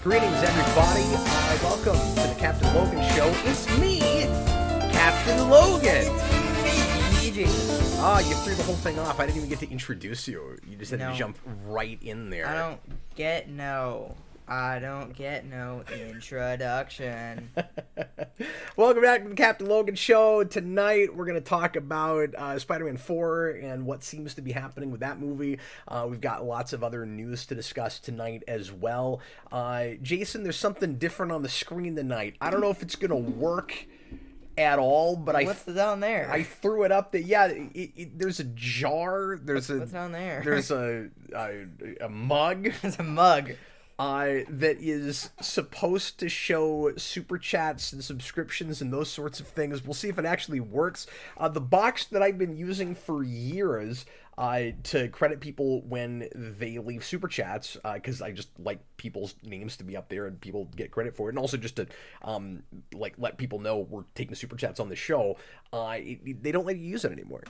Greetings, everybody. Welcome to the Captain Logan Show. It's me, Captain Logan. Ah, you threw the whole thing off. I didn't even get to introduce you. You just had to jump right in there. I don't get no introduction. Welcome back to the Captain Logan Show. Tonight, we're going to talk about Spider-Man 4 and what seems to be happening with that movie. We've got lots of other news to discuss tonight as well. Jason, there's something different on the screen tonight. I don't know if it's going to work at all, but what's down there? I threw it up. There's a jar. What's down there? There's a mug. It's a mug. That is supposed to show super chats and subscriptions and those sorts of things. We'll see if it actually works. The box that I've been using for years to credit people when they leave super chats, because I just like people's names to be up there and people get credit for it, and also just to let people know we're taking super chats on the show. They don't let you use it anymore.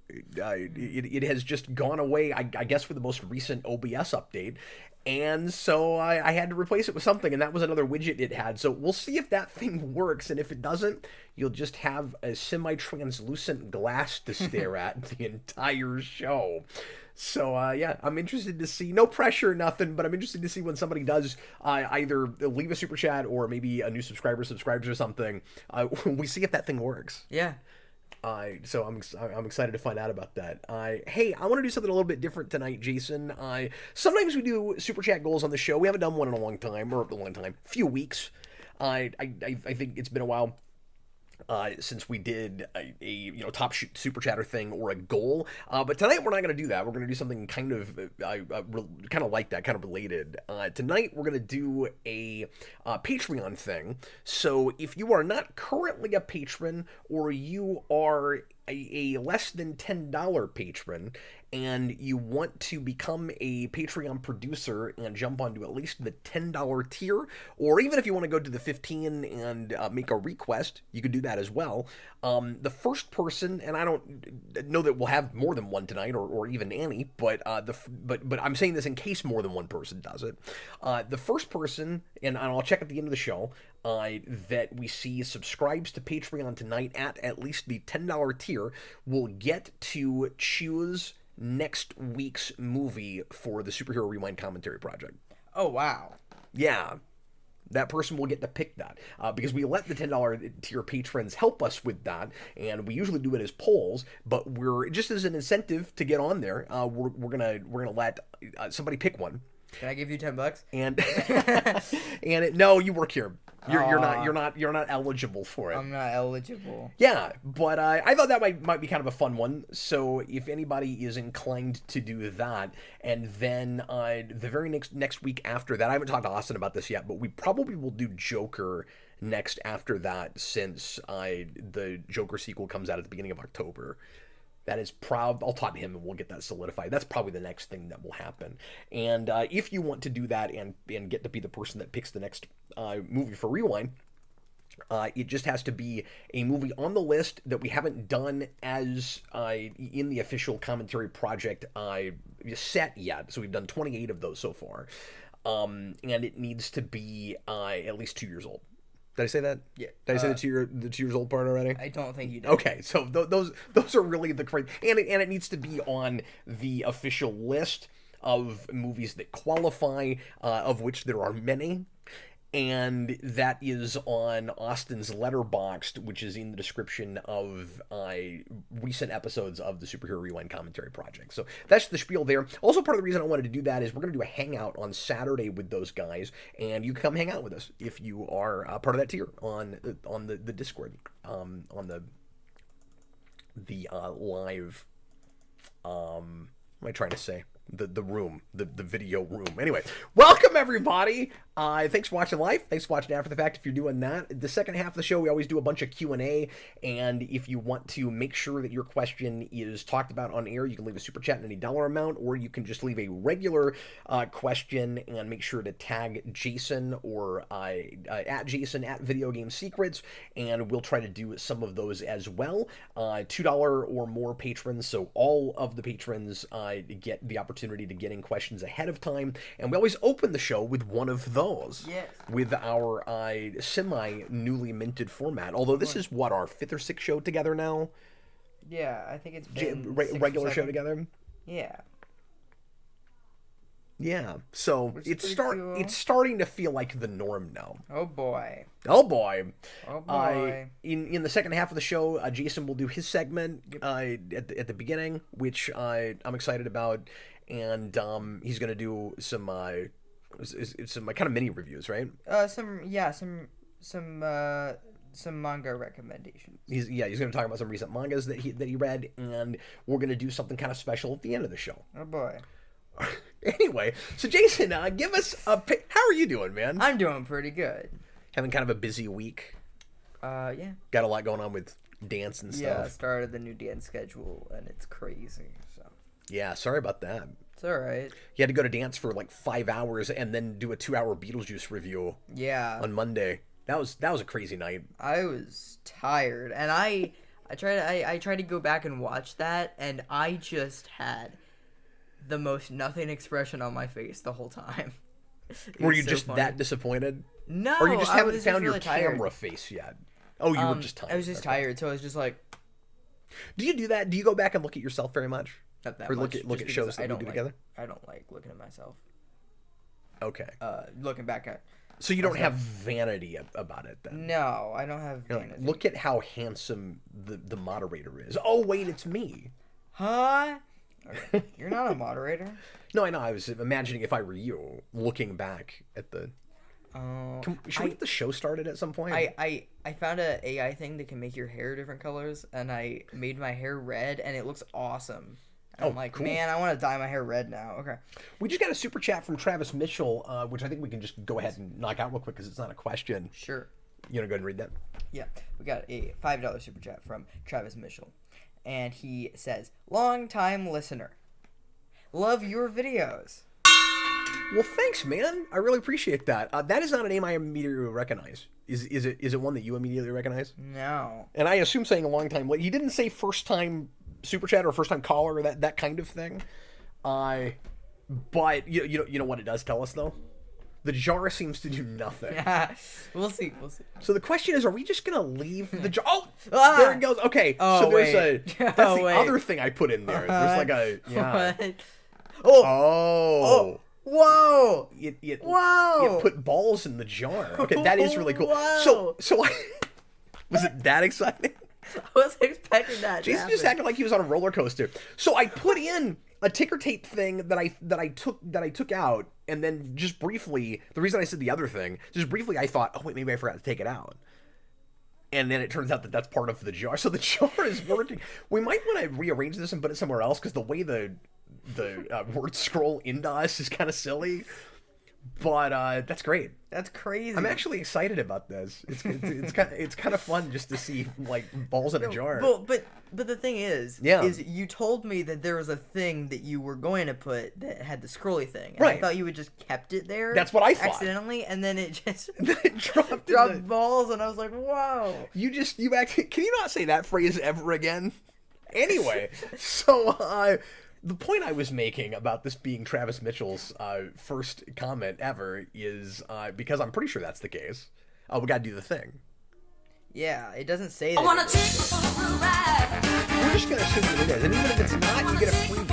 It has just gone away, I guess, for the most recent OBS update, and so I had to replace it with something, and that was another widget it had. So we'll see if that thing works, and if it doesn't, you'll just have a semi-translucent glass to stare at the entire show. So, yeah, I'm interested to see. No pressure, nothing, but I'm interested to see when somebody does either leave a super chat or maybe a new subscriber subscribes or something. We see if that thing works. Yeah. So I'm excited to find out about that. Hey, I want to do something a little bit different tonight, Jason. Sometimes we do super chat goals on the show. We haven't done one in a few weeks. I think it's been a while since we did a top super chatter thing or a goal. But tonight we're not going to do that. We're going to do something kind of like that, kind of related. Tonight we're going to do a Patreon thing. So if you are not currently a patron, or you are a less than $10 patron, and you want to become a Patreon producer and jump onto at least the $10 tier, or even if you want to go to the $15 and make a request, you could do that as well. The first person, and I don't know that we'll have more than one tonight, or even any, but I'm saying this in case more than one person does it. The first person, and I'll check at the end of the show, that we see subscribes to Patreon tonight at least the $10 tier will get to choose next week's movie for the Superhero Rewind Commentary Project. Oh, wow. Yeah. That person will get to pick that, because we let the $10 tier patrons help us with that, and we usually do it as polls, but we're just as an incentive to get on there, we're gonna let somebody pick one. Can I give you $10? And no, you work here. You're not eligible for it. I'm not eligible. Yeah, but I thought that might be kind of a fun one. So if anybody is inclined to do that, and then the very next week after that, I haven't talked to Austin about this yet, but we probably will do Joker next after that, since the Joker sequel comes out at the beginning of October. That is I'll talk to him and we'll get that solidified. That's probably the next thing that will happen. And if you want to do that and get to be the person that picks the next movie for Rewind, it just has to be a movie on the list that we haven't done as in the official commentary project set yet. So we've done 28 of those so far. And it needs to be at least 2 years old. Did I say that? Yeah. Did I say the 2 years old part already? I don't think you did. Okay, so those are really the great, and it needs to be on the official list of movies that qualify, of which there are many, and that is on Austin's Letterboxd, which is in the description of recent episodes of the Superhero Rewind Commentary Project. So that's the spiel there. Also, part of the reason I wanted to do that is we're going to do a hangout on Saturday with those guys, and you can come hang out with us if you are part of that tier on the Discord, on the live. What am I trying to say? The room, the video room. Anyway, welcome everybody. Thanks for watching live. Thanks for watching after the fact if you're doing that. The second half of the show, we always do a bunch of Q&A, and if you want to make sure that your question is talked about on air, you can leave a super chat in any dollar amount, or you can just leave a regular question and make sure to tag Jason or at Jason at Video Game Secrets, and we'll try to do some of those as well. $2 or more patrons, so all of the patrons get the opportunity to get in questions ahead of time, and we always open the show with one of those. Yes. With our semi-newly minted format. Although this is, what, our 5th or 6th show together now? Yeah, I think it's been regular show together? Yeah. Yeah, so it's cool. It's starting to feel like the norm now. Oh boy. Oh boy. Oh boy. In the second half of the show, Jason will do his segment at the beginning, which I'm excited about, and he's gonna do some kind of mini reviews, right? Some manga recommendations. He's gonna talk about some recent mangas that he read, and we're gonna do something kind of special at the end of the show. Oh boy. Anyway, so Jason, give us how are you doing, man? I'm doing pretty good. Having kind of a busy week. Yeah. Got a lot going on with dance and stuff. Yeah, I started the new dance schedule, and it's crazy. So. Yeah, sorry about that. It's all right. You had to go to dance for like 5 hours and then do a 2-hour Beetlejuice review. Yeah. On Monday. That was a crazy night. I was tired, and I tried to go back and watch that, and I just had the most nothing expression on my face the whole time. Were you so just funny. That disappointed? No, or you just haven't found really your tired. Camera face yet? Oh, you were just tired. I was just tired, so I was just like. Do you do that? Do you go back and look at yourself very much? Not that or much. Look at shows that we do together? I don't like looking at myself. Okay. Looking back at. So you don't have vanity about it then? No, I don't have vanity. Like, look at how handsome the moderator is. Oh wait, it's me. Huh? Okay. You're not a moderator. No, I know. I was imagining if I were you, looking back at the. Should we get the show started at some point? I found a AI thing that can make your hair different colors, and I made my hair red, and it looks awesome. I'm like, cool. Man, I want to dye my hair red now. Okay. We just got a super chat from Travis Mitchell, which I think we can just go ahead and knock out real quick because it's not a question. Sure. You want to go ahead and read that? Yeah. We got a $5 super chat from Travis Mitchell. And he says, long-time listener. Love your videos. Well, thanks, man. I really appreciate that. That is not a name I immediately recognize. Is it one that you immediately recognize? No. And I assume saying a long time. He didn't say first time super chat or first time caller or that kind of thing. But you know what it does tell us though? The jar seems to do nothing. We'll see. So the question is, are we just gonna leave the jar? Oh, there it goes. Okay, so there's that's the other thing I put in there. There's like a Oh. Whoa! It put balls in the jar. Okay, that is really cool. Whoa. So was it that exciting? I wasn't expecting that. Jason just acted like he was on a roller coaster. So I put in a ticker tape thing that I took out and then just briefly, the reason I said the other thing, just briefly, I thought, oh wait, maybe I forgot to take it out. And then it turns out that that's part of the jar. So the jar is working. We might want to rearrange this and put it somewhere else because the way the words scroll into us is kind of silly. But that's great. That's crazy. I'm actually excited about this. It's kind of fun just to see like balls in a jar. But the thing is you told me that there was a thing that you were going to put that had the scrolly thing. And I thought you would just kept it there. That's what I thought. Accidentally, and then it just dropped balls, and I was like, wow. You actually, can you not say that phrase ever again? Anyway, so the point I was making about this being Travis Mitchell's first comment ever is because I'm pretty sure that's the case. We gotta do the thing. Yeah, it doesn't say that. I wanna take you for a ride. We're just gonna assume that it is, and even if it's not, you get a freebie.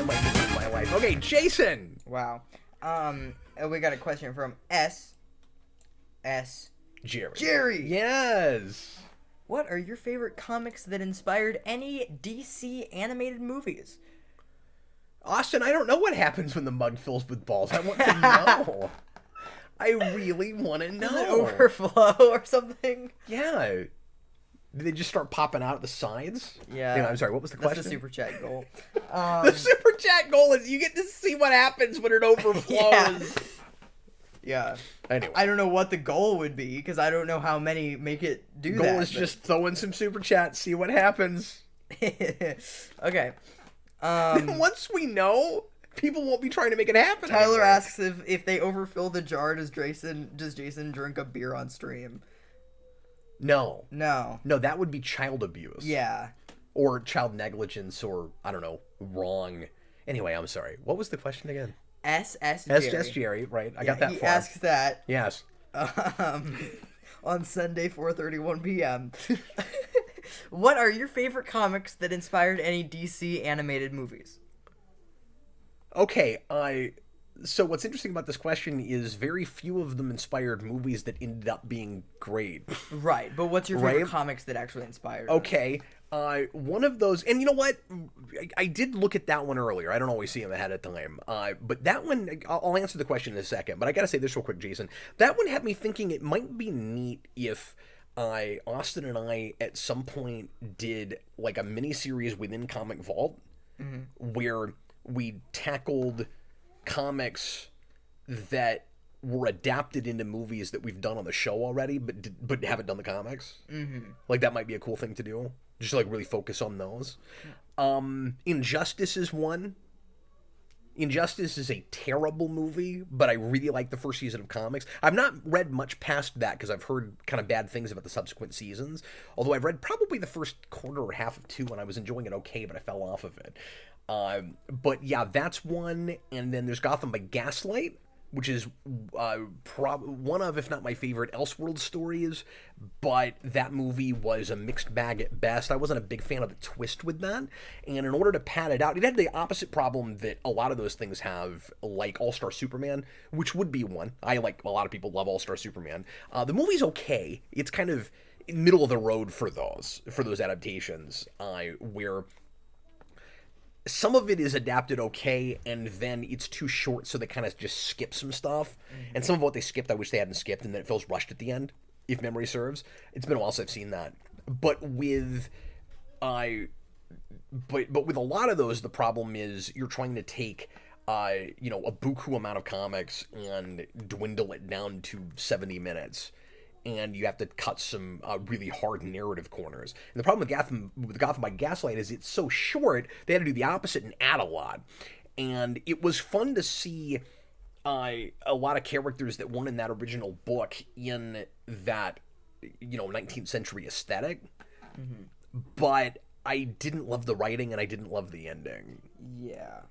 What am I doing with my life? Okay, Jason. Wow. We got a question from S. Jerry. Yes. What are your favorite comics that inspired any DC animated movies? Austin, I don't know what happens when the mug fills with balls. I want to know. I really want to know. Does it overflow or something? Yeah. Do they just start popping out at the sides? Yeah. Anyway, I'm sorry, what was the question? That's the super chat goal. The super chat goal is you get to see what happens when it overflows. Yeah. Anyway. I don't know what the goal would be because I don't know how many make it do that. Goal is just throw in some super chats, see what happens. Okay. Once we know, people won't be trying to make it happen. Tyler anymore. asks if they overfill the jar, does Jason drink a beer on stream? No, that would be child abuse. Yeah. Or child negligence, or I don't know, wrong. Anyway, I'm sorry. What was the question again? S. Jerry, right? I got that he far. asks that. Yes. On Sunday, 4:31 p.m. What are your favorite comics that inspired any DC animated movies? Okay, so what's interesting about this question is very few of them inspired movies that ended up being great. Right, but what's your favorite comics that actually inspired? Okay, one of those, and you know what? I did look at that one earlier. I don't always see them ahead of time. But that one, I'll answer the question in a second. But I gotta say this real quick, Jason. That one had me thinking it might be neat if Austin and I at some point did like a mini series within Comic Vault where we tackled comics that were adapted into movies that we've done on the show already, but haven't done the comics. Like that might be a cool thing to do. Just like really focus on those. Injustice is one. Injustice is a terrible movie, but I really like the first season of comics. I've not read much past that because I've heard kind of bad things about the subsequent seasons. Although I've read probably the first quarter or half of 2 and I was enjoying it okay, but I fell off of it. But yeah, that's one. And then there's Gotham by Gaslight, which is one of, if not my favorite, Elseworld stories. But that movie was a mixed bag at best. I wasn't a big fan of the twist with that. And in order to pad it out, it had the opposite problem that a lot of those things have, like All-Star Superman, which would be one. A lot of people love All-Star Superman. The movie's okay. It's kind of middle of the road for those adaptations, where some of it is adapted okay, and then it's too short, so they kind of just skip some stuff. And some of what they skipped, I wish they hadn't skipped, and then it feels rushed at the end, if memory serves. It's been a while since I've seen that. But with with a lot of those, the problem is you're trying to take a buku amount of comics and dwindle it down to 70 minutes. And you have to cut some really hard narrative corners. And the problem with Gotham by Gaslight is it's so short, they had to do the opposite and add a lot. And it was fun to see a lot of characters that weren't in that original book in that, 19th century aesthetic. But I didn't love the writing and I didn't love the ending. Yeah.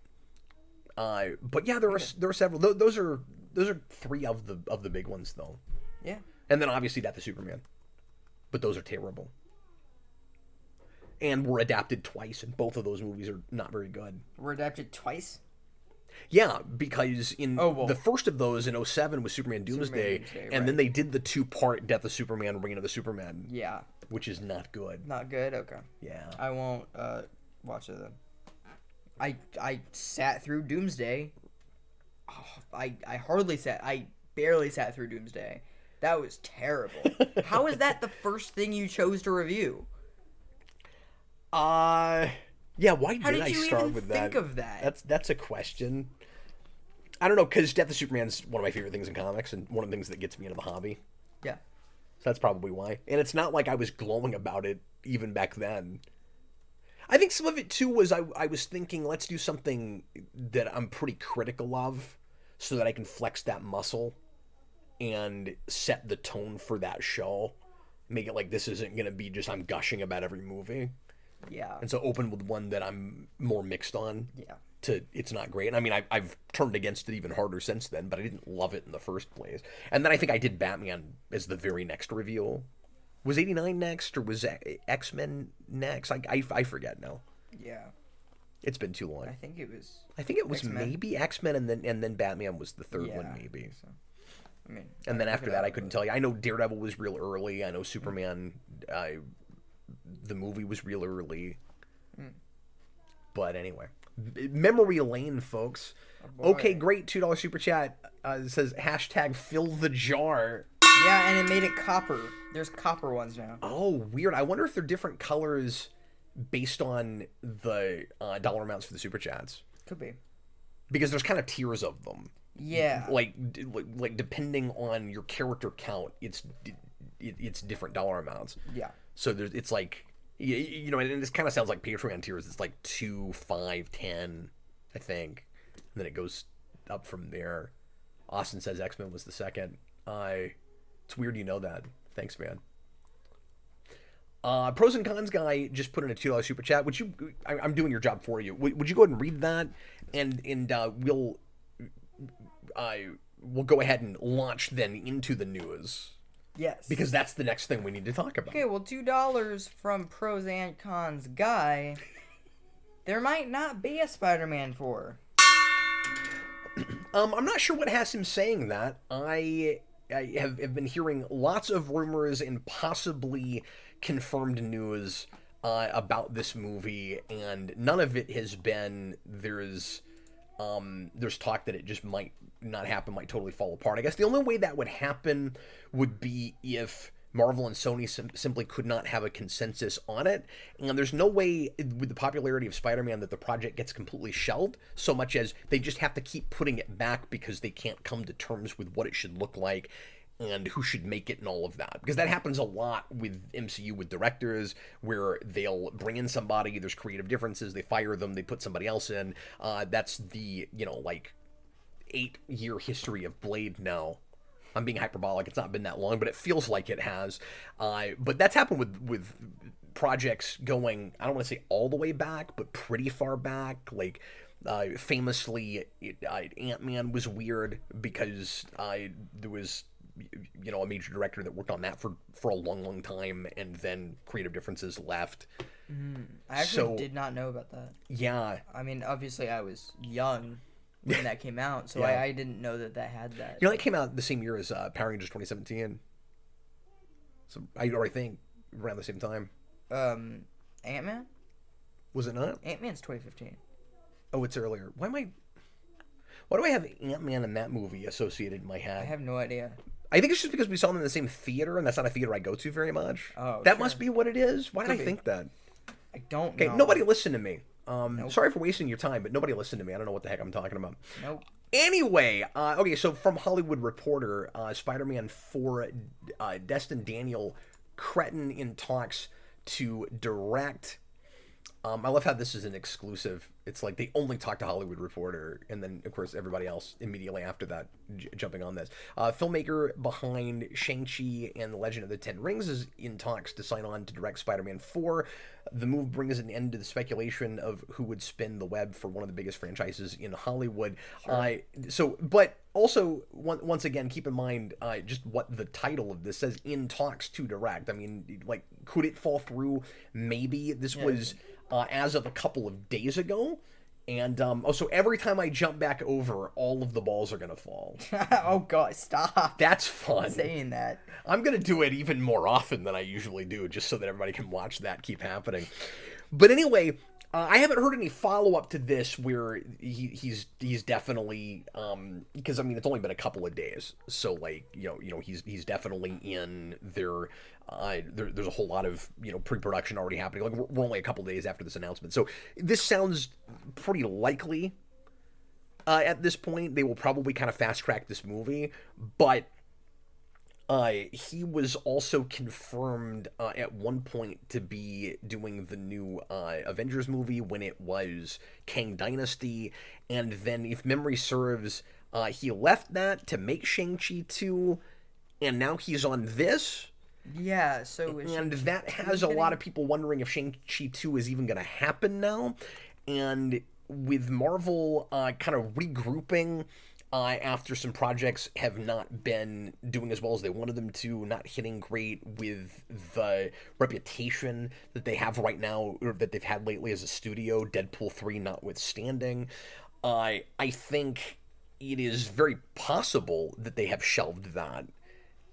But yeah, there are several. Those are 3 of the big ones, though. Yeah. And then obviously Death of Superman. But those are terrible. And were adapted twice, and both of those movies are not very good. Were adapted twice? Yeah, because in Oh, well. the first of those in '07 was Superman Doomsday, Doomsday, and right. then they did the 2-part Death of Superman, Reign of the Superman, Yeah. which is not good. Not good. Okay. Yeah. I won't watch it then. I sat through Doomsday. Oh, I hardly sat. I barely sat through Doomsday. That was terrible. How is that the first thing you chose to review? Yeah, why How did did I you start even with think that? of that? That's a question. I don't know, because Death of Superman's one of my favorite things in comics, and one of the things that gets me into the hobby. Yeah. So that's probably why. And it's not like I was glowing about it even back then. I think some of it too was I was thinking, let's do something that I'm pretty critical of, so that I can flex that muscle and set the tone for that show. Make it like this isn't gonna be just I'm gushing about every movie. Yeah. And so open with one that I'm more mixed on. Yeah. To it's not great. And I mean, I've turned against it even harder since then, but I didn't love it in the first place. And then I think I did Batman as the very next reveal. Was 89 next, or was X-Men next? I forget now. Yeah. It's been too long. I think it was. I think it was X-Men. maybe X-Men, and then Batman was the third Yeah, one, I maybe. think so. I mean. And then look after it that, up, I couldn't but- tell you. I know Daredevil was real early. I know Superman, the movie was real early. But anyway, memory lane, folks. Oh, boy. Okay, great. $2 super chat. It says hashtag fill the jar. Yeah, and it made it copper. There's copper ones now. Oh, weird. I wonder if they're different colors based on the dollar amounts for the super chats, Could be. because there's kind of tiers of them. Yeah. Like depending on your character count, it's different dollar amounts. Yeah. So it's like, you know, and this kind of sounds like Patreon tiers. It's like 2, 5, 10, I think, and then it goes up from there. Austin says X-Men was the second. It's weird you know that. Thanks, man. Pros and cons guy just put in a $2 super chat. Would you? I'm doing your job for you. Would you go ahead and read that, and we'll go ahead and launch then into the news, Yes. because that's the next thing we need to talk about. Okay, well, $2 from Pros and Cons guy. There might not be a Spider-Man 4. I'm not sure what has him saying that. I have been hearing lots of rumors and possibly confirmed news about this movie, and none of it has been there's talk that it just might not happen, might totally fall apart. I guess the only way that would happen would be if Marvel and Sony simply could not have a consensus on it, and there's no way with the popularity of Spider-Man that the project gets completely shelved, so much as they just have to keep putting it back because they can't come to terms with what it should look like and who should make it and all of that. Because that happens a lot with MCU, with directors, where they'll bring in somebody, there's creative differences, they fire them, they put somebody else in. That's the, 8-year history of Blade now. I'm being hyperbolic, it's not been that long, but it feels like it has. But that's happened with projects going, I don't want to say all the way back, but pretty far back. Like, famously, Ant-Man was weird because there was a major director that worked on that for a long time, and then creative differences left. I actually did not know about that. Yeah. I mean, obviously, I was young when that came out, so Yeah. I didn't know that had that. That came out the same year as Power Rangers 2017. So I think around the same time. Ant-Man? Was it not? Ant-Man's 2015. Oh, it's earlier. Why do I have Ant-Man and that movie associated in my head? I have no idea. I think it's just because we saw them in the same theater, and that's not a theater I go to very much. Oh, that sure. must be what it is. Why did I Could be. think that? I don't Okay, know. nobody listen to me. Nope. Sorry for wasting your time, but nobody listen to me. I don't know what the heck I'm talking about. Nope. Anyway, okay, so from Hollywood Reporter, Spider-Man 4, Destin Daniel Cretton in talks to direct. I love how this is an exclusive. It's like they only talk to Hollywood Reporter, and then, of course, everybody else immediately after that jumping on this. Filmmaker behind Shang-Chi and The Legend of the Ten Rings is in talks to sign on to direct Spider-Man 4. The move brings an end to the speculation of who would spin the web for one of the biggest franchises in Hollywood. Sure. But also, once again, keep in mind just what the title of this says, in talks to direct. I mean, like, could it fall through? Maybe. This was... as of a couple of days ago, And so every time I jump back over, all of the balls are gonna fall. Oh god, stop That's fun. saying that. I'm gonna do it even more often than I usually do, just so that everybody can watch that keep happening. But anyway, I haven't heard any follow up to this where he's definitely because I mean it's only been a couple of days, so like he's definitely in there. There's a whole lot of pre-production already happening. Like we're only a couple days after this announcement, so this sounds pretty likely. At this point, they will probably kind of fast track this movie, but he was also confirmed at one point to be doing the new Avengers movie when it was Kang Dynasty, and then, if memory serves, he left that to make Shang-Chi 2, and now he's on this. Yeah, so And that has a lot of people wondering if Shang-Chi 2 is even going to happen now, and with Marvel kind of regrouping after some projects have not been doing as well as they wanted them to, not hitting great with the reputation that they have right now, or that they've had lately as a studio, Deadpool 3 notwithstanding, I think it is very possible that they have shelved that,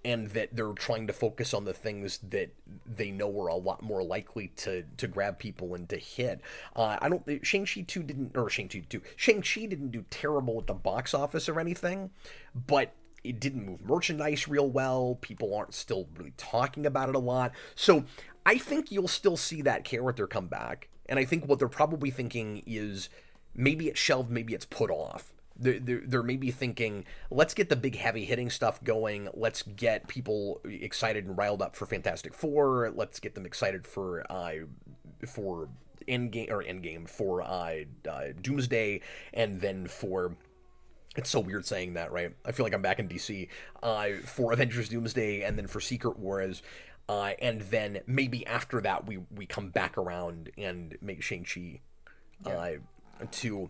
and that they're trying to focus on the things that they know are a lot more likely to grab people and to hit. Shang-Chi didn't do terrible at the box office or anything, but it didn't move merchandise real well. People aren't still really talking about it a lot. So I think you'll still see that character come back, and I think what they're probably thinking is maybe it's shelved, maybe it's put off. They're maybe thinking, let's get the big heavy hitting stuff going. Let's get people excited and riled up for Fantastic Four. Let's get them excited for Endgame, for Doomsday, and then for, it's so weird saying that, right? I feel like I'm back in DC. For Avengers Doomsday, and then for Secret Wars, and then maybe after that we come back around and make Shang-Chi 2.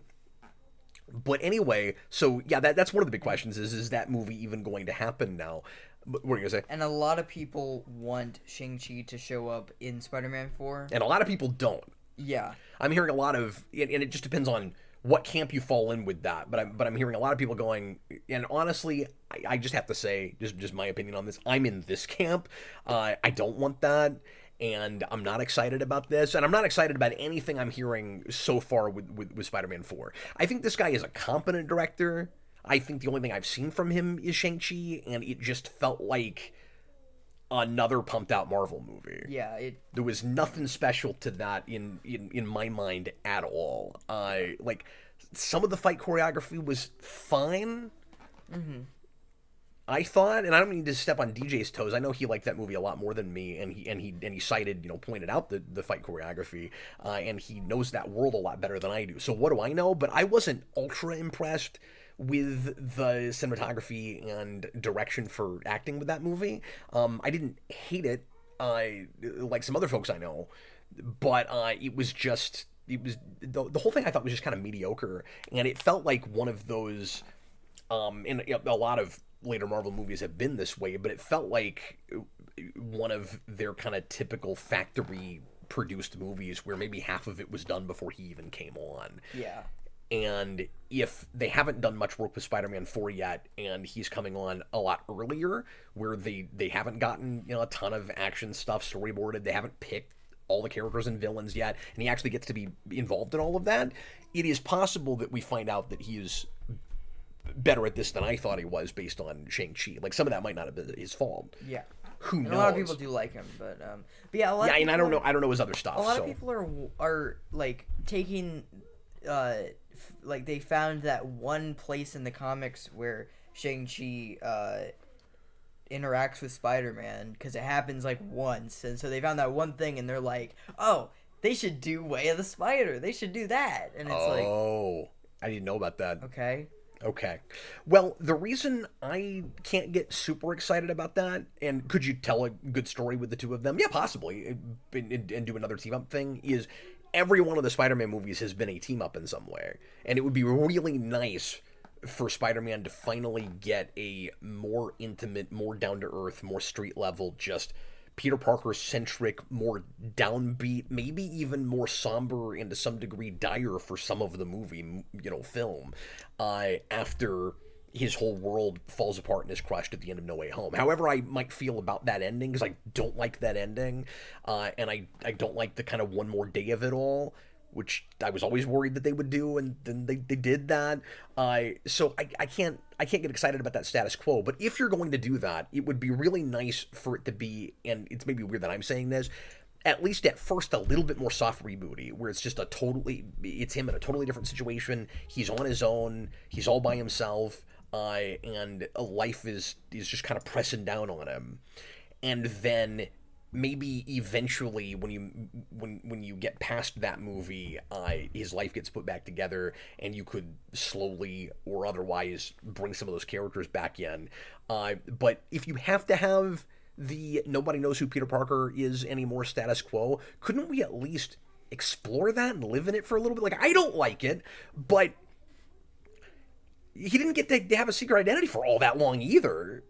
But anyway, so yeah, that's one of the big questions is that movie even going to happen now? What are you gonna say? And a lot of people want Shang-Chi to show up in Spider-Man 4. And a lot of people don't. Yeah. I'm hearing a lot of, and it just depends on what camp you fall in with that. But I'm hearing a lot of people going, and honestly, I just have to say, just my opinion on this, I'm in this camp. I don't want that. And I'm not excited about this, and I'm not excited about anything I'm hearing so far with Spider-Man 4. I think this guy is a competent director. I think the only thing I've seen from him is Shang-Chi, and it just felt like another pumped-out Marvel movie. Yeah, there was nothing special to that in my mind at all. Like, some of the fight choreography was fine. Mm-hmm. I thought, and I don't mean to step on DJ's toes. I know he liked that movie a lot more than me, and he cited, pointed out the fight choreography, and he knows that world a lot better than I do. So what do I know? But I wasn't ultra impressed with the cinematography and direction for acting with that movie. I didn't hate it, like some other folks I know, but it was the whole thing I thought was just kind of mediocre, and it felt like one of those, and a lot of later Marvel movies have been this way, but it felt like one of their kind of typical factory produced movies where maybe half of it was done before he even came on. Yeah. And if they haven't done much work with Spider-Man 4 yet, and he's coming on a lot earlier, where they haven't gotten a ton of action stuff storyboarded, they haven't picked all the characters and villains yet, and he actually gets to be involved in all of that, it is possible that we find out that he is better at this than I thought he was based on Shang-Chi. Like, some of that might not have been his fault. Yeah. Who knows? A lot of people do like him, but yeah, a lot of and I people don't know his other stuff. A lot of people are like taking like they found that one place in the comics where Shang-Chi interacts with Spider-Man, because it happens like once, and so they found that one thing and they're like, oh, they should do Way of the Spider, they should do that, and it's I didn't know about that. Okay. Well, the reason I can't get super excited about that, and could you tell a good story with the two of them? Yeah, possibly, and do another team-up thing, is every one of the Spider-Man movies has been a team-up in some way. And it would be really nice for Spider-Man to finally get a more intimate, more down-to-earth, more street-level, just Peter Parker-centric, more downbeat, maybe even more somber and to some degree dire for some of the movie, film, after his whole world falls apart and is crushed at the end of No Way Home. However I might feel about that ending, because I don't like that ending, and I don't like the kind of one more day of it all, which I was always worried that they would do, and then they did that. So I can't get excited about that status quo. But if you're going to do that, it would be really nice for it to be, and it's maybe weird that I'm saying this, at least at first a little bit more soft rebooty, where it's just it's him in a totally different situation. He's on his own. He's all by himself. And life is just kind of pressing down on him. And then maybe eventually when you get past that movie, his life gets put back together, and you could slowly or otherwise bring some of those characters back in. But if you have to have the nobody knows who Peter Parker is anymore status quo, couldn't we at least explore that and live in it for a little bit? Like, I don't like it, but he didn't get to have a secret identity for all that long either.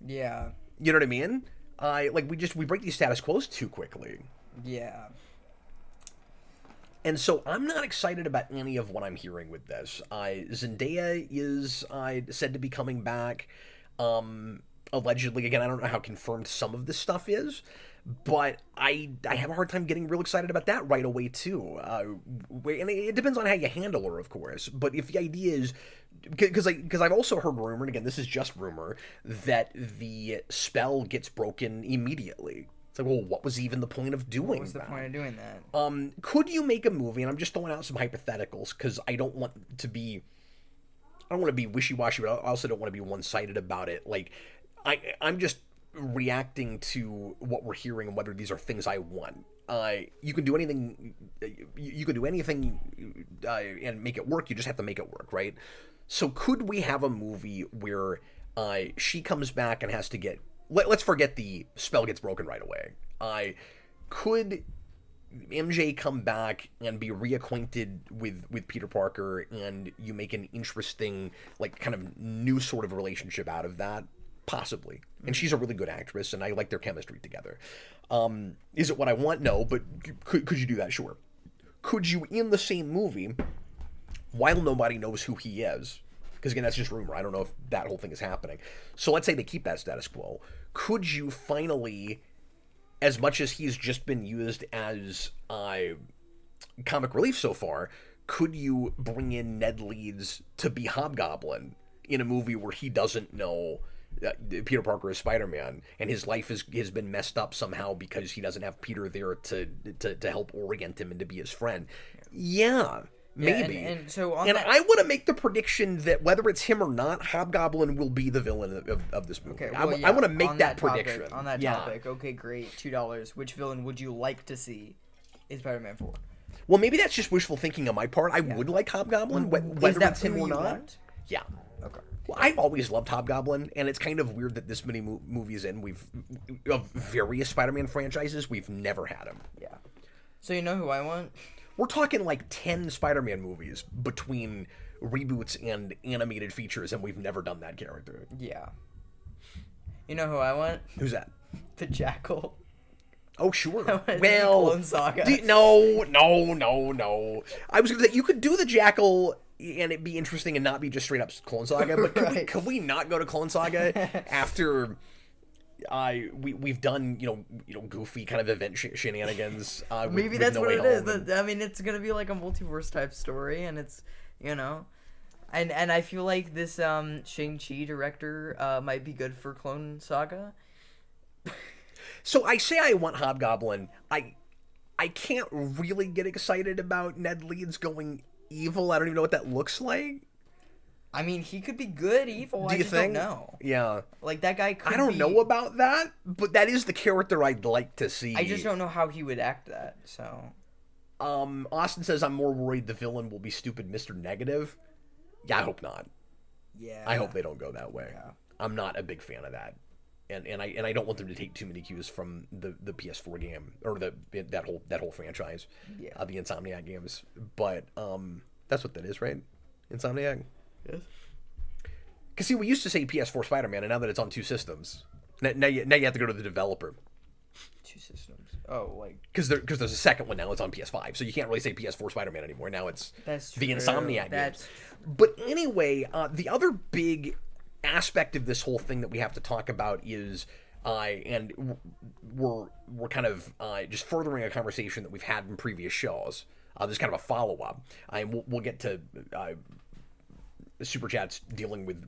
Yeah. You know what I mean? We break these status quos too quickly. Yeah. And so I'm not excited about any of what I'm hearing with this. Zendaya is said to be coming back. Allegedly, again, I don't know how confirmed some of this stuff is, but I have a hard time getting real excited about that right away too. And it depends on how you handle her, of course. But if the idea is, because I've also heard rumor, and again, this is just rumor, that the spell gets broken immediately. It's like, well, what was even the point of doing that? What was the point of doing that? Could you make a movie, and I'm just throwing out some hypotheticals, because I don't want to be wishy-washy, but I also don't want to be one-sided about it. Like, I'm just reacting to what we're hearing and whether these are things I want. You can do anything. You can do anything and make it work. You just have to make it work, right? So could we have a movie where she comes back and has to get? Let's forget the spell gets broken right away. Could MJ come back and be reacquainted with Peter Parker, and you make an interesting, like, kind of new sort of relationship out of that? Possibly. And she's a really good actress, and I like their chemistry together. Is it what I want? No, but could you do that? Sure. Could you, in the same movie, while nobody knows who he is, because again, that's just rumor, I don't know if that whole thing is happening. So let's say they keep that status quo. Could you finally, as much as he's just been used as comic relief so far, could you bring in Ned Leeds to be Hobgoblin in a movie where he doesn't know Peter Parker is Spider-Man, and his life has been messed up somehow because he doesn't have Peter there to help orient him and to be his friend? Yeah, maybe. Yeah, and so on and that... I want to make the prediction that whether it's him or not, Hobgoblin will be the villain of this movie. Okay, I well, want to make that prediction. On that topic, okay, great. $2. Which villain would you like to see in Spider-Man 4? Well, maybe that's just wishful thinking on my part. I would like Hobgoblin, whether it's him or not. Want? Yeah. Okay. Well, I've always loved Hobgoblin, and it's kind of weird that this many movies of various Spider-Man franchises, we've never had him. Yeah. So you know who I want? We're talking like 10 Spider-Man movies between reboots and animated features, and we've never done that character. Yeah. You know who I want? Who's that? The Jackal. Oh, sure. Well, Clone Saga. No. I was going to say, you could do the Jackal and it'd be interesting and not be just straight up Clone Saga, but could we not go to Clone Saga after we've done goofy kind of event shenanigans? Maybe that's what it is. I mean, it's gonna be like a multiverse type story, and it's and I feel like this Shang-Chi director might be good for Clone Saga. So I say I want Hobgoblin. I can't really get excited about Ned Leeds going evil. I don't even know what that looks like. I mean, he could be good evil. I just don't know. Yeah. Like, that guy could I don't know about that, but that is the character I'd like to see. I just don't know how he would act that, so. Austin says, I'm more worried the villain will be stupid Mr. Negative. Yeah, I hope not. Yeah. I hope they don't go that way. Yeah. I'm not a big fan of that. And I don't want them to take too many cues from the PS4 game or that whole franchise, yeah. The Insomniac games. But that's what that is, right? Insomniac. Yes. Because see, we used to say PS4 Spider-Man, and now that it's on two systems, now you have to go to the developer. Two systems. Oh, like Because there's a second one now. It's on PS5, so you can't really say PS4 Spider-Man anymore. Now it's that's the true. Insomniac That's games. But anyway, the other big aspect of this whole thing that we have to talk about is, and we're kind of just furthering a conversation that we've had in previous shows. This is kind of a follow-up. We'll get to super chats dealing with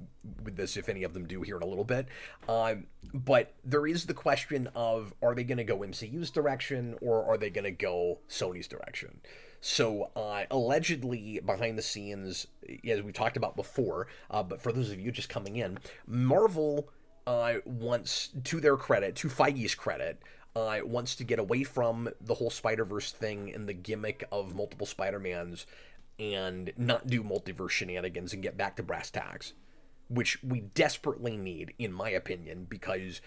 this, if any of them do, here in a little bit. But there is the question of, are they going to go MCU's direction or are they going to go Sony's direction? So allegedly behind the scenes, as we talked about before, but for those of you just coming in, Marvel wants, to their credit, to Feige's credit, wants to get away from the whole Spider-Verse thing and the gimmick of multiple Spider-Mans and not do multiverse shenanigans and get back to brass tacks, which we desperately need, in my opinion, because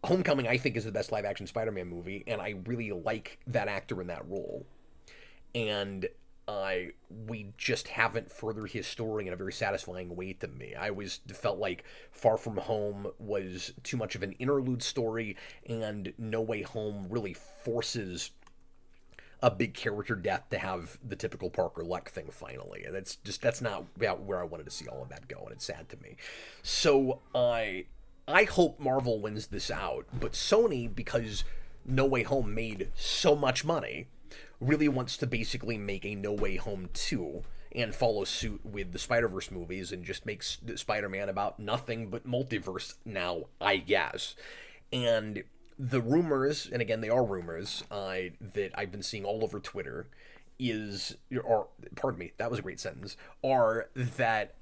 Homecoming, I think, is the best live-action Spider-Man movie, and I really like that actor in that role. And we just haven't furthered his story in a very satisfying way to me. I always felt like Far From Home was too much of an interlude story, and No Way Home really forces a big character death to have the typical Parker Luck thing finally, and that's not where I wanted to see all of that go, and it's sad to me. So I hope Marvel wins this out, but Sony, because No Way Home made so much money, really wants to basically make a No Way Home 2 and follow suit with the Spider-Verse movies and just makes Spider-Man about nothing but multiverse now, I guess. And the rumors, and again, they are rumors, that I've been seeing all over Twitter pardon me, that was a great sentence, are that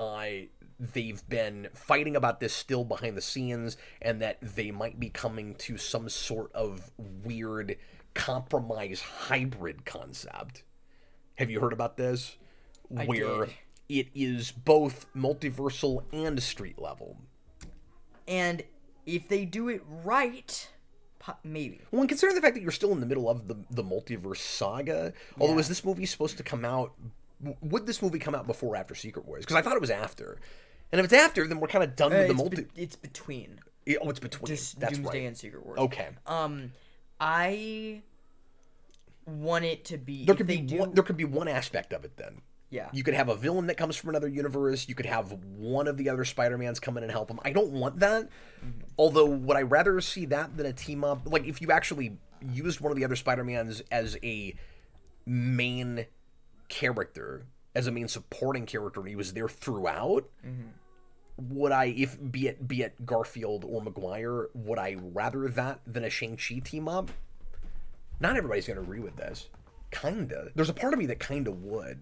they've been fighting about this still behind the scenes and that they might be coming to some sort of weird compromise hybrid concept. Have you heard about this? Where did. it is both multiversal and street level. And if they do it right, maybe. Well, and considering the fact that you're still in the middle of the multiverse saga, although is this movie supposed to come out, would this movie come out before or after Secret Wars? Because I thought it was after. And if it's after, then we're kind of done with the It's between. It's between. That's Doomsday right. and Secret Wars. Okay. I want it to be. There could be one aspect of it then. Yeah. You could have a villain that comes from another universe. You could have one of the other Spider-Mans come in and help him. I don't want that. Mm-hmm. Although, would I rather see that than a team-up? Like, if you actually used one of the other Spider-Mans as a main character, as a main supporting character, and he was there throughout, would I, be it Garfield or Maguire, would I rather that than a Shang-Chi team-up? Not everybody's going to agree with this. Kinda. There's a part of me that kinda would.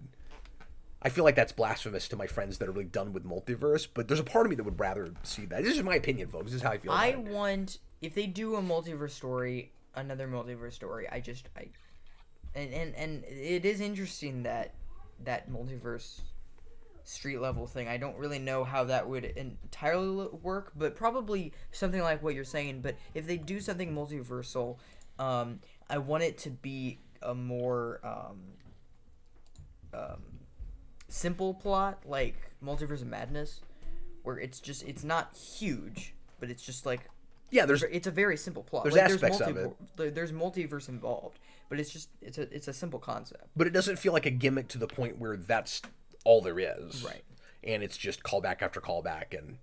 I feel like that's blasphemous to my friends that are really done with multiverse, but there's a part of me that would rather see that. This is my opinion, folks. This is how I feel about it. Want, if they do a multiverse story, another multiverse story, and it is interesting that multiverse street level thing. I don't really know how that would entirely work, but probably something like what you're saying. But if they do something multiversal, I want it to be a more simple plot, like Multiverse of Madness, where it's not huge, but it's just like it's a very simple plot. There's like, aspects of it. There's multiverse involved, but it's a simple concept. But it doesn't feel like a gimmick to the point where that's all there is, Right? And it's just callback after callback, and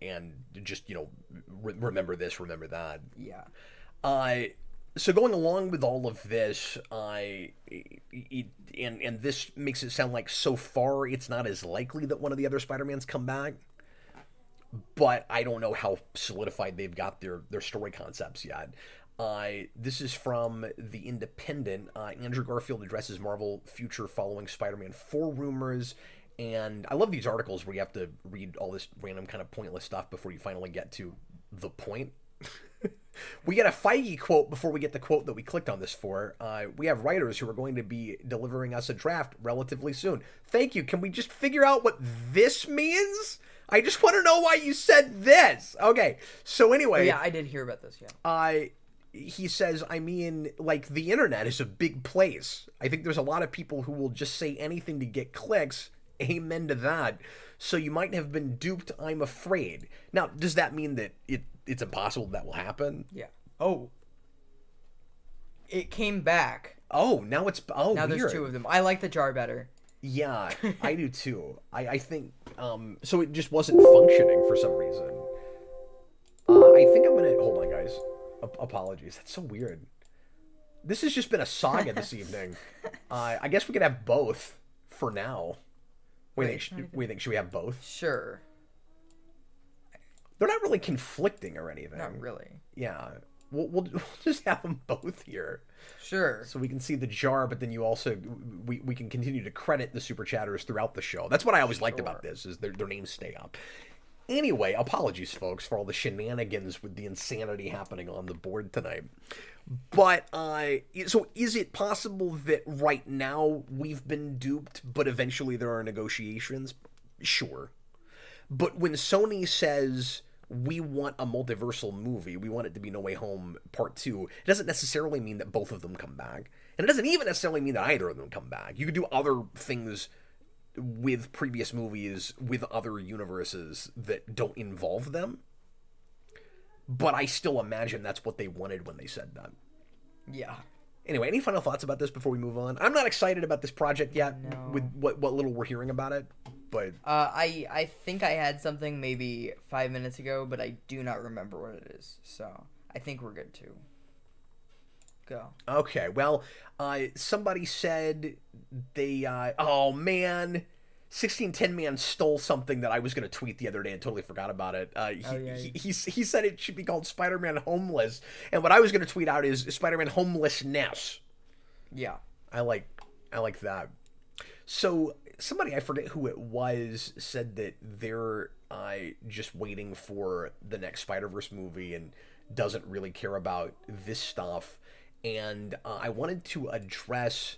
and just remember this, remember that. Yeah. So going along with all of this, and this makes it sound like so far it's not as likely that one of the other Spider-Mans come back. But I don't know how solidified they've got their story concepts yet. This is from The Independent. Andrew Garfield addresses Marvel future following Spider-Man 4 rumors. And I love these articles where you have to read all this random kind of pointless stuff before you finally get to the point. We get a Feige quote before we get the quote that we clicked on this for. We have writers who are going to be delivering us a draft relatively soon. Thank you. Can we just figure out what this means? I just want to know why you said this. Okay. So anyway. Yeah, I did hear about this, yeah. He says, I mean, like, the internet is a big place. I think there's a lot of people who will just say anything to get clicks, Amen to that. So you might have been duped, I'm afraid. Now, does that mean that it's impossible that will happen? Yeah. Oh. It came back. Oh, now it's Now weird. there's two of them. I like the jar better. Yeah, I do too. I think so it just wasn't functioning for some reason. I think I'm gonna hold on, guys. Apologies. That's so weird. This has just been a saga this evening. I guess we could have both for now. What do you think? Should we have both? Sure. They're not really conflicting or anything. Not really. Yeah. We'll just have them both here. Sure. So we can see the jar, but then you also we can continue to credit the super chatters throughout the show. That's what I always liked about this, is their names stay up. Anyway, apologies, folks, for all the shenanigans with the insanity happening on the board tonight. But so is it possible that right now we've been duped, but eventually there are negotiations? Sure. But when Sony says we want a multiversal movie, we want it to be No Way Home Part 2, it doesn't necessarily mean that both of them come back. And it doesn't even necessarily mean that either of them come back. You could do other things with previous movies, with other universes that don't involve them. But I still imagine that's what they wanted when they said that. Yeah. Anyway, any final thoughts about this before we move on? I'm not excited about this project yet, with what little we're hearing about it. But I think I had something maybe 5 minutes ago, but I do not remember what it is. So I think we're good to go. Okay, well, somebody said they, oh man, 1610 Man stole something that I was going to tweet the other day and totally forgot about it. He said it should be called Spider-Man Homeless, and what I was going to tweet out is Spider-Man Homelessness. Yeah. I like that. So somebody, I forget who it was, said that they're just waiting for the next Spider-Verse movie and doesn't really care about this stuff. And I wanted to address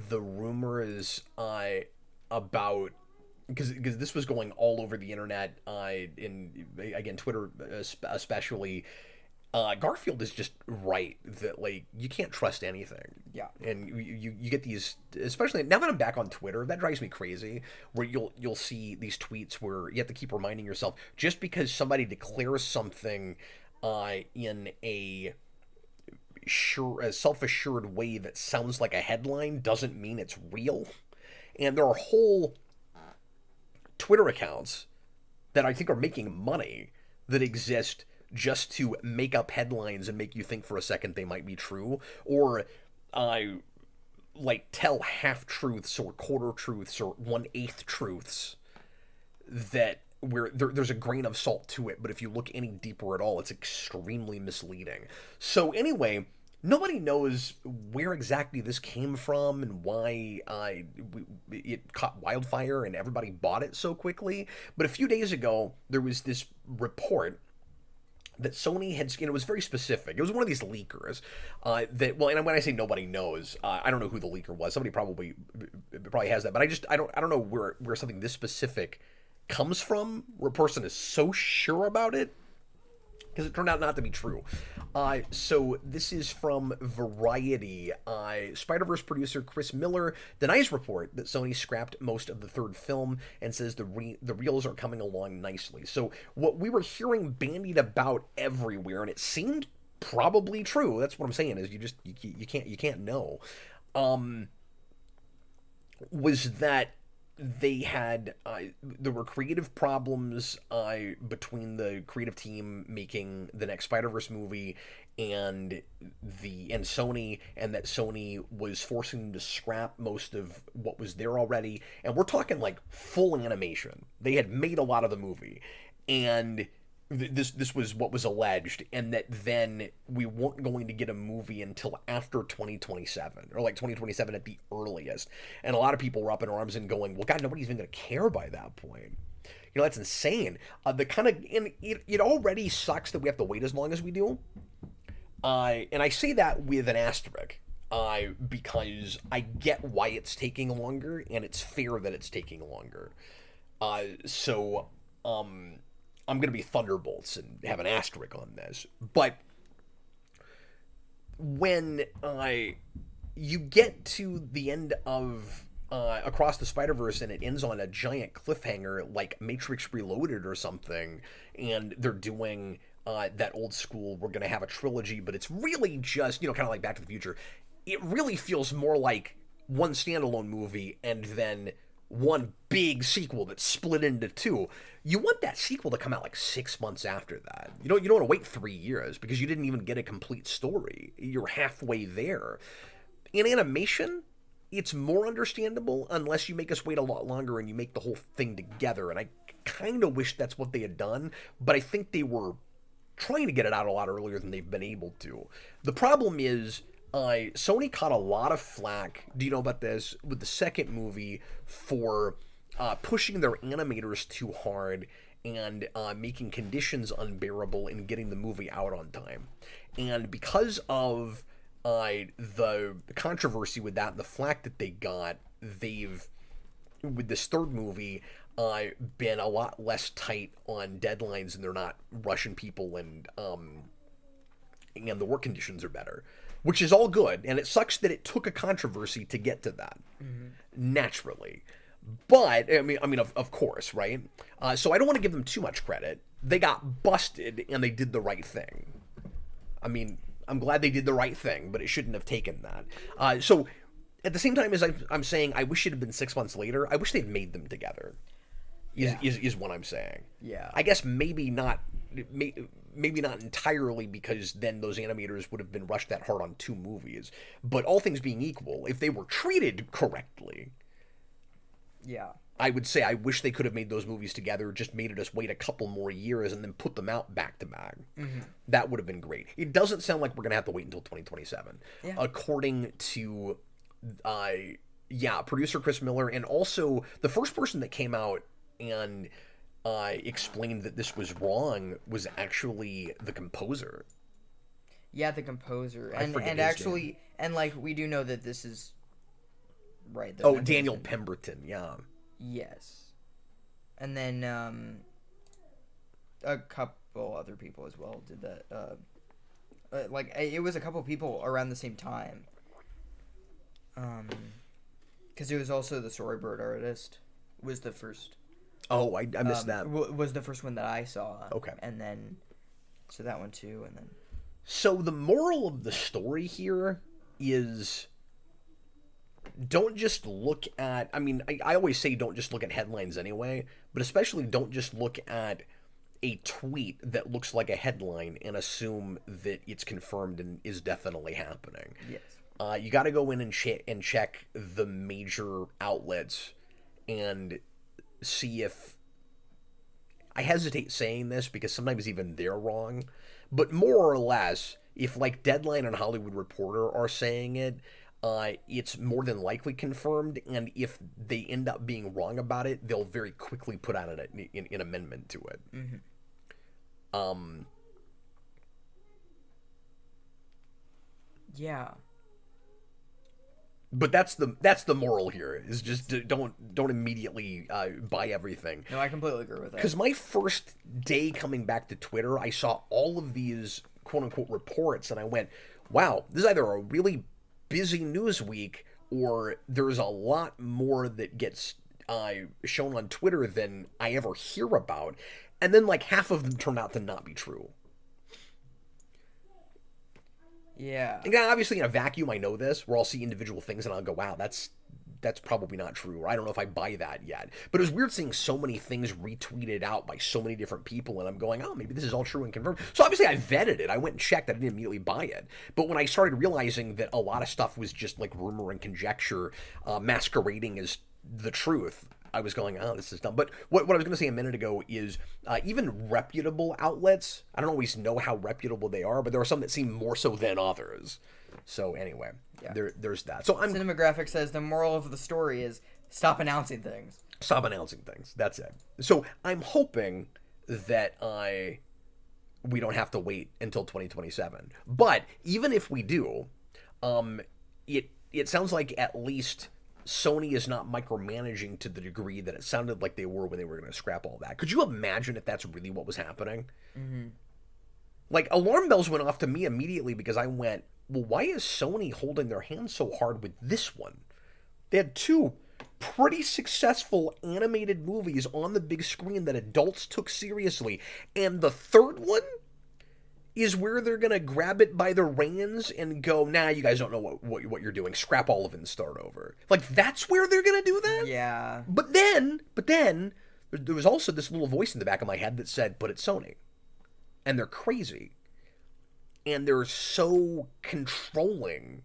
the rumors about, because this was going all over the internet, in again Twitter especially. Garfield is just right that, like, you can't trust anything. Yeah. And you get these, especially now that I'm back on Twitter, that drives me crazy, where you'll see these tweets where you have to keep reminding yourself, just because somebody declares something in a self-assured way that sounds like a headline doesn't mean it's real. And there are whole Twitter accounts that I think are making money that exist just to make up headlines and make you think for a second they might be true, or like tell half-truths or quarter-truths or 1/8 truths that where there's a grain of salt to it, but if you look any deeper at all, it's extremely misleading. So anyway, nobody knows where exactly this came from and why it caught wildfire and everybody bought it so quickly. But a few days ago, there was this report that Sony had, and it was very specific. It was one of these leakers that, well, and when I say nobody knows, I don't know who the leaker was. Somebody probably has that, but I don't know where something this specific comes from, where a person is so sure about it, because it turned out not to be true. So this is from Variety. Spider-Verse producer Chris Miller denies report that Sony scrapped most of the third film and says the reels are coming along nicely. So what we were hearing bandied about everywhere, and it seemed probably true. That's what I'm saying, is you can't know. Was that they had there were creative problems between the creative team making the next Spider-Verse movie and Sony, and that Sony was forcing them to scrap most of what was there already. And we're talking like full animation. They had made a lot of the movie, and this was what was alleged, and that then we weren't going to get a movie until after 2027, or like 2027 at the earliest. And a lot of people were up in arms and going, well, God, nobody's even going to care by that point. You know, that's insane. And it already sucks that we have to wait as long as we do. And I say that with an asterisk, because I get why it's taking longer, and it's fair that it's taking longer. I'm going to be Thunderbolts and have an asterisk on this. But when you get to the end of Across the Spider-Verse and it ends on a giant cliffhanger like Matrix Reloaded or something, and they're doing that old school, we're going to have a trilogy, but it's really just, kind of like Back to the Future. It really feels more like one standalone movie and then one big sequel that's split into two. You want that sequel to come out like 6 months after that. You don't want to wait 3 years because you didn't even get a complete story. You're halfway there. In animation, it's more understandable unless you make us wait a lot longer and you make the whole thing together. And I kind of wish that's what they had done, but I think they were trying to get it out a lot earlier than they've been able to. The problem is, Sony caught a lot of flack, do you know about this, with the second movie for pushing their animators too hard and making conditions unbearable in getting the movie out on time. And because of the controversy with that and the flack that they got, they've, with this third movie, been a lot less tight on deadlines, and they're not rushing people, and the work conditions are better, which is all good. And it sucks that it took a controversy to get to that, naturally. But I mean, of course, right? So I don't want to give them too much credit. They got busted, and they did the right thing. I mean, I'm glad they did the right thing, but it shouldn't have taken that. So at the same time as I'm saying, I wish it had been 6 months later. I wish they'd made them together. Is what I'm saying. Yeah. I guess maybe not entirely, because then those animators would have been rushed that hard on 2 movies. But all things being equal, if they were treated correctly, yeah, I would say I wish they could have made those movies together, just made us wait a couple more years and then put them out back to back. That would have been great. It doesn't sound like we're gonna have to wait until 2027, according to producer Chris Miller, and also the first person that came out and explained that this was wrong was actually the composer. Yeah, the composer, I forget and his actually, name. and like we do know that this is right. Oh, Daniel Pemberton. Yeah. Yes, and then a couple other people as well did that. It was a couple people around the same time. Because it was also the storyboard artist was the first. Oh, I missed that. Was the first one that I saw. Okay. And then, so that one too, and then. So the moral of the story here is, don't just look at, I mean, I always say don't just look at headlines anyway, but especially don't just look at a tweet that looks like a headline and assume that it's confirmed and is definitely happening. Yes. You got to go in and check the major outlets and see if, I hesitate saying this because sometimes even they're wrong, but more or less, if like Deadline and Hollywood Reporter are saying it, it's more than likely confirmed, and if they end up being wrong about it, they'll very quickly put out an amendment to it. Yeah. But that's the moral here, is just don't immediately buy everything. No, I completely agree with that. Because my first day coming back to Twitter, I saw all of these quote-unquote reports, and I went, wow, this is either a really busy news week, or there's a lot more that gets shown on Twitter than I ever hear about. And then like half of them turn out to not be true. Yeah. And obviously in a vacuum, I know this, where I'll see individual things and I'll go, wow, that's probably not true, or I don't know if I buy that yet. But it was weird seeing so many things retweeted out by so many different people, and I'm going, oh, maybe this is all true and confirmed. So obviously I vetted it. I went and checked. I didn't immediately buy it. But when I started realizing that a lot of stuff was just like rumor and conjecture masquerading as the truth, I was going, oh, this is dumb. But what I was going to say a minute ago is even reputable outlets, I don't always know how reputable they are, but there are some that seem more so than others. So anyway, there's that. So Cinematographic says the moral of the story is stop announcing things. Stop announcing things. That's it. So I'm hoping that we don't have to wait until 2027. But even if we do, it sounds like at least Sony is not micromanaging to the degree that it sounded like they were when they were going to scrap all that. Could you imagine if that's really what was happening? Mm-hmm. Like, alarm bells went off to me immediately because I went, well, why is Sony holding their hands so hard with this one? They had two pretty successful animated movies on the big screen that adults took seriously. And the third one is where they're gonna grab it by the reins and go, nah, you guys don't know what you're doing. Scrap all of it and start over. Like, that's where they're gonna do that? Yeah. But then, there was also this little voice in the back of my head that said, but it's Sony. And they're crazy. And they're so controlling,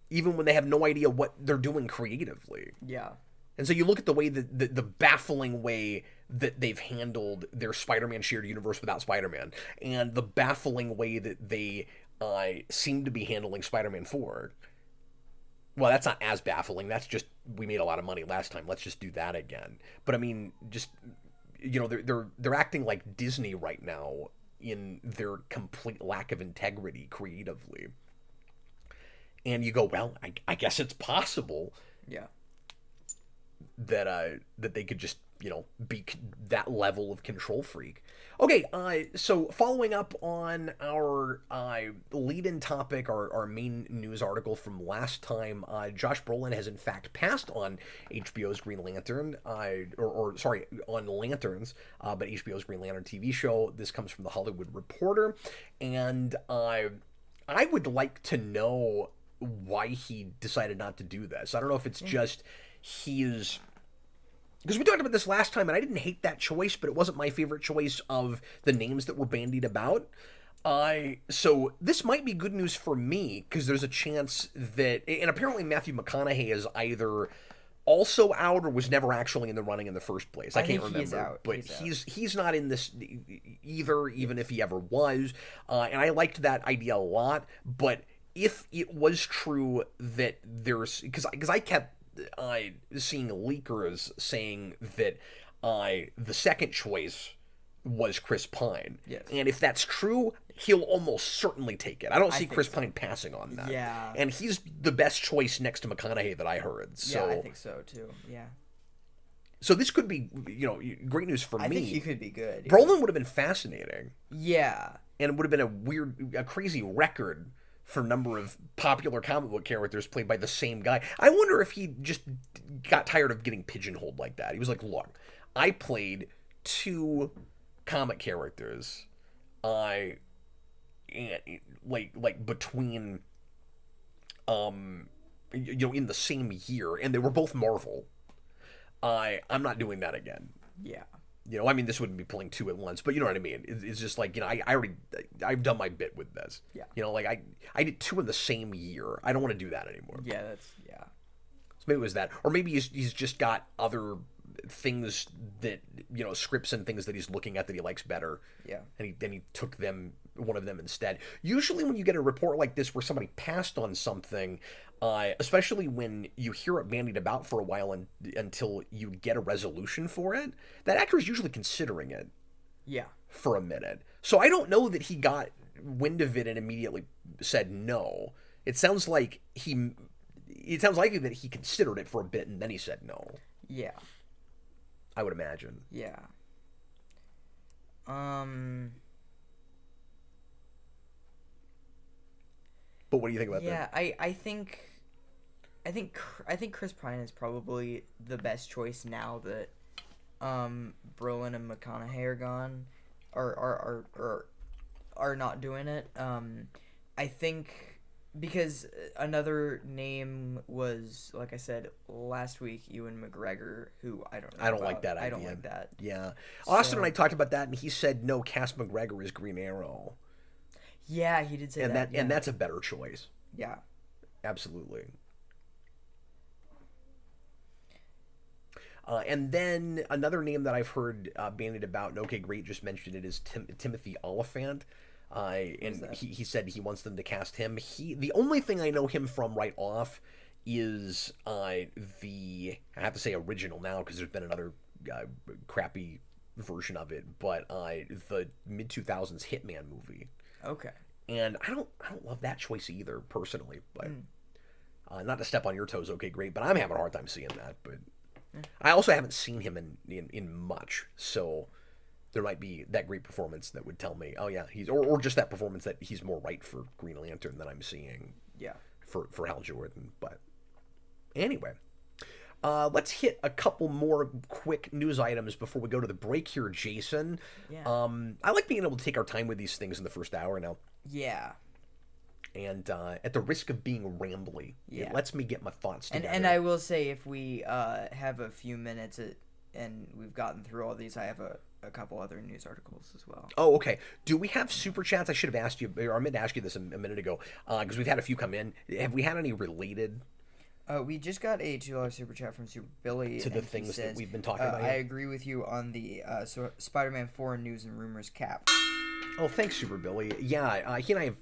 even when they have no idea what they're doing creatively. Yeah. And so you look at the way that the baffling way that they've handled their Spider-Man shared universe without Spider-Man, and the baffling way that they seem to be handling Spider-Man 4. Well, that's not as baffling. That's just, we made a lot of money last time. Let's just do that again. But I mean, just, you know, they're acting like Disney right now in their complete lack of integrity creatively. And you go, well, I guess it's possible. Yeah. That they could just, you know, be that level of control freak. Okay, so following up on our lead-in topic, our main news article from last time, Josh Brolin has in fact passed on HBO's Green Lantern, sorry, on Lanterns, but HBO's Green Lantern TV show. This comes from The Hollywood Reporter, and I would like to know why he decided not to do this. I don't know if it's just he's... Because we talked about this last time, and I didn't hate that choice, but it wasn't my favorite choice of the names that were bandied about. So this might be good news for me, because there's a chance that... And apparently Matthew McConaughey is either also out or was never actually in the running in the first place. I can't remember. He's out. But he's not in this either, even if he ever was. And I liked that idea a lot, but if it was true that there's... Because I kept... seeing leakers saying that the second choice was Chris Pine. Yes. And if that's true, he'll almost certainly take it. I don't see Chris Pine passing on that. Yeah. And he's the best choice next to McConaughey that I heard. So, yeah, I think so too. Yeah. So this could be, you know, great news for me. I think he could be good. Brolin would have been fascinating. Yeah. And it would have been a crazy record for number of popular comic book characters played by the same guy. I wonder if he just got tired of getting pigeonholed like that. He was like, look, I played 2 comic characters, like between, you know, in the same year, and they were both Marvel. I'm not doing that again. Yeah. You know, I mean, this wouldn't be pulling 2 at once, but you know what I mean? It's just like, you know, I've done my bit with this. Yeah. You know, like, I did 2 in the same year. I don't want to do that anymore. Yeah, So maybe it was that. Or maybe he's just got other things that, you know, scripts and things that he's looking at that he likes better. Yeah. And he took one of them instead. Usually when you get a report like this where somebody passed on something, especially when you hear it bandied about for a while until you get a resolution for it, that actor is usually considering it. Yeah. For a minute. So I don't know that he got wind of it and immediately said no. It sounds likely that he considered it for a bit and then he said no. Yeah. I would imagine. Yeah. But what do you think about that? Yeah, I think Chris Pine is probably the best choice now that Brolin and McConaughey are gone, are not doing it. I think because another name was, like I said last week, Ewan McGregor, who I don't know. I don't like that idea. I don't like that. Yeah. Austin and I talked about that, and he said no, cast McGregor as Green Arrow. Yeah, he did say that. And that's a better choice. Yeah. Absolutely. And then another name that I've heard bandied about, and OK Great just mentioned it, is Timothy Oliphant. And he said he wants them to cast him. The only thing I know him from right off is I have to say original now because there's been another crappy version of it, but the mid-2000s Hitman movie. Okay. And I don't love that choice either, personally. But not to step on your toes, OK Great, but I'm having a hard time seeing that. But I also haven't seen him in much, so there might be that great performance that would tell me, oh yeah, he's or just that performance that he's more right for Green Lantern than I'm seeing. Yeah. For Hal Jordan, but Anyway, let's hit a couple more quick news items before we go to the break here, Jason. Yeah. I like being able to take our time with these things in the first hour now. Yeah. And at the risk of being rambly, Yeah. it lets me get my thoughts together. And I will say, if we have a few minutes and we've gotten through all these, I have a couple other news articles as well. Oh, okay. Do we have super chats? I should have asked you, or I meant to ask you this a minute ago, because we've had a few come in. Have we had any related We just got a $2 super chat from Super Billy to the and he things that says, we've been talking about? I agree with you on the Spider-Man 4 news and rumors cap. Oh, thanks, Super Billy. Yeah, he and I have.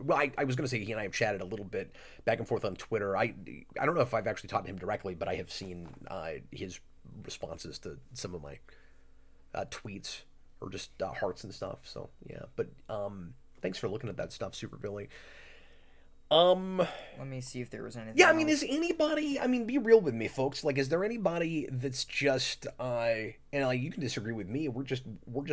Well, I was going to say he and I have chatted a little bit back and forth on Twitter. I don't know if I've actually talked to him directly, but I have seen his responses to some of my tweets or just hearts and stuff. So yeah, but thanks for looking at that stuff, Super Billy. Let me see if there was anything. Yeah, I mean, else. is anybody? I mean, be real with me, folks. Like, is there anybody that's just and like you can disagree with me. We're just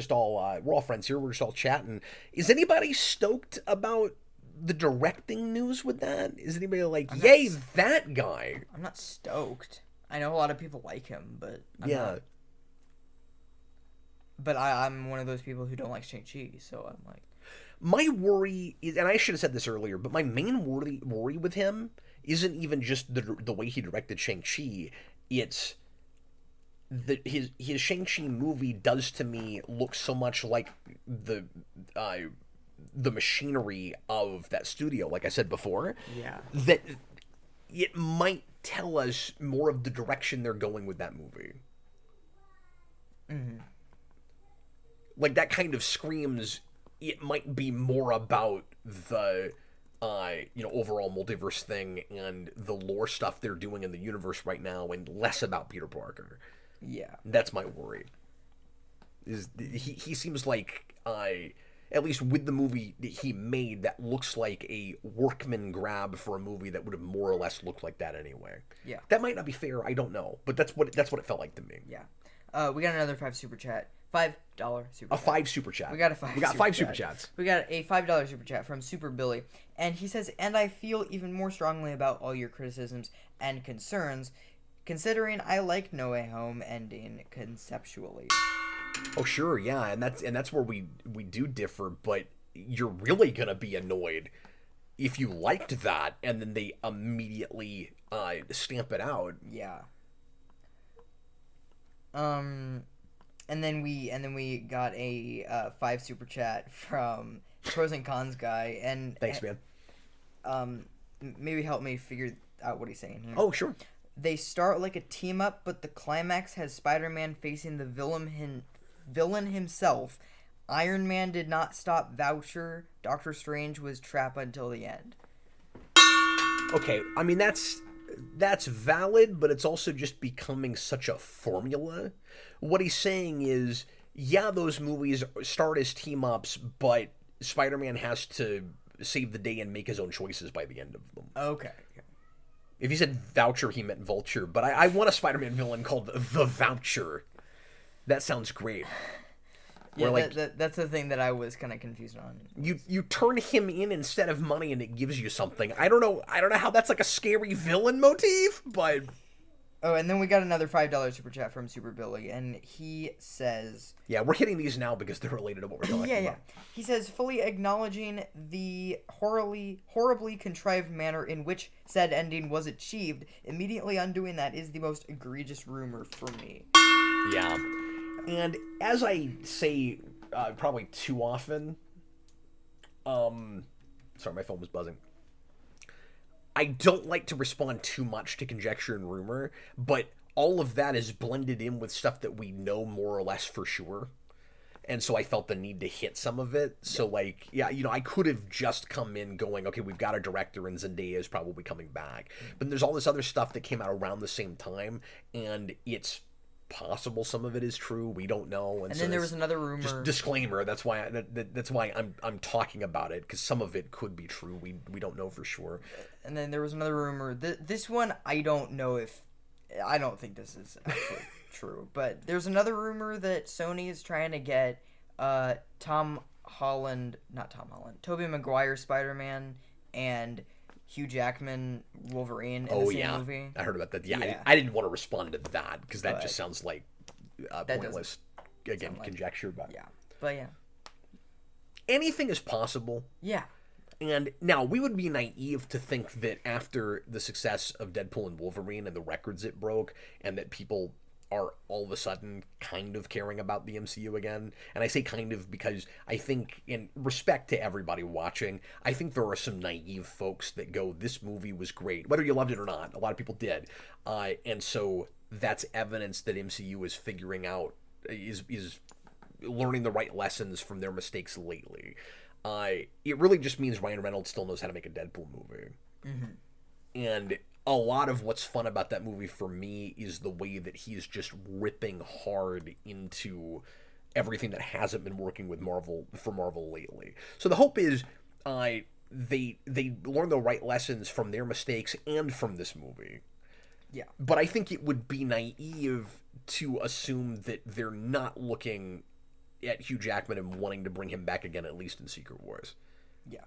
all we're all friends here. We're just all chatting. Is anybody stoked about the directing news with that? Is anybody like, yay, that guy? I'm not stoked. I know a lot of people like him, but I'm Yeah. not. But I'm one of those people who don't like Shang-Chi, so I'm like, My worry is, and I should have said this earlier, but my main worry with him isn't even just the way he directed Shang-Chi. It's that his Shang-Chi movie does to me look so much like the machinery of that studio, like I said before. yeah. That it might tell us more of the direction they're going with that movie. Mm-hmm. Like, that kind of screams it might be more about the overall multiverse thing and the lore stuff they're doing in the universe right now, and less about Peter Parker. Yeah. That's my worry. Is he seems like at least with the movie that he made, that looks like a workman grab for a movie that would have more or less looked like that anyway. Yeah. That might not be fair, I don't know, but that's what it felt like to me. Yeah. We got another $5 super chat. $5 super A chat. 5 super chat. We got a 5 We got super 5 chat. super chats. We got a $5 super chat from Super Billy, and he says, and I feel even more strongly about all your criticisms and concerns, considering I like No Way Home ending conceptually. Oh sure, yeah, and that's where we do differ, but you're really gonna be annoyed if you liked that and then they immediately stamp it out. Yeah. And then we got a 5 super chat from Pros and Cons guy, and Thanks, man. Maybe help me figure out what he's saying here. Oh sure. They start like a team up, but the climax has Spider-Man facing the villain himself. Iron Man did not stop Voucher. Doctor Strange was trapped until the end. Okay, I mean that's valid, but it's also just becoming such a formula. What he's saying is, yeah, those movies start as team-ups, but Spider-Man has to save the day and make his own choices by the end of them. Okay. If he said Voucher, he meant Vulture, but I want a Spider-Man villain called the Voucher. That sounds great. Yeah, Where, like, that's the thing that I was kind of confused on. you turn him in instead of money and it gives you something. I don't know how that's like a scary villain motif, but Oh, and then we got another $5 super chat from Super Billy, and he says, yeah, we're hitting these now because they're related to what we're talking about. He says, fully acknowledging the horribly contrived manner in which said ending was achieved, immediately undoing that is the most egregious rumor for me. Yeah. And as I say probably too often, sorry, my phone was buzzing. I don't like to respond too much to conjecture and rumor, but all of that is blended in with stuff that we know more or less for sure. And so I felt the need to hit some of it. So, like, yeah, I could have just come in going, okay, we've got a director and Zendaya is probably coming back. But there's all this other stuff that came out around the same time, and it's possible some of it is true. We don't know. And so then there was another rumor. Just disclaimer. That's why that's why I'm talking about it, because some of it could be true. We don't know for sure. And then there was another rumor. This one, I don't know if... I don't think this is actually true. But there's another rumor that Sony is trying to get Tobey Maguire Spider-Man, and Hugh Jackman Wolverine in Oh the same yeah, movie. I heard about that. Yeah, Yeah. I didn't want to respond to that because that But just sounds like that pointless. Again, sound like- conjecture, but Yeah, but yeah, anything is possible. yeah, And now we would be naive to think that after the success of Deadpool and Wolverine and the records it broke, and that people are all of a sudden kind of caring about the MCU again. And I say kind of because I think, in respect to everybody watching, I think there are some naive folks that go, this movie was great, whether you loved it or not. A lot of people did. And so that's evidence that MCU is figuring out, is learning the right lessons from their mistakes lately. It really just means Ryan Reynolds still knows how to make a Deadpool movie. Mm-hmm. And a lot of what's fun about that movie for me is the way that he's just ripping hard into everything that hasn't been working with Marvel lately. So the hope is they learn the right lessons from their mistakes and from this movie. yeah. But I think it would be naive to assume that they're not looking at Hugh Jackman and wanting to bring him back again, at least in Secret Wars. Yeah.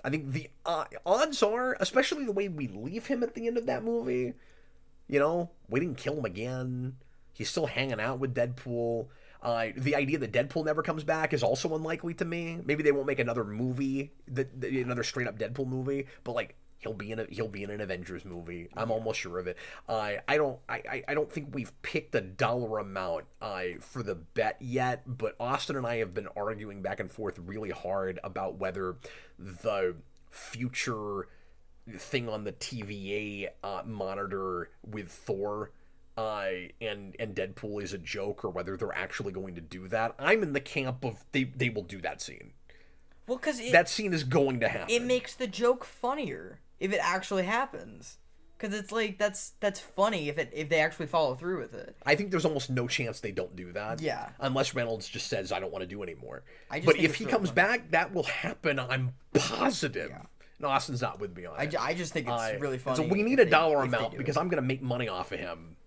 I think the odds are, especially the way we leave him at the end of that movie, we didn't kill him again. He's still hanging out with Deadpool. The idea that Deadpool never comes back is also unlikely to me. Maybe they won't make another movie, another straight up Deadpool movie, but like he'll be in an Avengers movie. I'm almost sure of it. I don't think we've picked a dollar amount for the bet yet, but Austin and I have been arguing back and forth really hard about whether the future thing on the TVA monitor with Thor and Deadpool is a joke, or whether they're actually going to do that. I'm in the camp of they will do that scene. Well, because That scene is going to happen. it makes the joke funnier if it actually happens. Because it's like that's funny if they actually follow through with it. I think there's almost no chance they don't do that. Yeah. Unless Reynolds just says, I don't want to do anymore. I just But think if it's he really comes funny. back, that will happen. I'm positive. Yeah. No, Austin's not with me on it. I just think it's really funny. So we need if a dollar if they amount do because it. I'm going to make money off of him.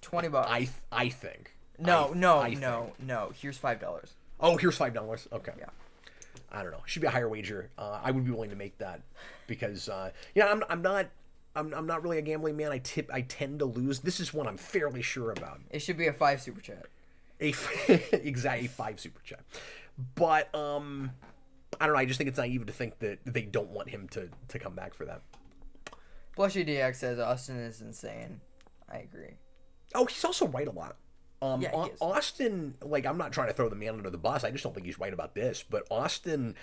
$20. I think. No. I think. Here's $5. Oh, here's $5. Okay. Yeah. I don't know. Should be a higher wager. I would be willing to make that because I'm not really a gambling man. I tend to lose. This is one I'm fairly sure about. It should be a 5 super chat. Exactly 5 super chat. But I don't know. I just think it's naive to think that they don't want him to come back for that. Blushy DX says Austin is insane. I agree. Oh, he's also right a lot. Yeah, he is. Austin, like, I'm not trying to throw the man under the bus. I just don't think he's right about this. But Austin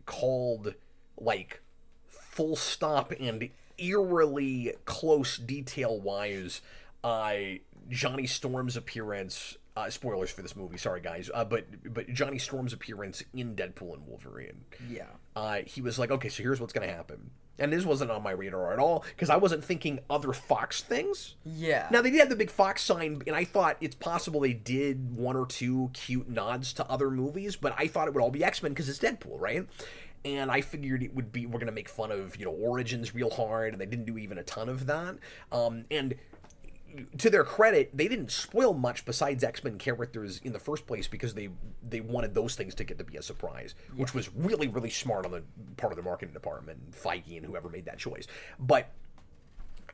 called, like, full stop and eerily close detail-wise Johnny Storm's appearance. Spoilers for this movie, sorry guys. But Johnny Storm's appearance in Deadpool and Wolverine. Yeah. He was like, okay, so here's what's going to happen. And this wasn't on my radar at all, because I wasn't thinking other Fox things. Yeah. Now, they did have the big Fox sign, and I thought it's possible they did one or two cute nods to other movies, but I thought it would all be X-Men because it's Deadpool, right? And I figured it would be, we're going to make fun of, Origins real hard, and they didn't do even a ton of that. And to their credit, they didn't spoil much besides X-Men characters in the first place because they wanted those things to get to be a surprise, which was really, really smart on the part of the marketing department, Feige and whoever made that choice. But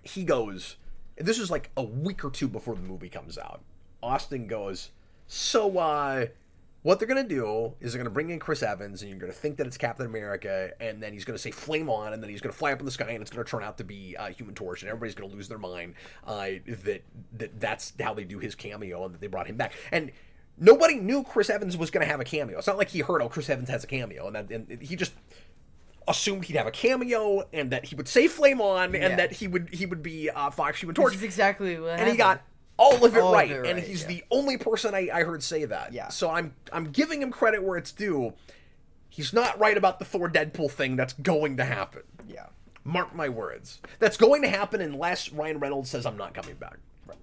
he goes, this is like a week or two before the movie comes out. Austin goes, so what they're going to do is they're going to bring in Chris Evans, and you're going to think that it's Captain America, and then he's going to say flame on, and then he's going to fly up in the sky, and it's going to turn out to be Human Torch, and everybody's going to lose their mind that's how they do his cameo, and that they brought him back. And nobody knew Chris Evans was going to have a cameo. It's not like he heard, oh, Chris Evans has a cameo, and he just assumed he'd have a cameo, and that he would say flame on, and that he would be Fox Human Torch. Which is exactly what happened. And he got all of it All of right, it and right, he's yeah. the only person I heard say that. Yeah. So I'm giving him credit where it's due. He's not right about the Thor Deadpool thing that's going to happen. Yeah. Mark my words. That's going to happen unless Ryan Reynolds says I'm not coming back. Right.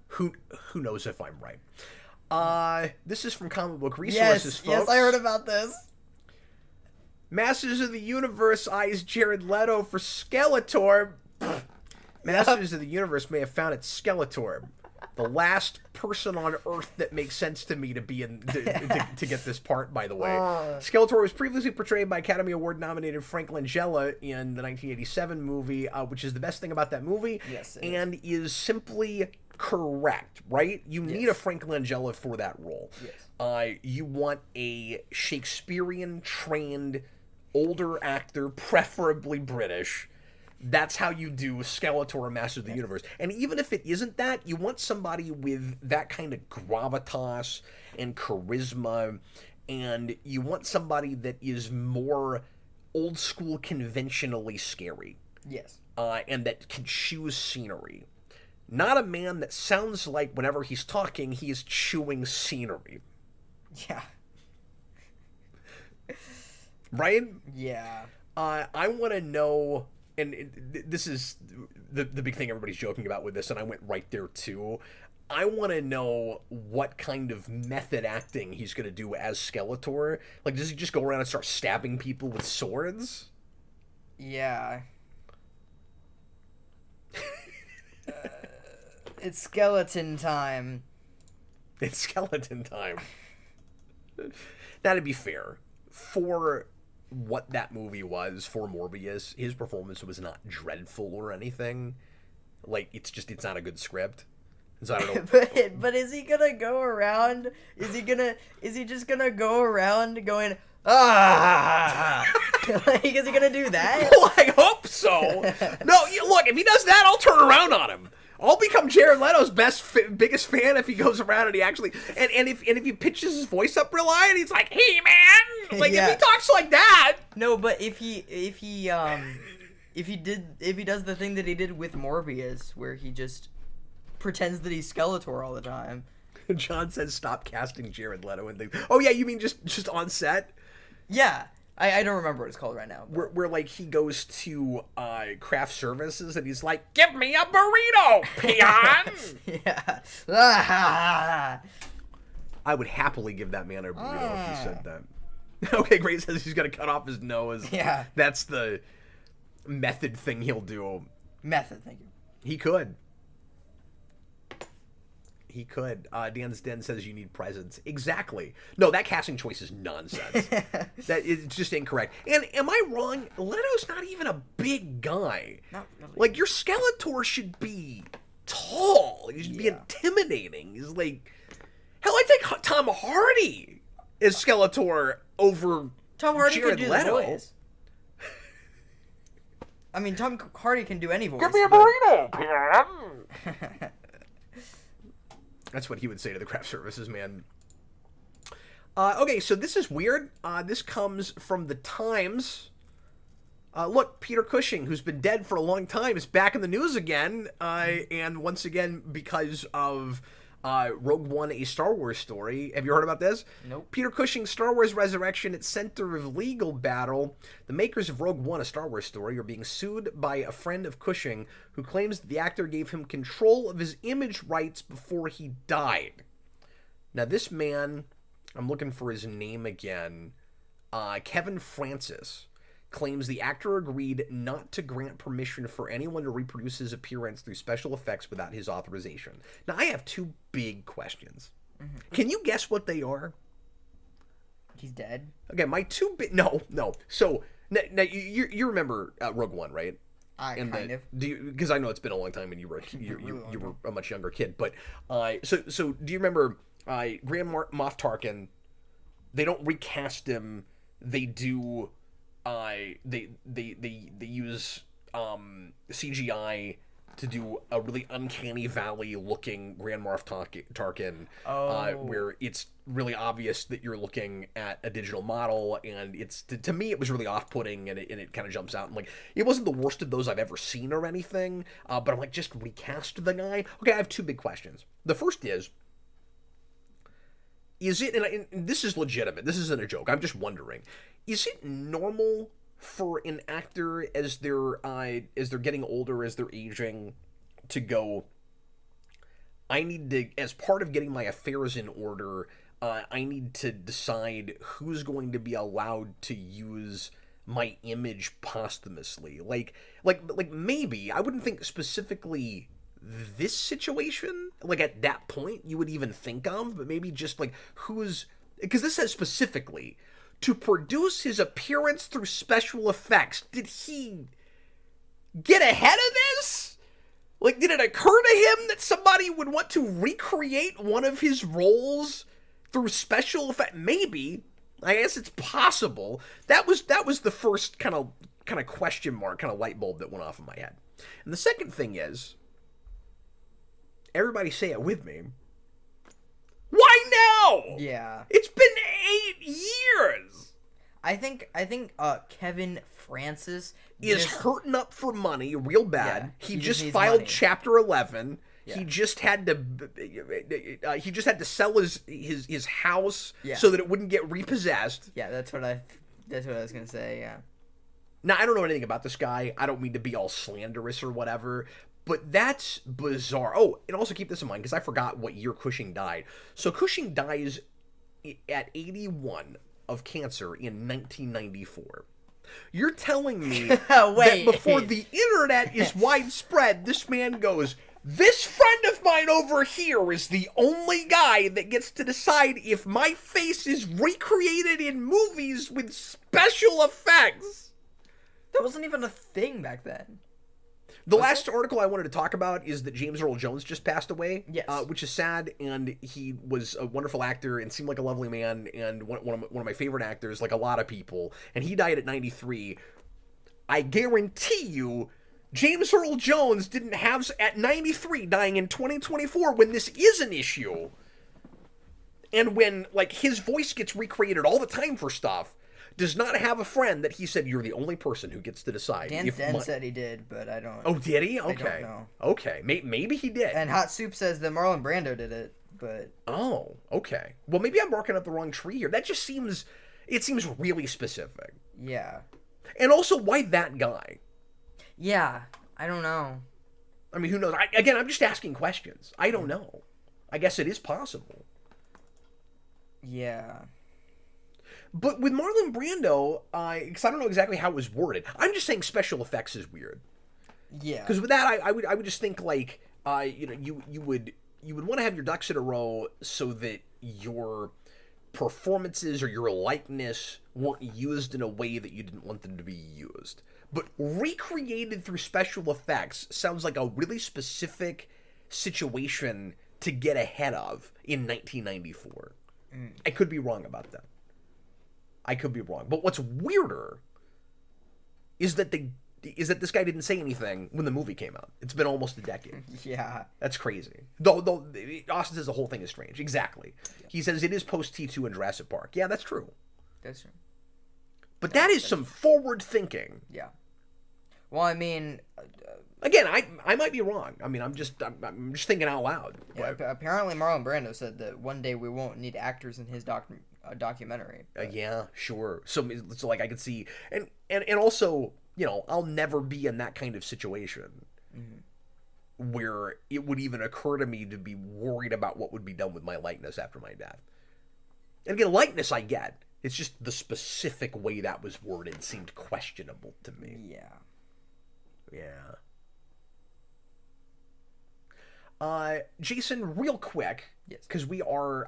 Who knows if I'm right. This is from Comic Book Resources, folks. Yes, I heard about this. Masters of the Universe eyes Jared Leto for Skeletor. Masters of the Universe may have found its Skeletor. the last person on Earth that makes sense to me to be in to get this part. By the way, Skeletor was previously portrayed by Academy Award nominated Frank Langella in the 1987 movie, which is the best thing about that movie. Yes, it and is simply correct, right? You need a Frank Langella for that role. Yes. You want a Shakespearean trained older actor, preferably British. That's how you do Skeletor and Master of the Universe. And even if it isn't that, you want somebody with that kind of gravitas and charisma, and you want somebody that is more old school, conventionally scary. Yes. And that can choose scenery. Not a man that sounds like whenever he's talking, he is chewing scenery. Yeah. Right? Yeah. I want to know, and this is the big thing everybody's joking about with this, and I went right there too. I want to know what kind of method acting he's going to do as Skeletor. Like, does he just go around and start stabbing people with swords? Yeah. It's skeleton time. It's skeleton time. Now, to be fair, for what that movie was, for Morbius, his performance was not dreadful or anything. Like, it's not a good script. So I don't know. but is he gonna go around? Is he just gonna go around going, ah? Like, is he gonna do that? Well, I hope so. No, look, if he does that, I'll turn around on him. I'll become Jared Leto's biggest fan if he goes around and he actually and if he pitches his voice up real high and he's like, "Hey man," like if he talks like that. No, but if he does the thing that he did with Morbius, where he just pretends that he's Skeletor all the time. John says, "Stop casting Jared Leto and things." Oh yeah, you mean just on set? Yeah. I don't remember what it's called right now. Where like he goes to craft services and he's like, "Give me a burrito, peon." Yeah. I would happily give that man a burrito if he said that. Okay, Great says he's gonna cut off his nose. Yeah. That's the method thing he'll do. Method, thank you. He could. He could. Dan's Den says you need presence. Exactly. No, that casting choice is nonsense. That is just incorrect. And am I wrong? Leto's not even a big guy. Not really. Like, your Skeletor should be tall. He should be intimidating. He's like... Hell, I take Tom Hardy as Skeletor over Tom Hardy Jared could do Leto. the voice. I mean, Tom Hardy can do any voice. Give me a burrito, Pam! That's what he would say to the craft services man. Okay, so this is weird. This comes from the Times. Look, Peter Cushing, who's been dead for a long time, is back in the news again. And once again, because of Rogue One, a Star Wars story. Have you heard about this? Nope. Peter Cushing's Star Wars Resurrection at center of legal battle. The makers of Rogue One, a Star Wars story, are being sued by a friend of Cushing who claims the actor gave him control of his image rights before he died. Now, this man, I'm looking for his name again, Kevin Francis, claims the actor agreed not to grant permission for anyone to reproduce his appearance through special effects without his authorization. Now, I have two big questions. Mm-hmm. Can you guess what they are? He's dead? Okay, my two big... No. So, now you remember Rogue One, right? Kind of. Do you? Because I know it's been a long time and you were you were a much younger kid. But, so do you remember Grand Moff Tarkin? They don't recast him. They do... they use CGI to do a really uncanny valley looking Grand Moff Tarkin, where it's really obvious that you're looking at a digital model, and it's to me it was really off-putting, and it kind of jumps out, and like it wasn't the worst of those I've ever seen or anything, but I'm like, just recast the guy. Okay, I have two big questions. The first is it, and this is legitimate, this isn't a joke, I'm just wondering, is it normal for an actor as they're getting older, as they're aging, to go, I need to, as part of getting my affairs in order, I need to decide who's going to be allowed to use my image posthumously. Like maybe, I wouldn't think specifically this situation, like at that point, you would even think of, but maybe just like who's, because this says specifically to produce his appearance through special effects. Did he get ahead of this? Like, did it occur to him that somebody would want to recreate one of his roles through special effect? Maybe. I guess it's possible. That was the first kind of question mark, kind of light bulb that went off in my head. And the second thing is, everybody say it with me. Why now? Yeah. It's been 8 years. I think Kevin Francis Is just- hurting up for money real bad. Yeah, he he just just needs filed money. Chapter 11. Yeah. He just had to sell his house Yeah. so that it wouldn't get repossessed. Yeah, that's what I was gonna say. Yeah. Now, I don't know anything about this guy. I don't mean to be all slanderous or whatever, but that's bizarre. Oh, and also keep this in mind, because I forgot what year Cushing died. So Cushing dies at 81 of cancer in 1994. You're telling me that Wait. before the internet is widespread, this man goes, this friend of mine over here is the only guy that gets to decide if my face is recreated in movies with special effects. That wasn't even a thing back then. The last article I wanted to talk about is that James Earl Jones just passed away. Yes. Which is sad, and he was a wonderful actor and seemed like a lovely man and one of my favorite actors, like a lot of people. And he died at 93. I guarantee you, James Earl Jones didn't have, at 93, dying in 2024, when this is an issue. And when, like, his voice gets recreated all the time for stuff, does not have a friend that he said, you're the only person who gets to decide. Dan said he did, but I don't. Oh, did he? don't Okay. know. Okay. Maybe he did. And Hot Soup says that Marlon Brando did it, but Oh, okay. Well, maybe I'm barking up the wrong tree here. That just seems really specific. yeah. And also, why that guy? Yeah, I don't know. I mean, who knows? Again, I'm just asking questions. I don't know. I guess it is possible. Yeah. But with Marlon Brando, because I don't know exactly how it was worded. I'm just saying special effects is weird. Yeah. Because with that, I would just think like, you would want to have your ducks in a row so that your performances or your likeness weren't used in a way that you didn't want them to be used. But recreated through special effects sounds like a really specific situation to get ahead of in 1994. I could be wrong about that. I could be wrong. But what's weirder is that this guy didn't say anything when the movie came out. It's been almost a decade. Yeah. That's crazy. Though Austin says the whole thing is strange. Exactly. Yeah. He says it is post T2 and Jurassic Park. Yeah, that's true. That's true. But that is some forward thinking. Yeah. Well, I mean, again, I might be wrong. I mean, I'm just thinking out loud. yeah, apparently Marlon Brando said that one day we won't need actors in his documentary. Yeah, sure. So like I could see, and also, you know, I'll never be in that kind of situation where it would even occur to me to be worried about what would be done with my likeness after my death. And again, likeness I get. It's just the specific way that was worded seemed questionable to me. Yeah. Yeah. Jason, real quick, Yes. because we are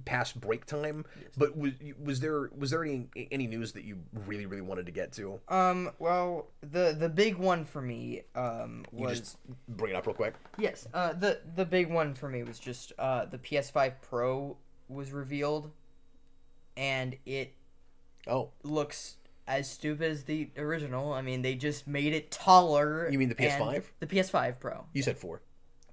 past break time. Yes. But was there any news that you really wanted to get to? Well, the big one for me was you just bring it up real quick. Yes. The big one for me was just the PS5 Pro was revealed, and it looks as stupid as the original. I mean, they just made it taller. You mean the PS5? The PS5 Pro. You said 4.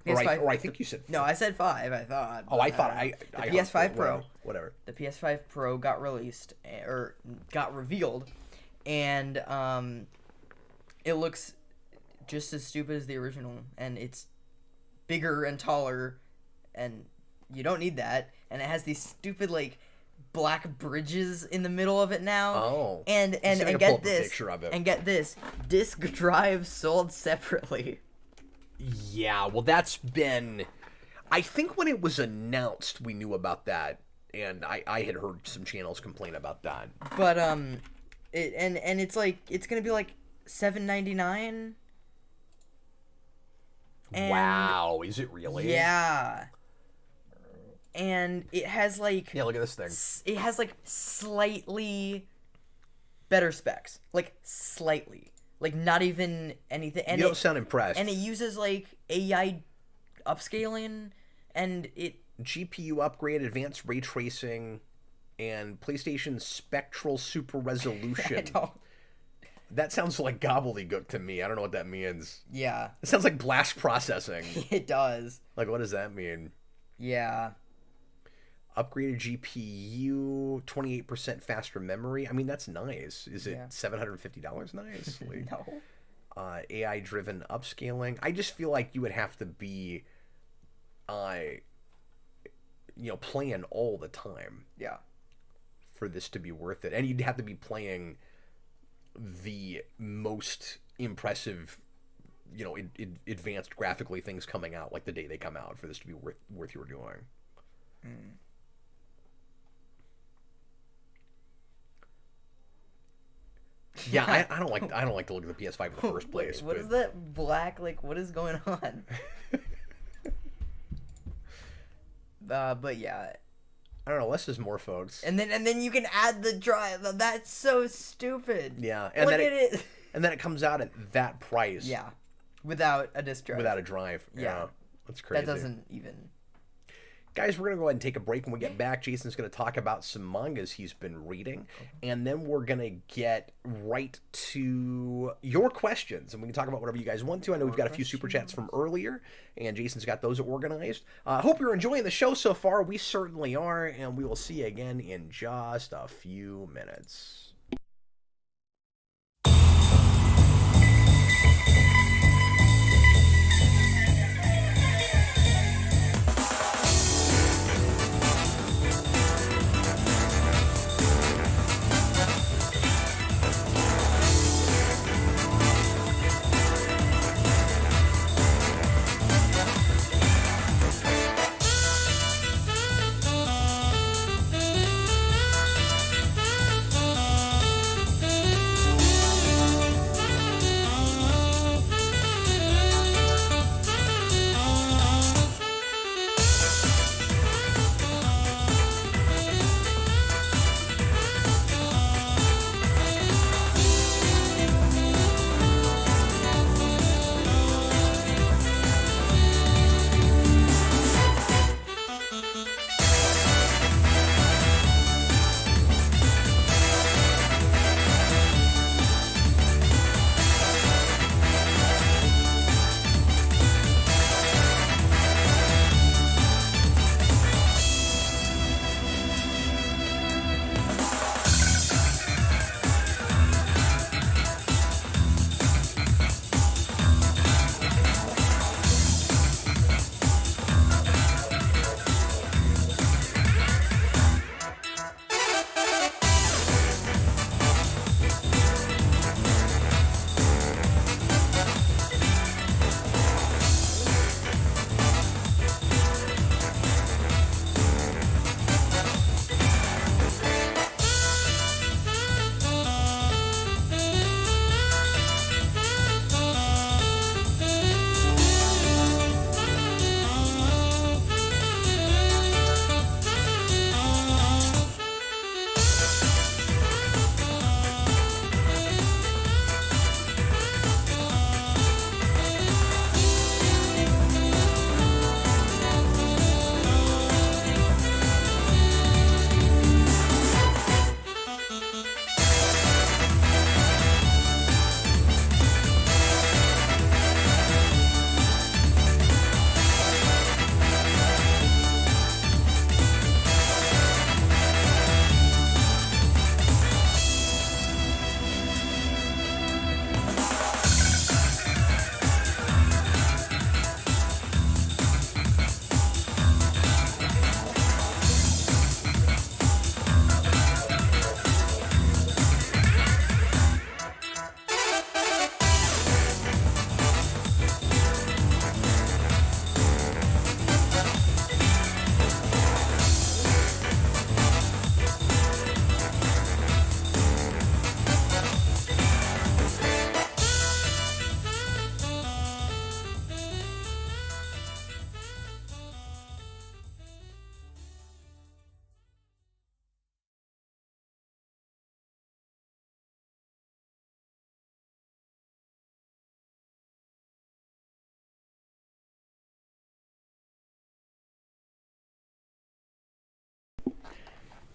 PS5, or I think you said 4. No, I said 5, I thought. Oh, I thought the PS5 Pro. Whatever. The PS5 Pro got released, or got revealed, and it looks just as stupid as the original, and it's bigger and taller, and you don't need that, and it has these stupid, like, black bridges in the middle of it now. Oh. And get this. Picture of it. And get this. Disc drive sold separately. Yeah, well, that's been... I think when it was announced, we knew about that, and I had heard some channels complain about that. But, it's like, it's gonna be like $7.99 And Wow, is it really? yeah. And it has like Yeah, look at this thing. it has like slightly better specs. Like slightly. Like not even anything. And You don't sound impressed. and it uses like AI upscaling and it GPU upgrade, advanced ray tracing, and PlayStation Spectral Super I Resolution. don't That sounds like gobbledygook to me. I don't know what that means. yeah, It sounds like blast processing. it does. Like, what does that mean? Yeah. Upgraded GPU, 28% faster memory. I mean, that's nice. Is it Yeah. $750 nice? Like, No. AI-driven upscaling. I just feel like you would have to be, playing all the time Yeah. for this to be worth it. And you'd have to be playing the most impressive, advanced graphically things coming out like the day they come out for this to be worth your doing. Yeah, I don't like to look at the PS5 in the first place. What but is that black? Like, what is going on? But yeah, I don't know. Less is more, folks. and then you can add the drive. That's so stupid. Yeah, and Look then at it. and then it comes out at that price. Yeah, without a disc drive. Without a drive. Yeah. That's crazy. That doesn't even. Guys, we're going to go ahead and take a break. When we get back, Jason's going to talk about some mangas he's been reading. And then we're going to get right to your questions. And we can talk about whatever you guys want to. I know we've got a few super chats from earlier. And Jason's got those organized. Hope you're enjoying the show so far. We certainly are. And we will see you again in just a few minutes.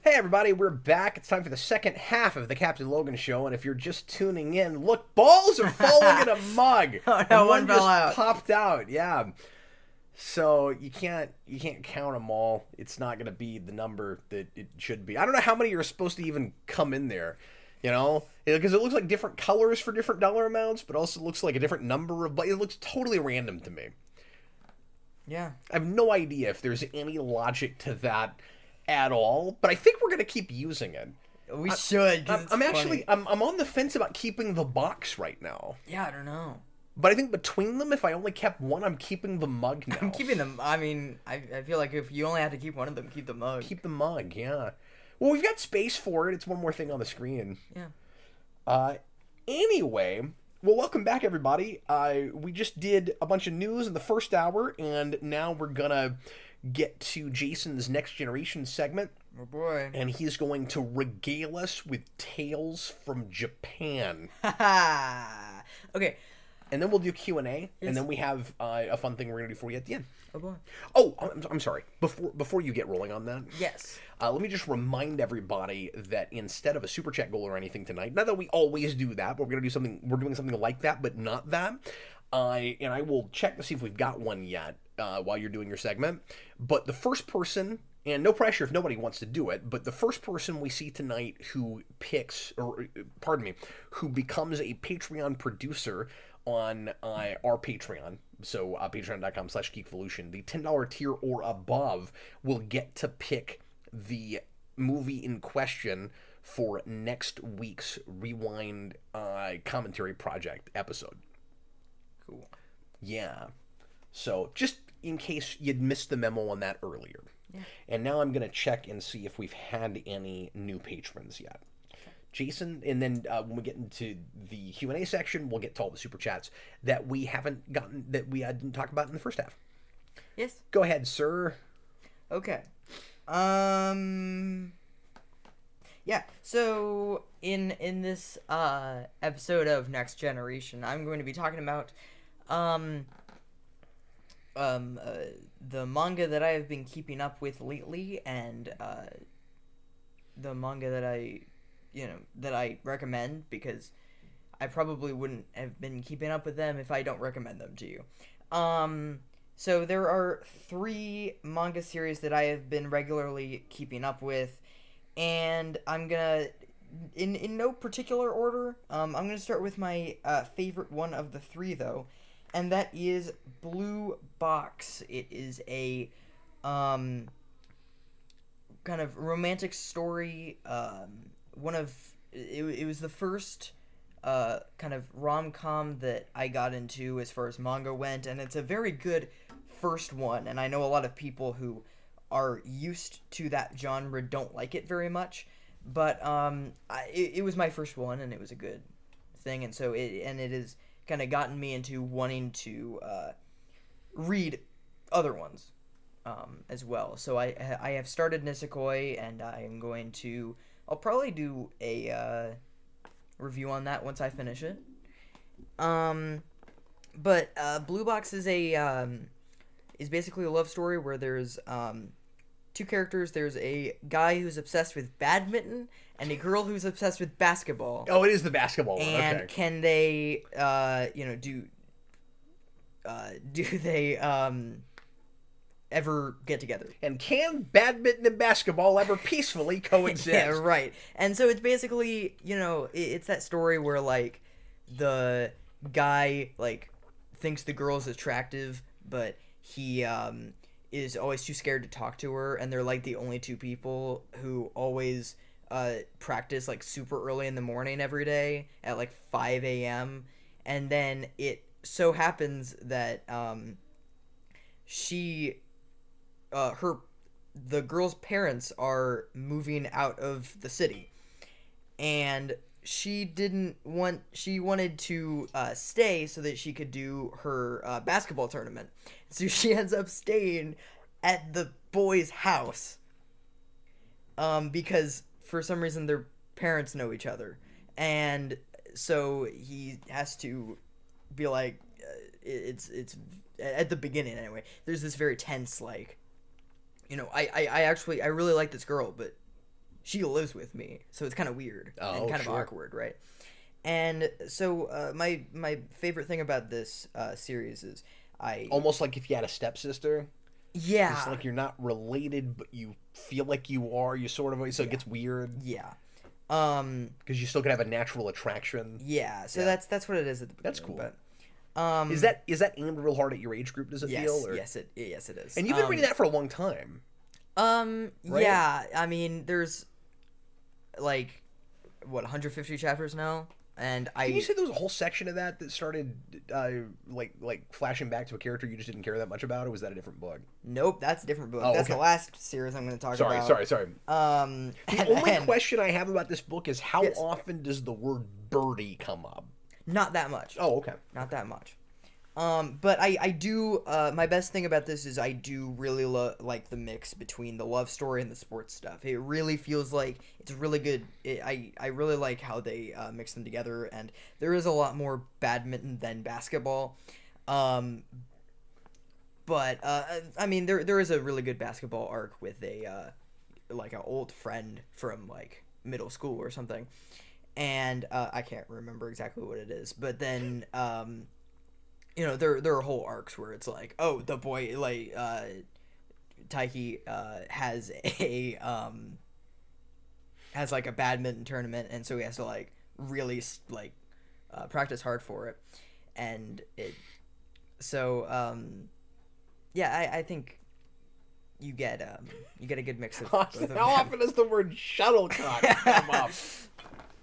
Hey everybody, we're back. It's time for the second half of the Captain Logan show, and if you're just tuning in, look, balls are falling in a mug. Oh, no, And one fell just out. popped out. Yeah. So you can't count them all. It's not going to be the number that it should be. I don't know how many are supposed to even come in there, because it looks like different colors for different dollar amounts, but also looks like a different number of. But it looks totally random to me. Yeah. I have no idea if there's any logic to that at all, but I think we're going to keep using it. We should. 'Cause it's I'm funny. actually I'm on the fence about keeping the box right now. Yeah, I don't know. But I think between them, if I only kept one, I'm keeping the mug now. I'm keeping them. I mean, I feel like if you only have to keep one of them, keep the mug. Keep the mug, yeah. Well, we've got space for it. It's one more thing on the screen. Yeah. Anyway, well, welcome back, everybody. We just did a bunch of news in the first hour, and now we're gonna get to Jason's Next Generation segment, Oh boy. and he's going to regale us with tales from Japan. Haha. Okay. And then we'll do Q&A, Yes. and then we have a fun thing we're going to do for you at the end. Oh boy. Oh, I'm sorry. Before you get rolling on that, Yes. let me just remind everybody that instead of a super chat goal or anything tonight, not that we always do that, but we're going to do something. We're doing something like that, but not that. And I will check to see if we've got one yet while you're doing your segment. But the first person, and no pressure if nobody wants to do it, but the first person we see tonight who who becomes a Patreon producer on our Patreon, so patreon.com/geekvolution, the $10 tier or above will get to pick the movie in question for next week's Rewind commentary project episode. Cool. Yeah. So just in case you'd missed the memo on that earlier. Yeah. And now I'm going to check and see if we've had any new patrons yet. Jason, and then when we get into the Q&A section, we'll get to all the super chats that we haven't gotten, that we didn't talk about in the first half. Yes. Go ahead, sir. Okay. Yeah. So in this episode of Next Generation, I'm going to be talking about the manga that I have been keeping up with lately, and the manga that I recommend, because I probably wouldn't have been keeping up with them if I don't recommend them to you. So there are 3 manga series that I have been regularly keeping up with, and I'm gonna, in no particular order, I'm gonna start with my favorite one of the 3 though, and that is Blue Box. It is a kind of romantic story. It was the first kind of rom-com that I got into as far as manga went, and it's a very good first one, and I know a lot of people who are used to that genre don't like it very much, but it was my first one, and it was a good thing, and so it has kind of gotten me into wanting to read other ones as well. So I have started Nisekoi, and I'll probably do a review on that once I finish it. But Blue Box is basically a love story where there's 2 characters. There's a guy who's obsessed with badminton and a girl who's obsessed with basketball. Oh, it is the basketball one. And Okay. can they, do they ever get together? And can badminton and basketball ever peacefully coexist? Yeah, right. And so it's basically, it's that story where, like, the guy, like, thinks the girl's attractive, but he is always too scared to talk to her, and they're, like, the only 2 people who always practice, like, super early in the morning every day at, like, 5 a.m. And then it so happens that the girl's parents are moving out of the city, and she wanted to stay so that she could do her basketball tournament. So she ends up staying at the boy's house because for some reason their parents know each other, and so he has to be like, it's at the beginning anyway, there's this very tense, like, I really like this girl, but she lives with me, so it's kind of weird and Oh, kind sure. of awkward, right? And so my favorite thing about this series is Almost like if you had a stepsister. yeah, It's like you're not related, but you feel like you are. You sort of, so it gets weird yeah, because you still could have a natural attraction. yeah. So Yeah. that's what it is at the beginning. That's cool. But Is that aimed real hard at your age group? Does it yes, feel? Or... yes, it is. And you've been reading that for a long time. Right? Yeah. I mean, there's like what 150 chapters now, and Can you say there was a whole section of that started like flashing back to a character you just didn't care that much about, or was that a different book? Nope, that's a different book. Oh, That's okay. the last series I'm going to talk about. Sorry. The The only question I have about this book is how Yes. often does the word birdie come up? Not that much. Oh, okay. Not that much. But I do. My best thing about this is I do really like the mix between the love story and the sports stuff. It really feels like it's really good. I really like how they mix them together, and there is a lot more badminton than basketball. But I mean, there is a really good basketball arc with a like an old friend from like middle school or something, and I can't remember exactly what it is. But then you know, there are whole arcs where it's like, oh, the boy like Taiki has a has like a badminton tournament, and so he has to like really like practice hard for it, and it so yeah, I think you get a good mix of both of them. How often does the word shuttlecock come up?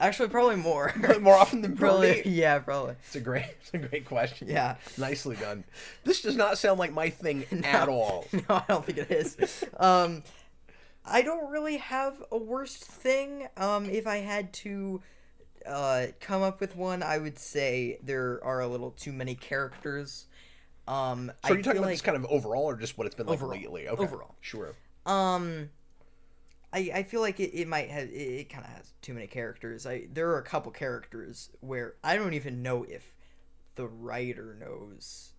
Actually, probably more. More often than Probably, birdie? yeah, probably. It's a great question. Yeah. Nicely done. This does not sound like my thing at all. No, I don't think it is. I don't really have a worst thing. If I had to come up with one, I would say there are a little too many characters. So are you talking feel about like this kind of overall, or just what it's been like Overall. lately? Okay. Overall. Sure. I feel like it might have it kind of has too many characters. There are a couple characters where I don't even know if the writer knows,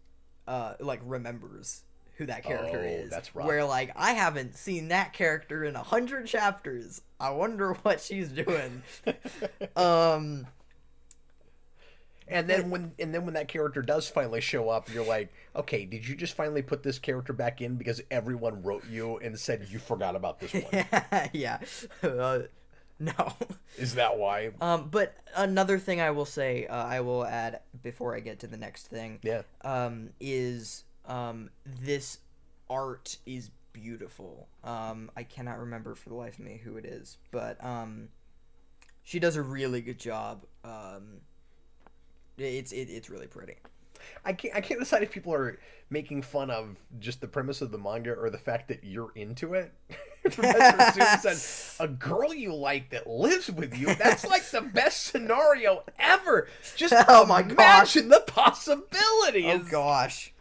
like remembers who that character Oh, is. that's rough. Where like I haven't seen that character in 100 chapters. I wonder what she's doing. And then when that character does finally show up, you're like, okay, did you just finally put this character back in because everyone wrote you and said you forgot about this one? Yeah. No. Is that why? But another thing I will say, I will add before I get to the next thing. Yeah. Is this art is beautiful. I cannot remember for the life of me who it is, but she does a really good job. It's really pretty. I can't decide if people are making fun of just the premise of the manga or the fact that you're into it. Professor Zoom said, a girl you like that lives with you, that's like the best scenario ever. Just Oh my gosh. imagine the possibilities. Oh gosh.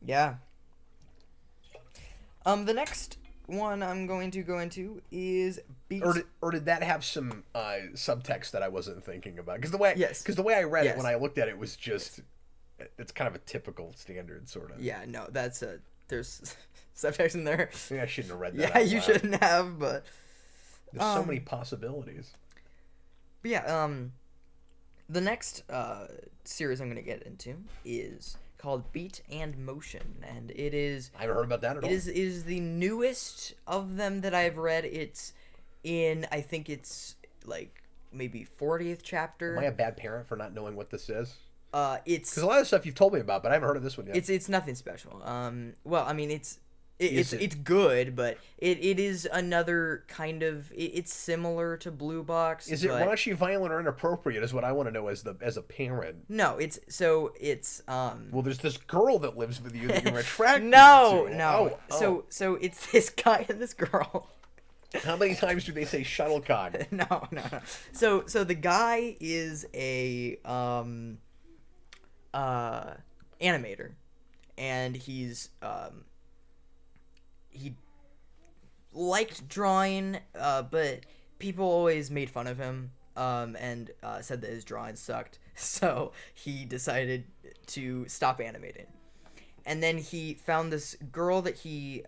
Yeah. The next one I'm going to go into is Beats. Or did that have some subtext that I wasn't thinking about? Because the way Yes. the way I read Yes. it when I looked at it was just it's kind of a typical standard sort of. Yeah, no, there's subtext in there. Maybe I shouldn't have read that. Yeah, out you loud. shouldn't have, but There's so many possibilities. But yeah, the next series I'm gonna get into is called Beat and Motion, and it is I haven't heard about that at all. it is the newest of them that I've read. It's in I think it's like maybe 40th chapter. Am I a bad parent for not knowing what this is? It's Because a lot of stuff you've told me about, but I haven't heard of this one yet. it's nothing special. Well, I mean Is it? it's good, but it is another kind of it's similar to Blue Box. Is it but raunchy, violent, or inappropriate? Is what I want to know as a parent. No, it's Well, there's this girl that lives with you that you're attracted no, to. no. Oh. So it's this guy and this girl. How many times do they say shuttlecock? No. So the guy is a animator, and he liked drawing, but people always made fun of him and said that his drawing sucked. So he decided to stop animating. And then he found this girl that he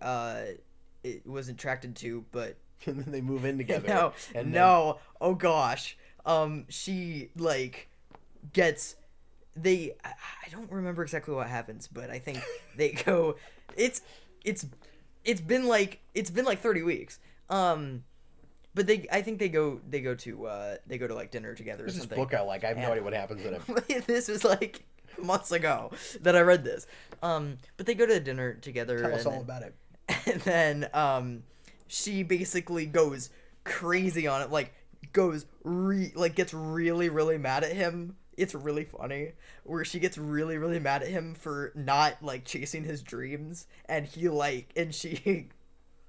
it was attracted to, but And then they move in together. no, and no, oh gosh, she like gets I don't remember exactly what happens, but I think they go. It's been like 30 weeks. But I think they go to like dinner together. There's or this something. book I like. I have no idea what happens in it. This was like months ago that I read this. But they go to dinner together. Tell us all about it. And then she basically goes crazy on it, like gets really, really mad at him. It's really funny where she gets really, really mad at him for not like chasing his dreams, and she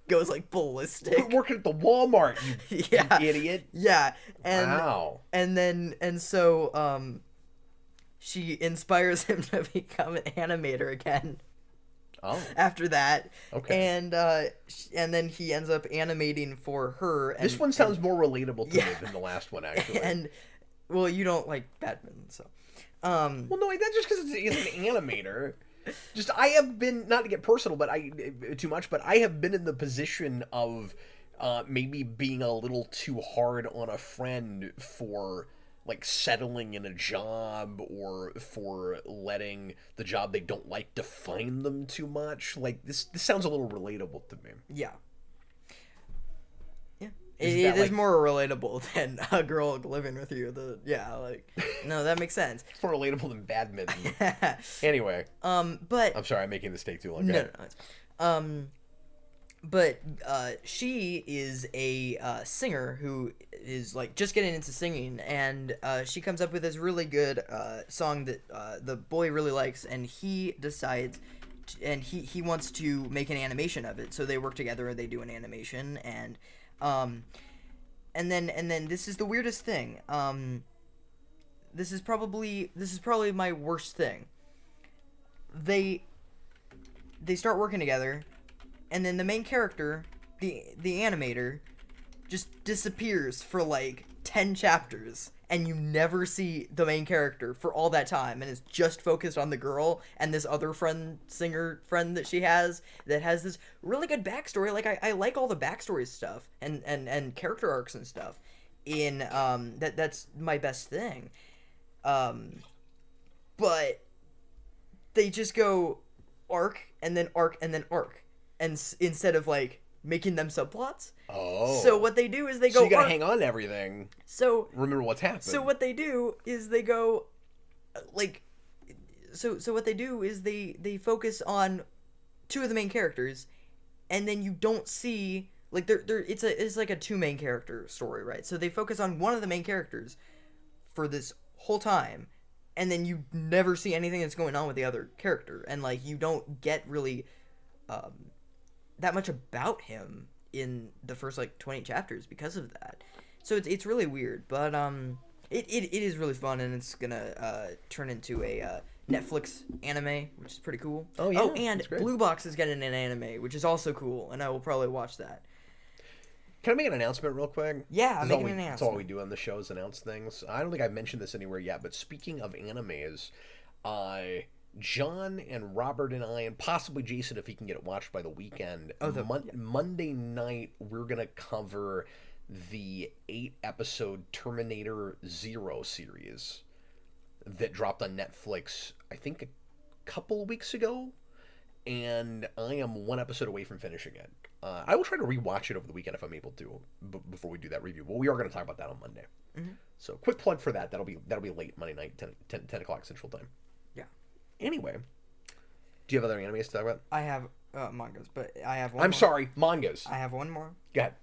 goes like ballistic. Quit working at the Walmart, you Yeah. idiot. Yeah, and Wow. so she inspires him to become an animator again. Oh. After that, Okay. and then he ends up animating for her. And, This one sounds more relatable to me Yeah. than the last one, actually. And well, you don't like badminton, so Well, no, that's just because he's an animator. Just I have been, not to get personal, but too much, but I have been in the position of maybe being a little too hard on a friend for like settling in a job or for letting the job they don't like define them too much. Like this sounds a little relatable to me. yeah. Is It that, is like- more relatable than a girl living with you. No, that makes sense. It's more relatable than badminton. Anyway, But I'm sorry, I'm making this take too long. Go no, ahead. no, it's, but she is a singer who is like just getting into singing, and she comes up with this really good song that the boy really likes, and he decides, and he wants to make an animation of it. So they work together and they do an animation, and then this is the weirdest thing. This is probably my worst thing. They start working together, and then the main character, the animator, just disappears for like 10 chapters, and you never see the main character for all that time, and it's just focused on the girl and this other singer friend that she has that has this really good backstory. Like I like all the backstory stuff and character arcs and stuff in that's my best thing. But they just go arc and then arc and then arc, and instead of like making them subplots. Oh. So what they do is they go. So you gotta arc. hang on to everything. So Remember what's happened. so what they do is they go, like, so what they do is they focus on two of the main characters, and then you don't see like it's like a two main character story, right? So they focus on one of the main characters for this whole time, and then you never see anything that's going on with the other character, and like you don't get really that much about him in the first like 20 chapters because of that. So it's really weird, but it is really fun, and it's gonna turn into a Netflix anime, which is pretty cool. Oh, yeah, Oh, and that's great. Blue Box is getting an anime, which is also cool, and I will probably watch that. Can I make an announcement real quick? Yeah, That's make all an we- That's all we announcement. do on the show is announce things. I don't think I've mentioned this anywhere yet, but speaking of animes, John and Robert and I, and possibly Jason if he can get it watched by the weekend, Monday night we're going to cover the 8-episode Terminator Zero series that dropped on Netflix, I think a couple weeks ago, and I am one episode away from finishing it. I will try to rewatch it over the weekend if I'm able to before we do that review. But we are going to talk about that on Monday. Mm-hmm. So quick plug for that. That'll be late Monday night, 10 o'clock Central Time. Yeah. Anyway, do you have other animes to talk about? I have mangas, but I have one I'm more. sorry, mangas. I have one more. Go ahead.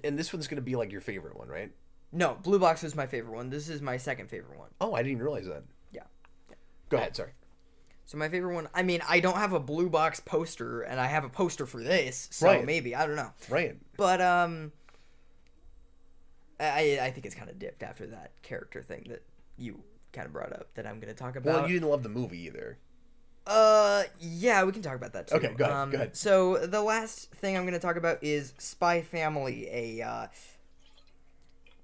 And this one's going to be like your favorite one, right? No, Blue Box is my favorite one. This is my second favorite one. Oh, I didn't even realize that. Yeah. Go ahead, sorry. So my favorite one, I mean, I don't have a Blue Box poster, and I have a poster for this, so Right. maybe, I don't know. Right. But, I think it's kind of dipped after that character thing that you kind of brought up that I'm going to talk about. Well, you didn't love the movie either. Yeah, we can talk about that too. Okay, go ahead, go ahead. So the last thing I'm going to talk about is Spy Family,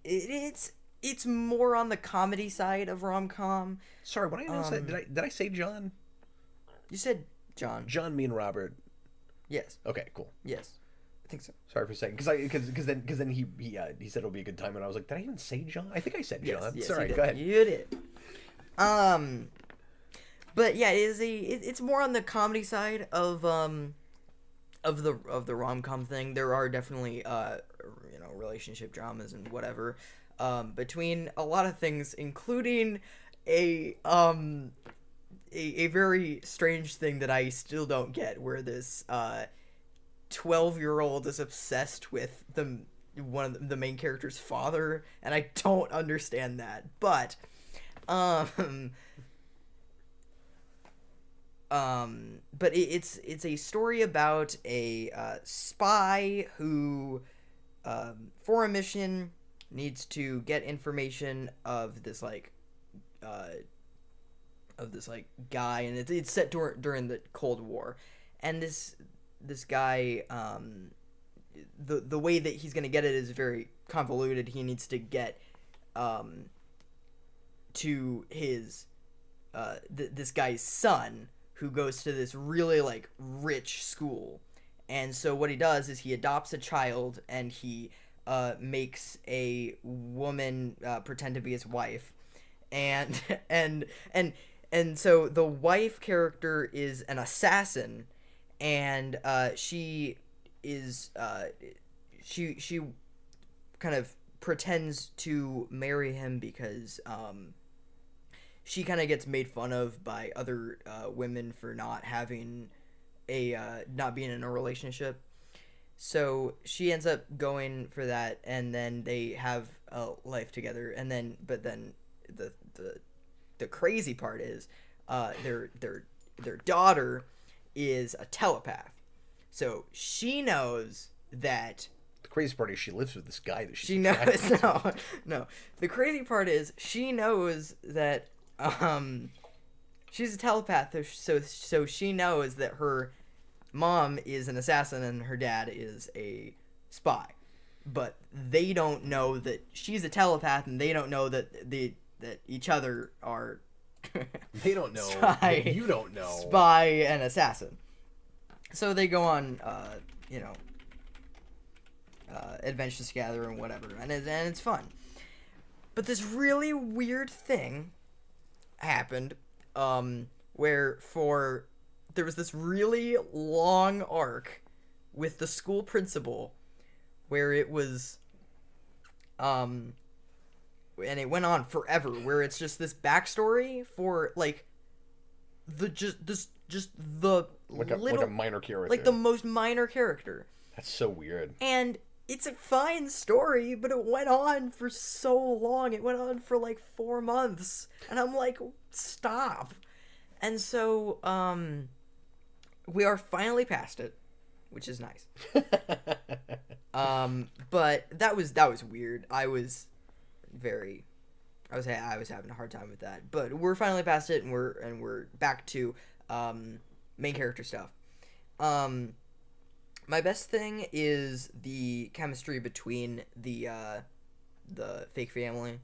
it's more on the comedy side of rom-com. Sorry, when I announced that, did I say John? You said John. John, me, and Robert. Yes. Okay, cool. Yes. I think so. Sorry for saying, because then he said it'll be a good time, and I was like, did I even say John? I think I said John. Yes, Sorry, you did. go ahead. You did. But yeah, it's more on the comedy side of the rom-com thing. There are definitely relationship dramas and whatever between a lot of things, including a very strange thing that I still don't get, where this 12-year-old is obsessed with one of the main character's father, and I don't understand that. But it's a story about a spy who for a mission needs to get information of this guy, and it's set during the Cold War, and this guy, the way that he's gonna get it is very convoluted. He needs to get to his this guy's son, who goes to this really rich school, and so what he does is he adopts a child, and he makes a woman pretend to be his wife, and so the wife character is an assassin, and she kind of pretends to marry him because she kind of gets made fun of by other women for not being in a relationship. So she ends up going for that, and then they have a life together. And then, but then the crazy part is, their daughter is a telepath. So she knows that. The crazy part is she lives with this guy that she knows. No. The crazy part is she knows that she's a telepath. So she knows that her mom is an assassin and her dad is a spy, but they don't know that she's a telepath, and they don't know that each other are. They don't know. Spy, you don't know. Spy and assassin. So they go on, adventures together and whatever, and it's fun. But this really weird thing happened, where there was this really long arc with the school principal, where it was, and it went on forever, where it's just this backstory for like the like a minor character, like the most minor character. That's so weird. And it's a fine story, but it went on for so long. It went on for like 4 months, and I'm like, stop. And so we are finally past it, which is nice. But that was weird. I was having a hard time with that. But we're finally past it, and we're back to main character stuff. My best thing is the chemistry between the fake family.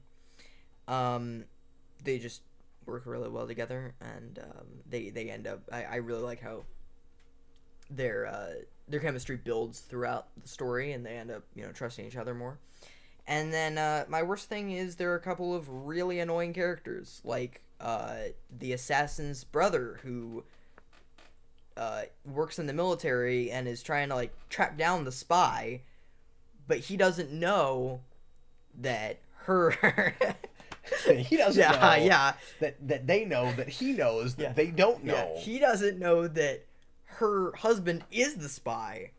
They just work really well together, and they end up. I really like how their chemistry builds throughout the story, and they end up trusting each other more. And then my worst thing is there are a couple of really annoying characters, like the assassin's brother, who works in the military and is trying to track down the spy, but he doesn't know that he doesn't know that they know that he knows that they don't know. Yeah. He doesn't know that her husband is the spy,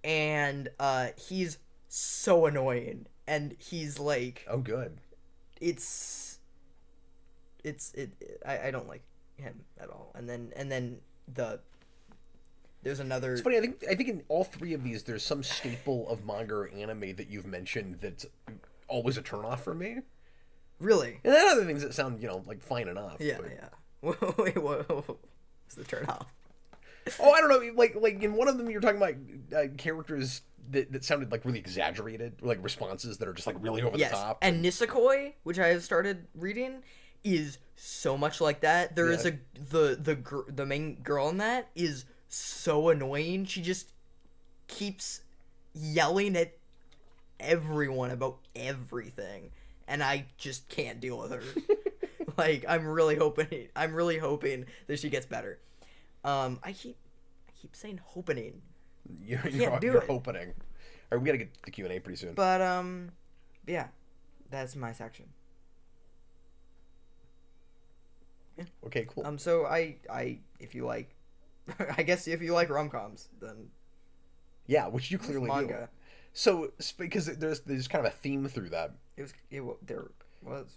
and he's so annoying, and he's like, oh good. I don't like him at all. And then there's another. It's funny. I think in all three of these, there's some staple of manga or anime that you've mentioned that's always a turnoff for me. Really? And then other things that sound like fine enough. Yeah, but... yeah. Wait, what's the turnoff? Oh, I don't know. Like in one of them, you're talking about characters that sounded really exaggerated, like responses that are just really over the top. And Nisekoi, which I have started reading, is so much like that. There is the main girl in that is so annoying. She just keeps yelling at everyone about everything, and I just can't deal with her. Like, I'm really hoping that she gets better. I keep saying hoping. You're do it. hoping. All right, we gotta get the Q&A pretty soon. But yeah, that's my section. Okay, cool. So I if you like, I guess if you like rom-coms, then Yeah, which you clearly do. Manga. So, because there's kind of a theme through that. There was.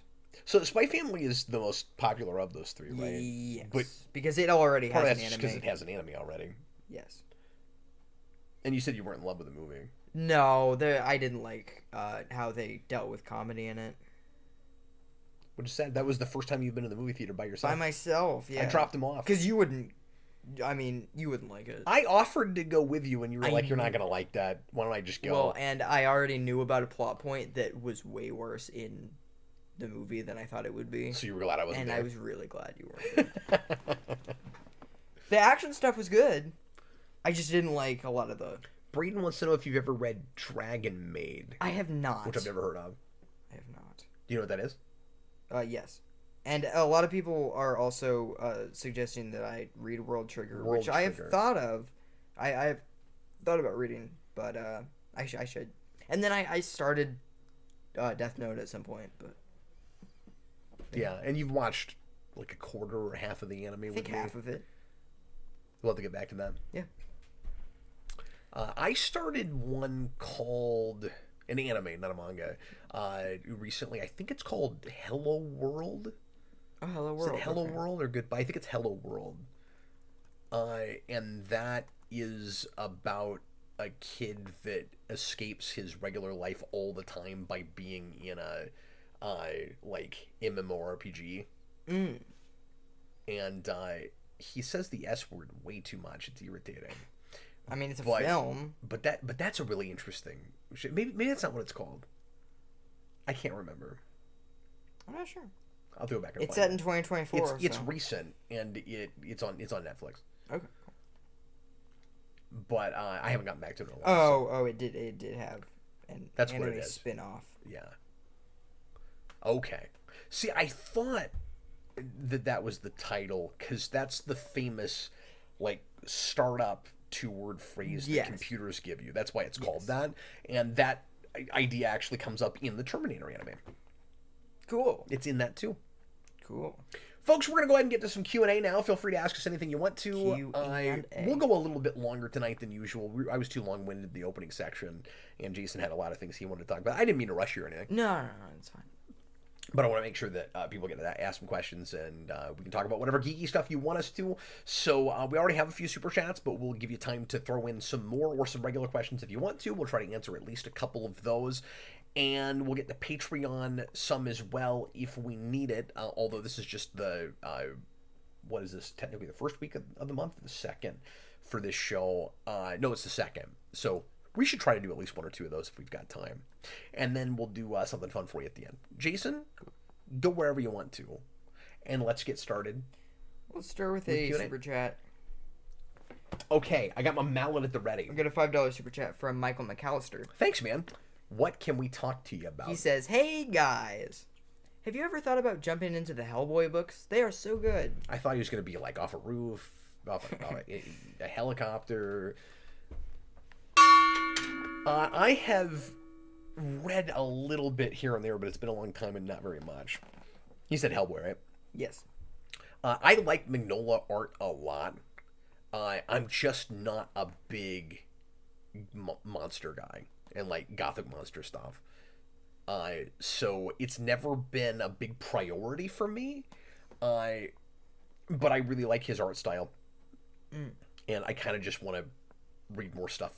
So, Spy Family is the most popular of those three, right? Yes. But because it already part has of an that's anime. because it has an anime already. Yes. And you said you weren't in love with the movie. No, I didn't like how they dealt with comedy in it. Which is sad. That was the first time you've been in the movie theater by yourself. By myself, yeah. I dropped him off. Because you wouldn't like it. I offered to go with you, and you were like, "You're knew- not gonna like that. Why don't I just go?" Well, and I already knew about a plot point that was way worse in the movie than I thought it would be. So you were glad I wasn't And there. I was really glad you weren't there. The action stuff was good. I just didn't like a lot of the... Braden wants to know if you've ever read Dragon Maid, I have not. which I've never heard of. I have not. Do you know what that is? Yes. And a lot of people are also suggesting that I read World Trigger, which I have Trigger. thought of. I've thought about reading, but I should. And then I started Death Note at some point, but Yeah, and you've watched like a quarter or half of the anime I with think me. half of it. We'll have to get back to that. Yeah. I started one called an anime, not a manga. Recently, I think it's called Hello World. Oh, Hello Is World. it Hello okay. World or Goodbye? I think it's Hello World. And that is about a kid that escapes his regular life all the time by being in a like MMORPG. Mm. And he says the S word way too much. It's irritating. I mean, it's a But- film. But that's a really interesting. Maybe that's not what it's called. I can't remember. I'm not sure. I'll go back and It's find set in it. 2024. It's so. recent and it's on Netflix. Okay. But I haven't gotten back to it in a while. Oh, it did have an That's what anime it is. spin-off. So, yeah. Okay. See, I thought that was the title because that's the famous like startup two-word phrase that Yes. computers give you. That's why it's called that. And that idea actually comes up in the Terminator anime. Cool. It's in that too. Cool. Folks, we're going to go ahead and get to some Q&A now. Feel free to ask us anything you want to. Q&A. We'll go a little bit longer tonight than usual. I was too long-winded in the opening section, and Jason had a lot of things he wanted to talk about. I didn't mean to rush you or anything, No, it's fine. but I want to make sure that people get to ask some questions, and we can talk about whatever geeky stuff you want us to. So we already have a few super chats, but we'll give you time to throw in some more or some regular questions if you want to. We'll try to answer at least a couple of those. And we'll get to Patreon some as well if we need it. Although this is just the, what is this, technically the first week of the month? The second for this show. No, it's the second. So we should try to do at least one or two of those if we've got time. And then we'll do something fun for you at the end. Jason, go wherever you want to. And let's get started. Let's start with a Q&A. super chat. Okay, I got my mallet at the ready. I got a $5 super chat from Michael McAllister. Thanks, man. What can we talk to you about? He says, "Hey guys, have you ever thought about jumping into the Hellboy books? They are so good." I thought he was going to be like off a roof, off a helicopter. I have read a little bit here and there, but it's been a long time and not very much. He said Hellboy, right? Yes. I like Mignola art a lot. I'm just not a big monster guy and like gothic monster stuff. So it's never been a big priority for me. But I really like his art style. And I kind of just want to read more stuff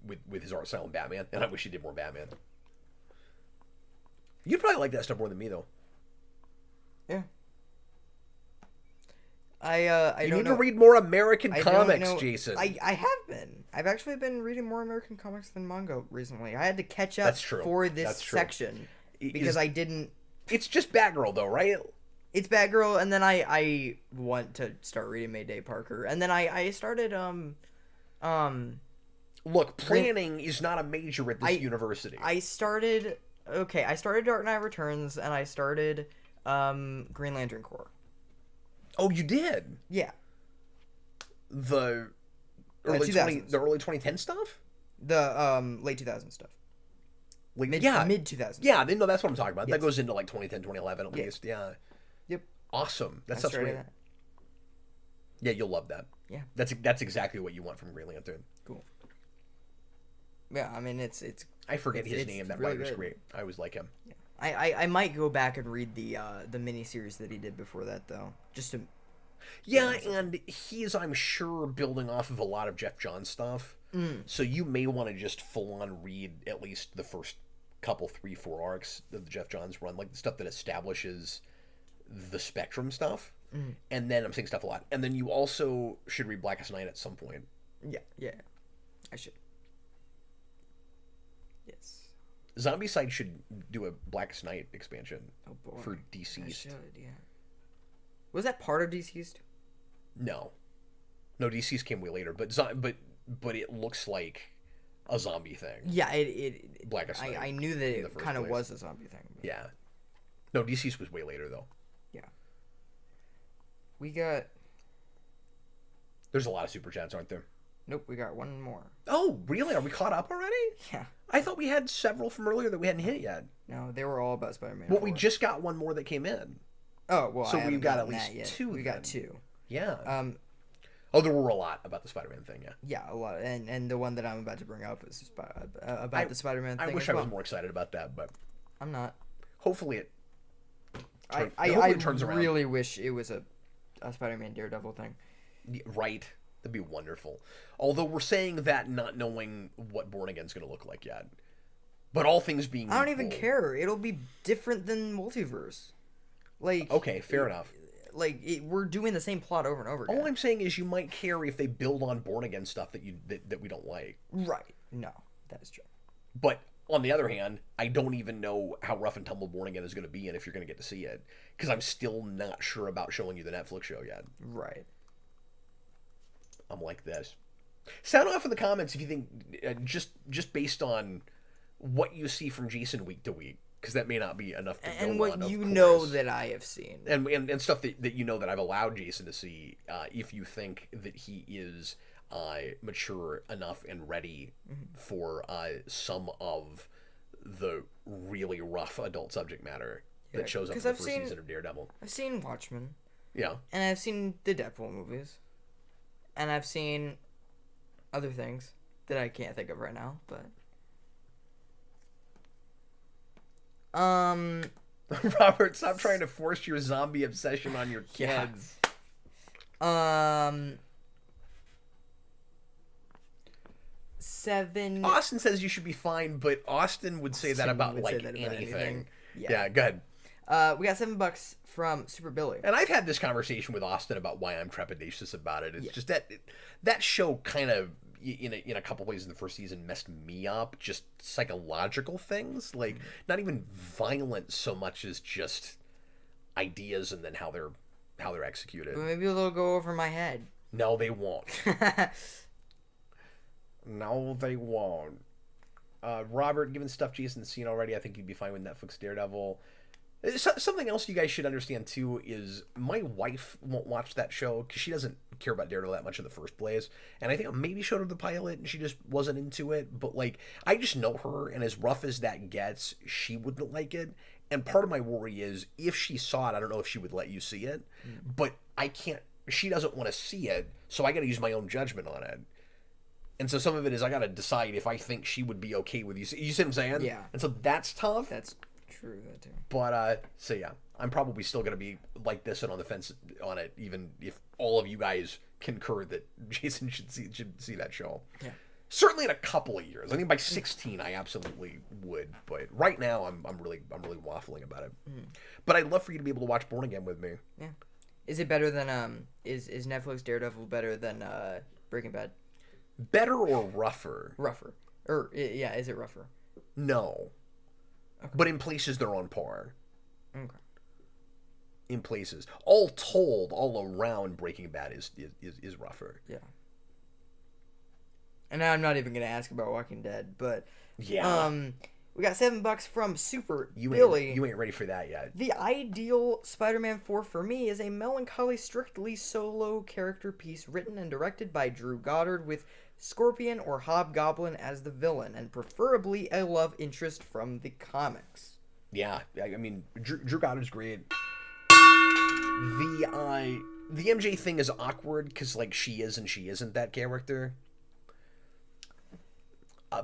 with his art style in Batman. And I wish he did more Batman. You'd probably like that stuff more than me, though. Yeah. I You don't need know. to read more American I don't comics, know- Jason. I have been. I've actually been reading more American comics than manga recently. I had to catch up That's true. for this That's true. section because Is- I didn't. It's just Batgirl, though, right? It's Batgirl, and then I want to start reading Mayday Parker, and then I started Look, planning is not a major at this university. I started Dark Knight Returns, and I started Green Lantern Corps. Oh, you did? Yeah. The early 2010 stuff? The late 2000s stuff. Like, Mid 2000s. Yeah, no, that's what I'm talking about. Yes. That goes into like 2010, 2011 at least. Yeah. Yep. Awesome. That I stuff's started great. that. Yeah, you'll love that. Yeah. That's exactly what you want from Green Lantern. Cool. Yeah, I mean it's I forget his it's name. That really writer's good. great. I always like him. I might go back and read the miniseries that he did before that though, just to. Yeah, and he's, I'm sure, building off of a lot of Jeff Johns stuff. So you may want to just full on read at least the first couple, 3-4 arcs of the Jeff Johns run, like the stuff that establishes the Spectrum stuff. And then I'm saying stuff a lot. And then you also should read Blackest Night at some point. Yeah, I should. Yes. Zombicide should do a Blackest Night expansion boy. for I Deceased. should, yeah. Was that part of Deceased? No, Deceased came way later, but it looks like a zombie thing. Yeah, it Blackest Night I knew that in the it first kind of place. was a zombie thing. But Yeah. No, Deceased was way later though. yeah. We got. There's a lot of super chats, aren't there? Nope, we got one more. Oh, really? Are we caught up already? Yeah. I thought we had several from earlier that we hadn't hit yet. No, they were all about Spider-Man. Well, we 4. just got one more that came in. Oh well, So I we've haven't got gotten at that least yet. two We then. got 2. Yeah. Oh, there were a lot about the Spider-Man thing, yeah. Yeah, a lot, and the one that I'm about to bring up is about the Spider-Man thing. I wish as I well. was more excited about that, but I'm not. hopefully it I hopefully it turns around. really wish it was a Spider-Man Daredevil thing. Right. That'd be wonderful. Although we're saying that not knowing what Born Again's going to look like yet. But all things being I don't even equal- care. It'll be different than Multiverse. Like Okay, fair enough. Like we're doing the same plot over and over again. All I'm saying is you might care if they build on Born Again stuff that that we don't like. Right. No, that is true. But on the other hand, I don't even know how rough and tumble Born Again is going to be and if you're going to get to see it. Because I'm still not sure about showing you the Netflix show yet. Right. I'm like this. Sound off in the comments if you think, just based on what you see from Jason week to week. Because that may not be enough to And go what on, of you course. know that I have seen. And stuff that you know that I've allowed Jason to see, if you think that he is mature enough and ready for some of the really rough adult subject matter that shows up in 'cause the I've first seen- season of Daredevil. I've seen Watchmen, Yeah. and I've seen the Deadpool movies, and I've seen other things that I can't think of right now, but Robert, stop trying to force your zombie obsession on your kids. Seven. Austin says you should be fine, but Austin would say that Austin about would like say that about anything. anything. Yeah, go ahead. We got $7 from Super Billy. And I've had this conversation with Austin about why I'm trepidatious about it. It's just that show kind of in a couple places in the first season messed me up. Just psychological things, like not even violent so much as just ideas and then how they're executed. But maybe they'll go over my head. No, they won't. No, they won't. Robert, given stuff Jason's seen already, I think you'd be fine with Netflix Daredevil. Something else you guys should understand too is my wife won't watch that show because she doesn't care about Daredevil that much in the first place, and I think I maybe showed her the pilot and she just wasn't into it. But like, I just know her, and as rough as that gets, she wouldn't like it. And part of my worry is if she saw it, I don't know if she would let you see it, but I can't. She doesn't want to see it, so I got to use my own judgment on it. And so some of it is I got to decide if I think she would be okay with you. You see what I'm saying? Yeah. And so that's tough. That's true, that too. But, so yeah, I'm probably still going to be like this and on the fence on it, even if all of you guys concur that Jason should see that show. Yeah. Certainly in a couple of years. I think by 16, I absolutely would. But right now, I'm really waffling about it. But I'd love for you to be able to watch Born Again with me. Yeah. Is it better than is Netflix Daredevil better than Breaking Bad? Better or rougher? Rougher. Or yeah, is it rougher? No. Okay. But in places they're on par. Okay. in places. All told, all around, Breaking Bad is rougher. Yeah. And I'm not even gonna ask about Walking Dead, but Yeah. we got $7 from Super You Billy. ain't ready for that yet. The ideal Spider-Man 4 for me is a melancholy, strictly solo character piece written and directed by Drew Goddard with Scorpion or Hobgoblin as the villain, and preferably a love interest from the comics. Yeah, I mean, Drew Goddard's great. The MJ thing is awkward because like she is and she isn't that character.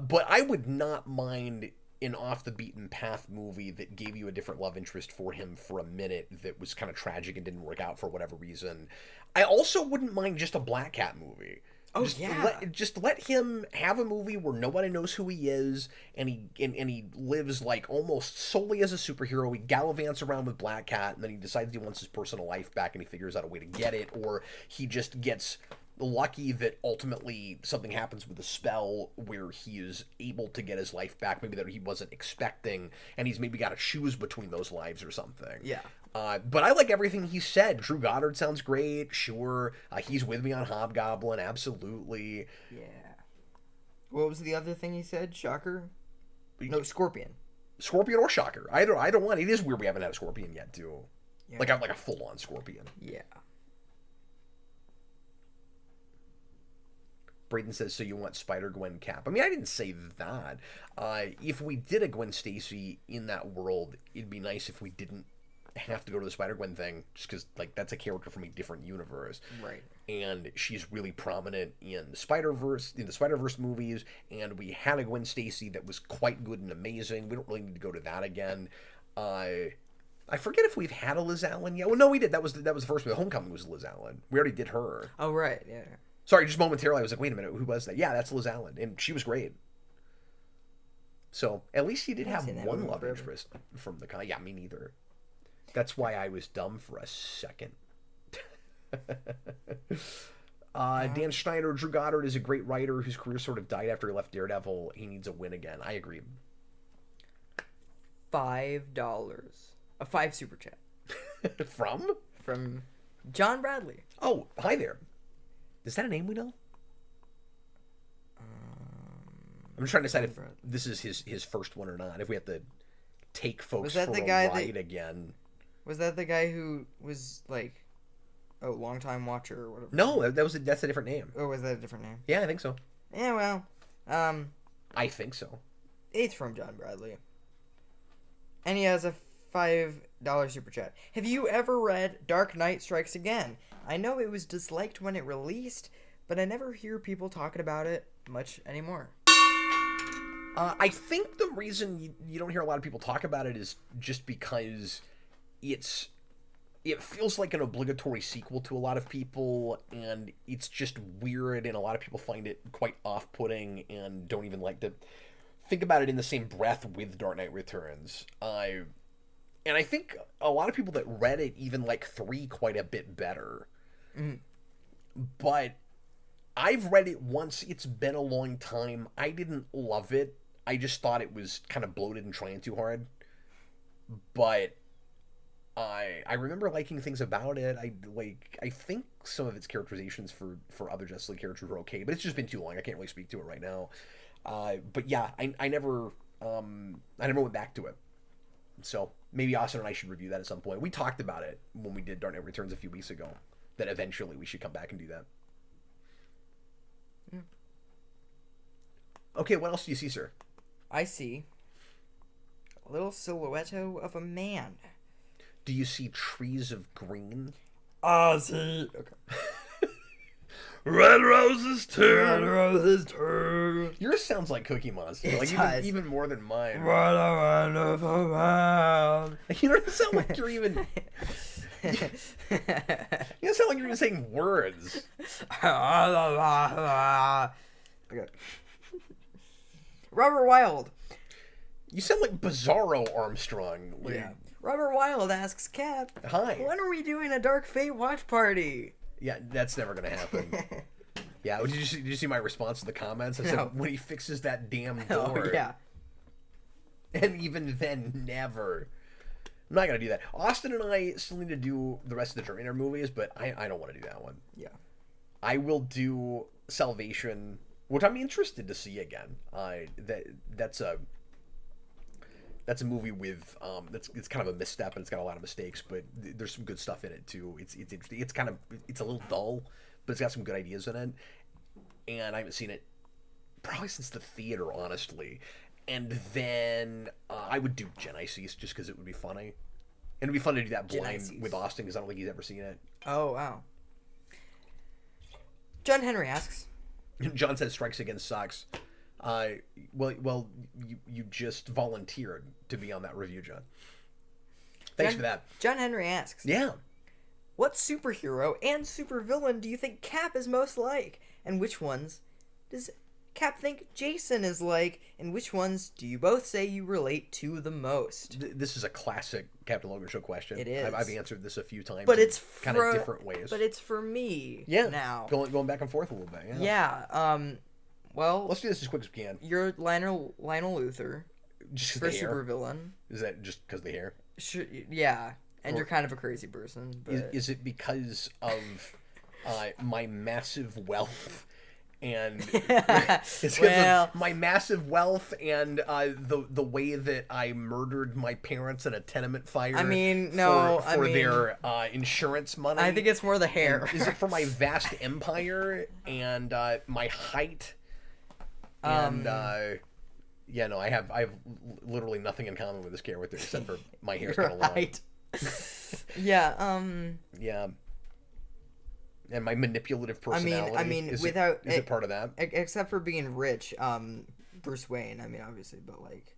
But I would not mind an off the beaten path movie that gave you a different love interest for him for a minute that was kind of tragic and didn't work out for whatever reason. I also wouldn't mind just a Black Cat movie. Oh, Just let him have a movie where nobody knows who he is, and he lives like almost solely as a superhero. He gallivants around with Black Cat, and then he decides he wants his personal life back, and he figures out a way to get it, or he just gets lucky that ultimately something happens with a spell where he is able to get his life back, maybe that he wasn't expecting, and he's maybe got to choose between those lives or something. Yeah. But I like everything he said. Drew Goddard sounds great, sure. He's with me on Hobgoblin, absolutely. Yeah. What was the other thing he said? Shocker? No, Scorpion. Scorpion or Shocker. Either one. It is weird we haven't had a Scorpion yet, too. Yeah. Like a full-on Scorpion. Yeah. Braden says, so you want Spider-Gwen Cap. I mean, I didn't say that. If we did a Gwen Stacy in that world, it'd be nice if we didn't have to go to the Spider-Gwen thing, just because, like, that's a character from a different universe. Right. And she's really prominent in the Spider-Verse movies, and we had a Gwen Stacy that was quite good and amazing. We don't really need to go to that again. I forget if we've had a Liz Allen yet. Well, no, we did. That was the first one. Homecoming was Liz Allen. We already did her. Oh, right. Yeah. Sorry, just momentarily I was like, wait a minute, who was that? Yeah, that's Liz Allen, and she was great. So, at least he did have one love interest from the kind. Yeah, me neither. That's why I was dumb for a second. Dan Schneider, Drew Goddard is a great writer whose career sort of died after he left Daredevil. He needs a win again. I agree. $5. A 5 super chat. From John Bradley. Oh, hi there. Is that a name we know? I'm trying to decide if this is his first one or not. If we have to take folks for a ride again. Was that the guy who was like, long time watcher or whatever? No, that's a different name. Oh, was that a different name? Yeah, I think so. Yeah, well, I think so. It's from John Bradley, and he has a $5 super chat. Have you ever read Dark Knight Strikes Again? I know it was disliked when it released, but I never hear people talking about it much anymore. I think the reason you don't hear a lot of people talk about it is just because it feels like an obligatory sequel to a lot of people, and it's just weird, and a lot of people find it quite off-putting and don't even like to think about it in the same breath with Dark Knight Returns. And I think a lot of people that read it even like 3 quite a bit better. Mm. But I've read it once. It's been a long time. I didn't love it. I just thought it was kind of bloated and trying too hard. But I remember liking things about it. I think some of its characterizations for other Justice League characters were okay, but it's just been too long. I can't really speak to it right now. But yeah, I never went back to it. So maybe Austin and I should review that at some point. We talked about it when we did Dark Knight Returns a few weeks ago, that eventually we should come back and do that. Yeah. Okay, what else do you see, sir? I see a little silhouette of a man. Do you see trees of green? I see. Okay. Red roses too. Red roses too. Yours sounds like Cookie Monster, It like does. even more than mine. What a wonderful world. You don't sound like you're even. You don't sound like you're even saying words. Okay. Robert Wild. You sound like Bizarro Armstrong. Like, Yeah. Robert Wild asks Cap, Hi. when are we doing a Dark Fate watch party? Yeah, that's never gonna happen. Yeah, did you see my response to the comments? I No. said, when he fixes that damn Oh, door. yeah. And even then, never. I'm not gonna do that. Austin and I still need to do the rest of the Terminator movies, but I don't want to do that one. Yeah. I will do Salvation, which I'm interested to see again. That's a movie with it's kind of a misstep and it's got a lot of mistakes, but there's some good stuff in it too. It's interesting. It's a little dull, but it's got some good ideas in it. And I haven't seen it probably since the theater, honestly. And then I would do Genesis just because it would be funny. And it'd be fun to do that blind Genesis. with Austin because I don't think he's ever seen it. Oh, wow. John Henry asks. John says Strikes Again sucks. Well, you just volunteered to be on that review, John. Thanks for that. John Henry asks. Yeah. What superhero and supervillain do you think Cap is most like? And which ones does Cap think Jason is like? And which ones do you both say you relate to the most? This is a classic Captain Logan Show question. It is. I've answered this a few times. But it's kind of different ways. But it's for me. Yeah. Now. Going back and forth a little bit. Yeah. Well. Let's do this as quick as we can. You're Lionel Luthor Just for the hair. supervillain. Is that just because of the hair? Sure, yeah. And you're kind of a crazy person. But... Is it because of my massive wealth? And it's because of my massive wealth and the way that I murdered my parents in a tenement fire. I mean, no, for their insurance money. I think it's more the hair. Is it for my vast empire and my height? And yeah, no, I have literally nothing in common with this character except for my hair's kind of long. Right. Yeah. Yeah. And my manipulative personality. I mean, is without is it part of that? Except for being rich, Bruce Wayne. I mean, obviously, but like,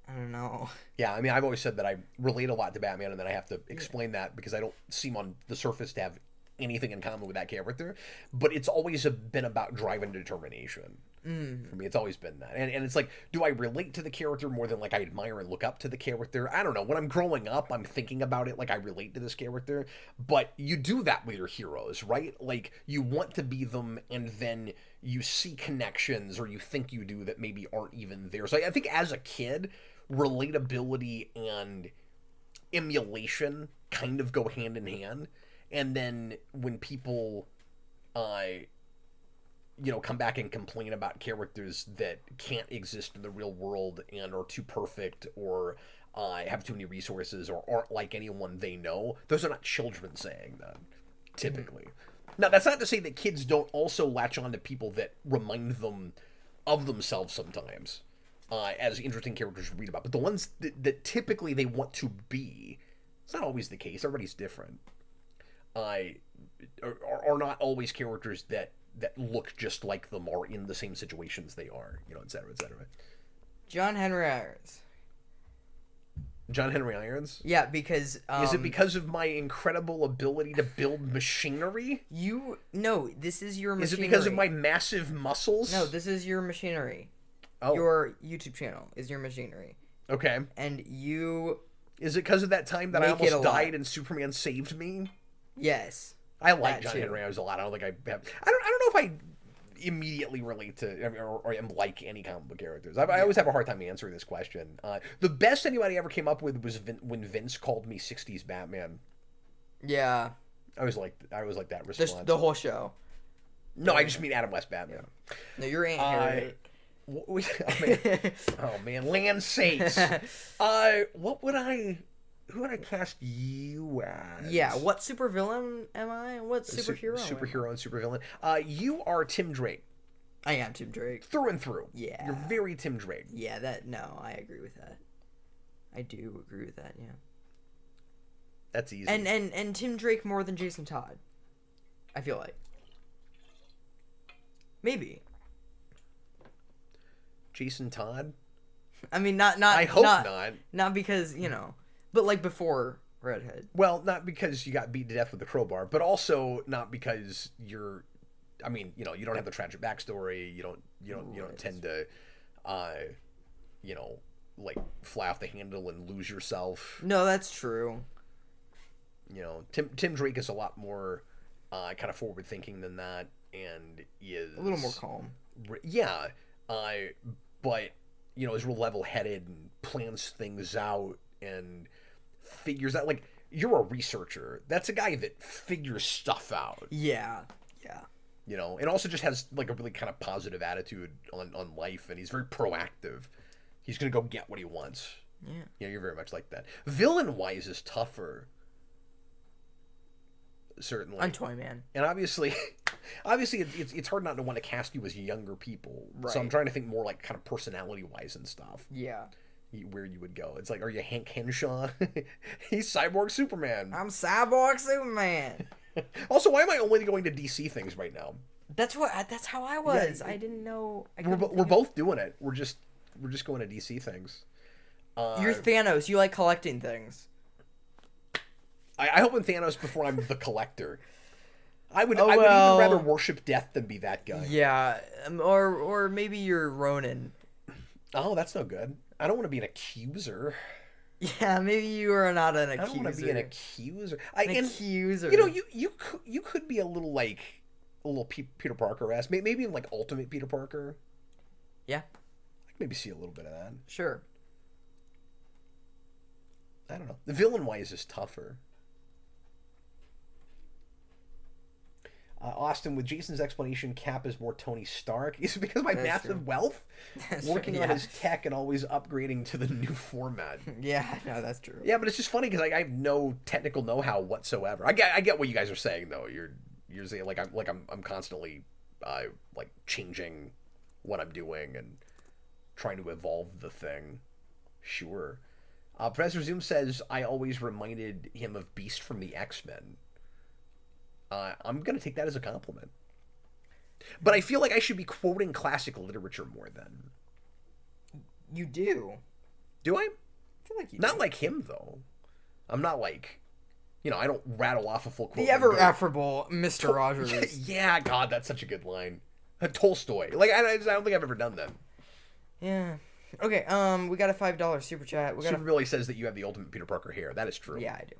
I don't know. Yeah, I mean, I've always said that I relate a lot to Batman, and then I have to explain that because I don't seem on the surface to have anything in common with that character. But it's always been about drive and determination. For me, it's always been that. And it's like, do I relate to the character more than like I admire and look up to the character? I don't know. When I'm growing up, I'm thinking about it like I relate to this character. But you do that with your heroes, right? Like, you want to be them, and then you see connections, or you think you do, that maybe aren't even there. So I think as a kid, relatability and emulation kind of go hand in hand. And then when people come back and complain about characters that can't exist in the real world and are too perfect, or have too many resources, or aren't like anyone they know, those are not children saying that, typically. Now, that's not to say that kids don't also latch on to people that remind them of themselves sometimes, as interesting characters to read about. But the ones that typically they want to be, it's not always the case. Everybody's different. Are not always characters that look just like them, or in the same situations they are, et cetera, et cetera. John Henry Irons. John Henry Irons? Yeah, because is it because of my incredible ability to build machinery? No, this is your machinery. Is it because of my massive muscles? No, this is your machinery. Oh. Your YouTube channel is your machinery. Okay. And you... Is it because of that time that I Make it almost a lot. died and Superman saved me? Yes. I like That John too. Henry Irons a lot. I don't think I have... I don't know if I immediately relate to, or am like any comic book characters. I always have a hard time answering this question. The best anybody ever came up with was when Vince called me 60s Batman. Yeah. I was like that response. The whole show. No, I just mean Adam West Batman. No, you're Aunt Harriet. Oh man, land sakes. Who would I cast you as? Yeah, what supervillain am I? What superhero? Superhero and supervillain. You are Tim Drake. I am Tim Drake. Through and through. Yeah. You're very Tim Drake. Yeah, no, I agree with that. I do agree with that, yeah. That's easy. And Tim Drake more than Jason Todd. I feel like. Maybe. Jason Todd? I mean, not. I hope not. Not because, but like before Redhead. Well, not because you got beat to death with a crowbar, but also not because you don't have the tragic backstory. You don't tend to, like fly off the handle and lose yourself. No, that's true. Tim Drake is a lot more kind of forward thinking than that, and is A little more calm. Yeah, but you know, is real level-headed and plans things out and figures out, like, you're a researcher. That's a guy that figures stuff out. Yeah. Yeah. You know, and also just has, like, a really kind of positive attitude on life, and he's very proactive. He's going to go get what he wants. Yeah. You know, you're very much like that. Villain-wise is tougher. Certainly. I'm Toy Man. And obviously it's hard not to want to cast you as younger people. Right. So I'm trying to think more, like, kind of personality-wise and stuff. Yeah. Where you would go. It's like, are you Hank Henshaw? He's Cyborg Superman. I'm Cyborg Superman. Also, why am I only going to DC things right now? That's how I was. Yeah, I didn't know. We're both doing it. We're just going to DC things. You're Thanos. You like collecting things. I hope I'm Thanos before I'm the collector. I would Oh, even well. rather worship death than be that guy. Yeah, or maybe you're Ronin. Oh, that's no good. I don't want to be an accuser. Yeah, maybe you are not an accuser. I don't want to be an accuser. Accuser. You know, you could be a little Peter Parker-esque. Maybe like Ultimate Peter Parker. Yeah. I could maybe see a little bit of that. Sure. I don't know. The villain-wise is tougher. Austin, with Jason's explanation, Cap is more Tony Stark. Is it because of my That's massive true. wealth? That's Working true, on yeah. his tech and always upgrading to the new format. Yeah, no, that's true. Yeah, but it's just funny because I have no technical know-how whatsoever. I get what you guys are saying though. You're saying I'm constantly like changing what I'm doing and trying to evolve the thing. Sure. Professor Zoom says I always reminded him of Beast from the X-Men. I'm gonna take that as a compliment. But I feel like I should be quoting classic literature more then. You do. Do I? I feel like you Not do. like him though. I'm not like, you know, I don't rattle off a full quote. The and ever go, affable Mr. Rogers. Yeah, God, that's such a good line. Tolstoy. Like I don't think I've ever done that. Yeah. Okay. We got a $5 super chat. We got Super Billy says that you have the ultimate Peter Parker hair. That is true. Yeah, I do.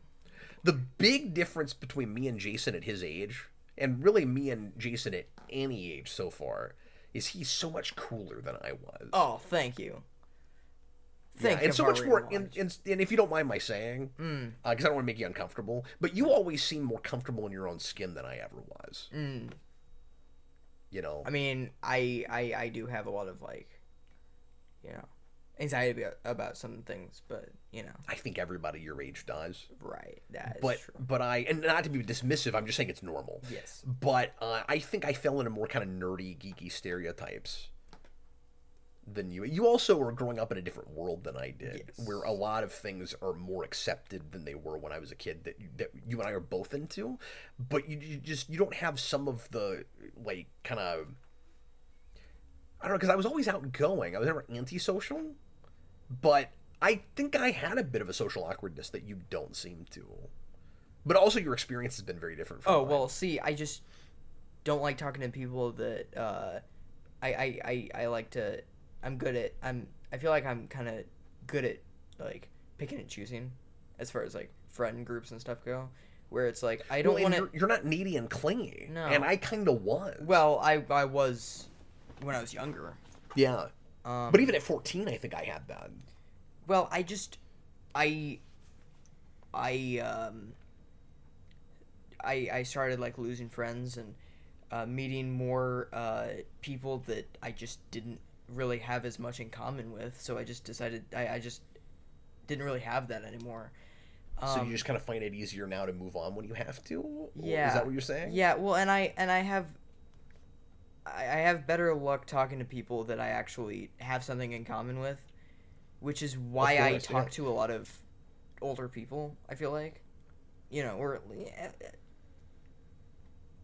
The big difference between me and Jason at his age, and really me and Jason at any age so far, is he's so much cooler than I was. Oh, thank you. Thank you. And so much very more. much. And if you don't mind my saying, because I don't want to make you uncomfortable, but you always seem more comfortable in your own skin than I ever was. You know. I mean, I do have a lot of, like, you know, anxiety about some things, but, you know. I think everybody your age does. Right. That is But true. and not to be dismissive, I'm just saying it's normal. Yes. But I think I fell into more kind of nerdy, geeky stereotypes than you. You also were growing up in a different world than I did, Yes. where a lot of things are more accepted than they were when I was a kid that you and I are both into. But you don't have some of the, like, kind of, I don't know, because I was always outgoing. I was never antisocial, but I think I had a bit of a social awkwardness that you don't seem to. But also your experience has been very different from Oh, mine. well, see, I just don't like talking to people that I like to. I feel like I'm kind of good at, like, picking and choosing as far as, like, friend groups and stuff go, where it's like I don't Well, want and to. you're not needy and clingy. No. And I kind of was. Well, I was when I was younger. Yeah. But even at 14, I think I had that. Well, I started, like, losing friends and meeting more people that I just didn't really have as much in common with. So I just decided I just didn't really have that anymore. So you just kind of find it easier now to move on when you have to? Or Yeah. Is that what you're saying? Yeah. Well, and I have better luck talking to people that I actually have something in common with, which is why Of I course, talk yeah. to a lot of older people. I feel like, you know, or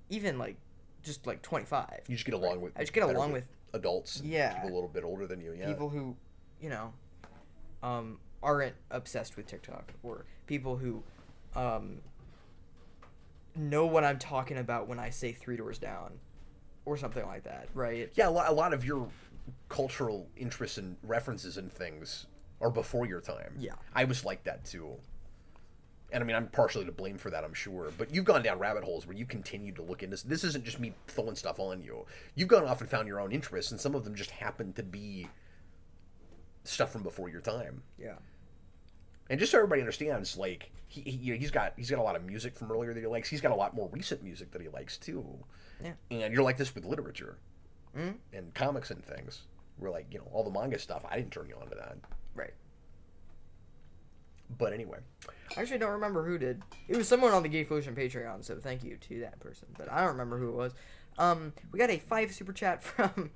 even, like, just like 25. You just get along with. I just get better along with adults. And Yeah. People a little bit older than you. Yeah. people who, you know, aren't obsessed with TikTok, or people who know what I'm talking about when I say 3 Doors Down, or something like that, right? Yeah, a lot of your cultural interests and references and things are before your time. Yeah. I was like that too. And I mean, I'm partially to blame for that, I'm sure. But you've gone down rabbit holes where you continue to look into this. This isn't just me throwing stuff on you. You've gone off and found your own interests, and some of them just happen to be stuff from before your time. Yeah. And just so everybody understands, like he's got a lot of music from earlier that he likes. He's got a lot more recent music that he likes too. Yeah. And you're like this with literature and comics and things. We're like, all the manga stuff. I didn't turn you on to that. Right. But anyway, I actually don't remember who did. It was someone on the Gay Ocean Patreon, so thank you to that person. But I don't remember who it was. We got a 5 super chat from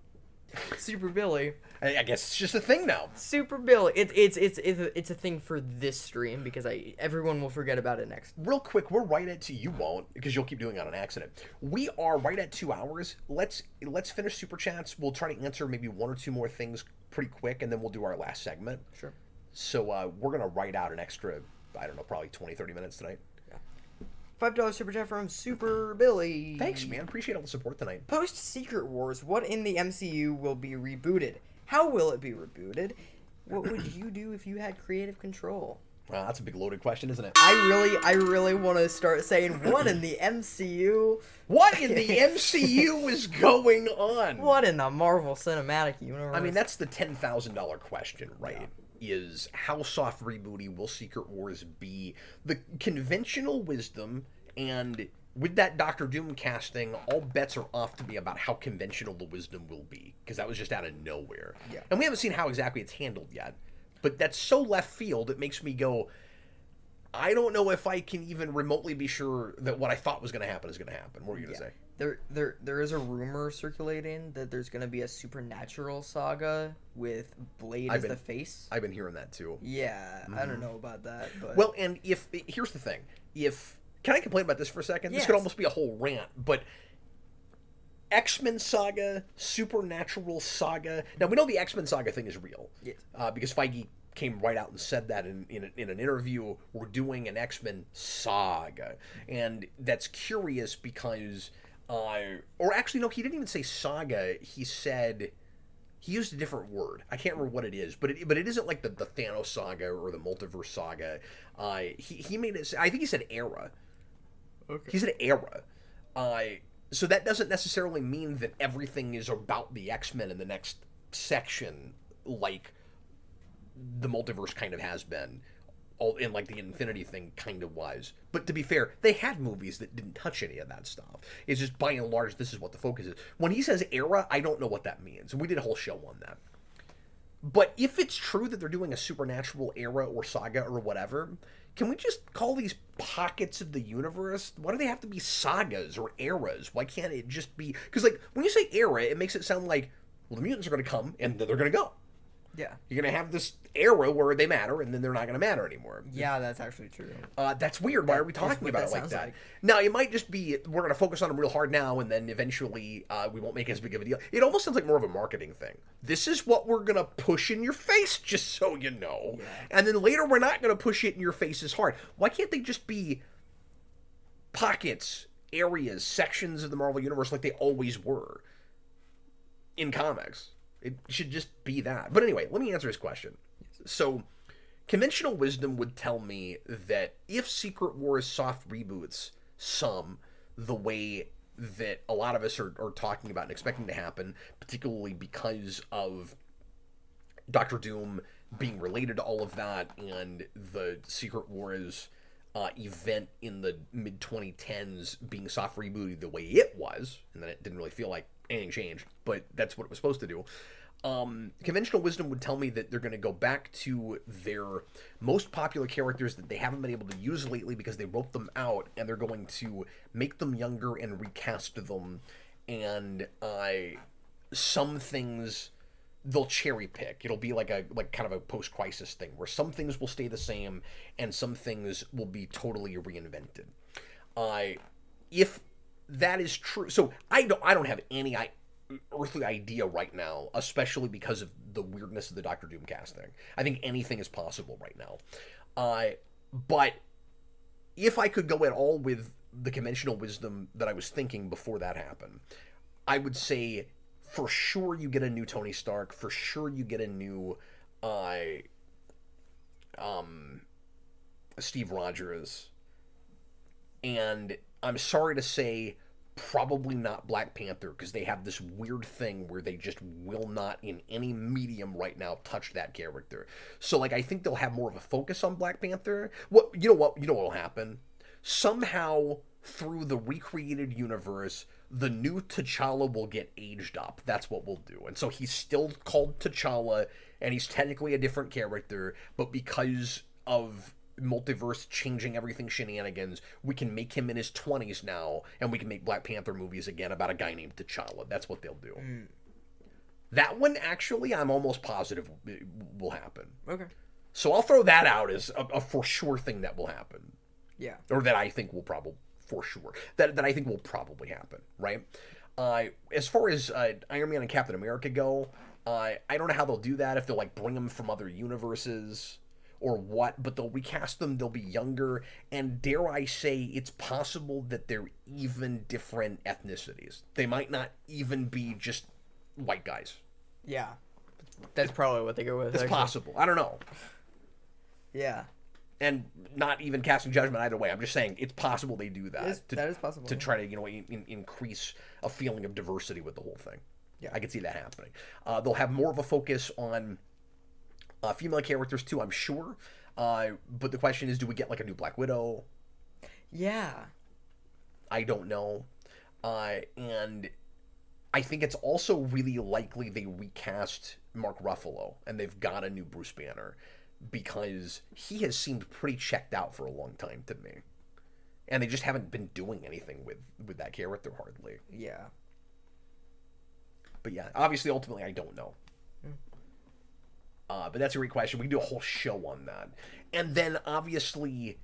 Super Billy. I guess it's just a thing now. Super Billy. It's a thing for this stream because everyone will forget about it next. Real quick, we're right at 2. You won't, because you'll keep doing it on accident. We are right at 2 hours. Let's finish super chats. We'll try to answer maybe 1 or 2 more things pretty quick, and then we'll do our last segment. Sure. So we're gonna write out an extra, I don't know, probably 20-30 minutes tonight. $5 super chat from Super Billy. Thanks, man. Appreciate all the support tonight. Post Secret Wars, what in the MCU will be rebooted? How will it be rebooted? What would you do if you had creative control? Well, that's a big loaded question, isn't it? I really want to start saying what in the MCU? What in the MCU is going on? What in the Marvel Cinematic Universe? I mean, that's the $10,000 question, right? Is how soft rebooty will Secret Wars be? The conventional wisdom, and with that Doctor Doom casting, all bets are off to be about how conventional the wisdom will be, because that was just out of nowhere. Yeah. And we haven't seen how exactly it's handled yet. But that's so left field, it makes me go, I don't know if I can even remotely be sure that what I thought was going to happen is going to happen. What were you going to say? There is a rumor circulating that there's going to be a supernatural saga with Blade as the face. I've been hearing that too. Yeah, I don't know about that. But Well, and here's the thing. Can I complain about this for a second? This Yes. could almost be a whole rant, but X-Men saga, supernatural saga. Now, we know the X-Men saga thing is real. Yes. Because Feige came right out and said that in an interview. We're doing an X-Men saga. And that's curious because... or actually, no, he didn't even say saga. He said... He used a different word. I can't remember what it is, but it isn't like the Thanos saga or the multiverse saga. He made it... I think he said era. Okay. He said era. So that doesn't necessarily mean that everything is about the X-Men in the next section, like the multiverse kind of has been, all in like the Infinity thing kind of was. But to be fair, they had movies that didn't touch any of that stuff. It's just by and large, this is what the focus is. When he says era, I don't know what that means. We did a whole show on that. But if it's true that they're doing a supernatural era or saga or whatever, can we just call these pockets of the universe? Why do they have to be sagas or eras? Why can't it just be... Because, like, when you say era, it makes it sound like, well, the mutants are going to come and then they're going to go. Yeah. You're going to have this era where they matter and then they're not going to matter anymore. Yeah, that's actually true. That's weird. Why are we talking about it like that? Now, it might just be we're going to focus on them real hard now and then eventually we won't make as big of a deal. It almost sounds like more of a marketing thing. This is what we're going to push in your face, just so you know. Yeah. And then later we're not going to push it in your face as hard. Why can't they just be pockets, areas, sections of the Marvel Universe like they always were in comics? It should just be that. But anyway, let me answer his question. So, conventional wisdom would tell me that if Secret Wars soft reboots some the way that a lot of us are talking about and expecting to happen, particularly because of Doctor Doom being related to all of that and the Secret Wars event in the mid-2010s being soft rebooted the way it was, and then it didn't really feel like anything changed, but that's what it was supposed to do. Conventional wisdom would tell me that they're going to go back to their most popular characters that they haven't been able to use lately because they wrote them out, and they're going to make them younger and recast them, and some things they'll cherry pick. It'll be like kind of a post-crisis thing where some things will stay the same and some things will be totally reinvented. If that is true, so I don't have any earthly idea right now, especially because of the weirdness of the Doctor Doom casting. I think anything is possible right now. But if I could go at all with the conventional wisdom that I was thinking before that happened, I would say for sure you get a new Tony Stark, for sure you get a new Steve Rogers, and I'm sorry to say probably not Black Panther, because they have this weird thing where they just will not, in any medium right now, touch that character. So, like, I think they'll have more of a focus on Black Panther. What'll happen? Somehow, through the recreated universe, the new T'Challa will get aged up. That's what we'll do. And so he's still called T'Challa, and he's technically a different character, but because of multiverse changing everything shenanigans, we can make him in his 20s now, and we can make Black Panther movies again about a guy named T'Challa. That's what they'll do. That one, actually, I'm almost positive will happen. Okay. So I'll throw that out as a for sure thing that will happen. Yeah. Or that I think will probably, for sure, that I think will probably happen, right? As far as Iron Man and Captain America go, I don't know how they'll do that, if they'll, like, bring them from other universes or what, but they'll recast them, they'll be younger, and dare I say, it's possible that they're even different ethnicities. They might not even be just white guys. Yeah. That's probably what they go with. It's possible. I don't know. Yeah. And not even casting judgment either way. I'm just saying it's possible they do that. That is possible. To try to, increase a feeling of diversity with the whole thing. Yeah. I could see that happening. They'll have more of a focus on female characters too, I'm sure. But the question is, do we get, like, a new Black Widow? Yeah. I don't know. And I think it's also really likely they recast Mark Ruffalo and they've got a new Bruce Banner, because he has seemed pretty checked out for a long time to me. And they just haven't been doing anything with that character hardly. Yeah. But yeah, obviously, ultimately, I don't know. But that's a great question. We can do a whole show on that. And then, obviously,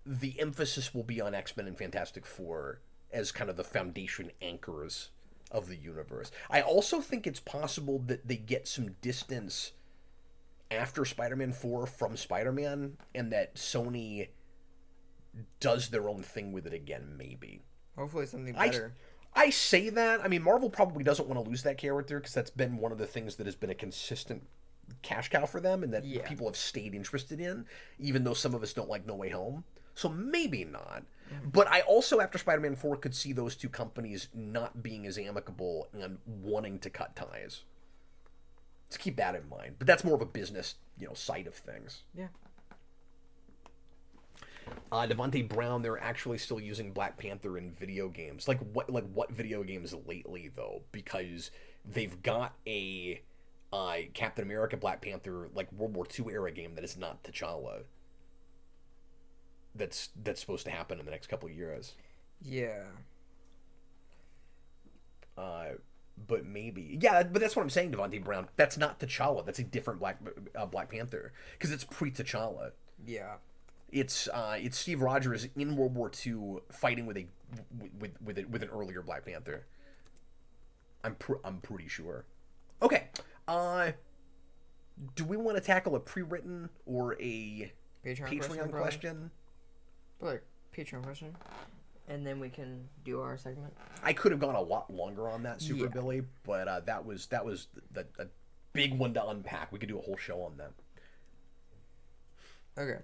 the emphasis will be on X-Men and Fantastic Four as kind of the foundation anchors of the universe. I also think it's possible that they get some distance after Spider-Man 4 from Spider-Man, and that Sony does their own thing with it again, maybe. Hopefully something better. I say that. I mean, Marvel probably doesn't want to lose that character, because that's been one of the things that has been a consistent cash cow for them, and that people have stayed interested in, even though some of us don't like No Way Home. So maybe not. But I also, after Spider-Man 4, could see those two companies not being as amicable and wanting to cut ties. Let's keep that in mind. But that's more of a business, side of things. Yeah. Devontae Brown, they're actually still using Black Panther in video games. Like what video games lately, though? Because they've got a Captain America, Black Panther, like World War II era game that is not T'Challa. That's supposed to happen in the next couple of years. Yeah. But maybe, yeah. But that's what I'm saying, Devontae Brown. That's not T'Challa. That's a different Black Panther, because it's pre-T'Challa. Yeah. It's Steve Rogers in World War II fighting with an earlier Black Panther. I'm pretty sure. Okay. Do we want to tackle a pre-written or a Patreon question? Like Patreon question, and then we can do our segment. I could have gone a lot longer on that, Super Billy, but that was the big one to unpack. We could do a whole show on that. Okay.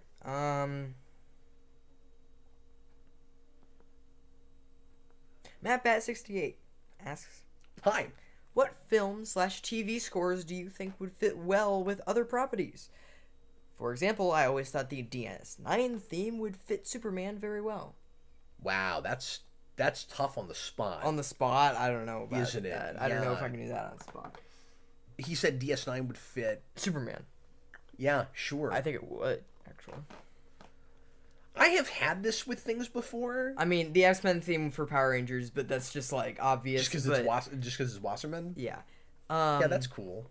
MattBat68 asks, Hi. what film/TV scores do you think would fit well with other properties? For example, I always thought the DS9 theme would fit Superman very well. Wow, that's tough on the spot. On the spot, I don't know about Isn't it? that. I don't know if I can do that on the spot. He said DS9 would fit Superman. Yeah, sure. I think it would, actually. I have had this with things before. I mean, the X-Men theme for Power Rangers, but that's just, like, obvious. Just because it's Wasserman? Yeah. Yeah, that's cool.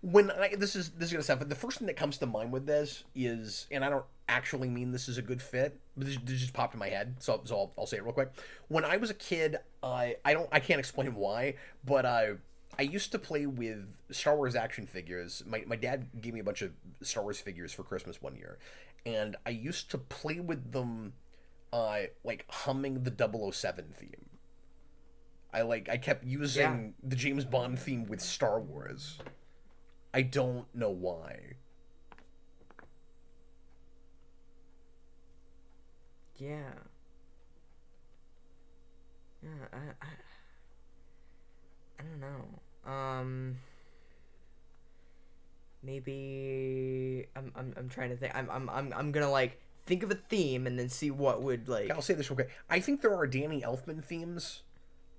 This is gonna sound, but the first thing that comes to mind with this is, and I don't actually mean this is a good fit, but this just popped in my head, so I'll say it real quick. When I was a kid, I can't explain why, but I used to play with Star Wars action figures. My dad gave me a bunch of Star Wars figures for Christmas one year, and I used to play with them, like humming the 007 theme. I kept using the James Bond theme with Star Wars. I don't know why. Yeah. Yeah, I don't know. Maybe I'm trying to think. I'm gonna like think of a theme and then see what would like. I'll say this real quick. I think there are Danny Elfman themes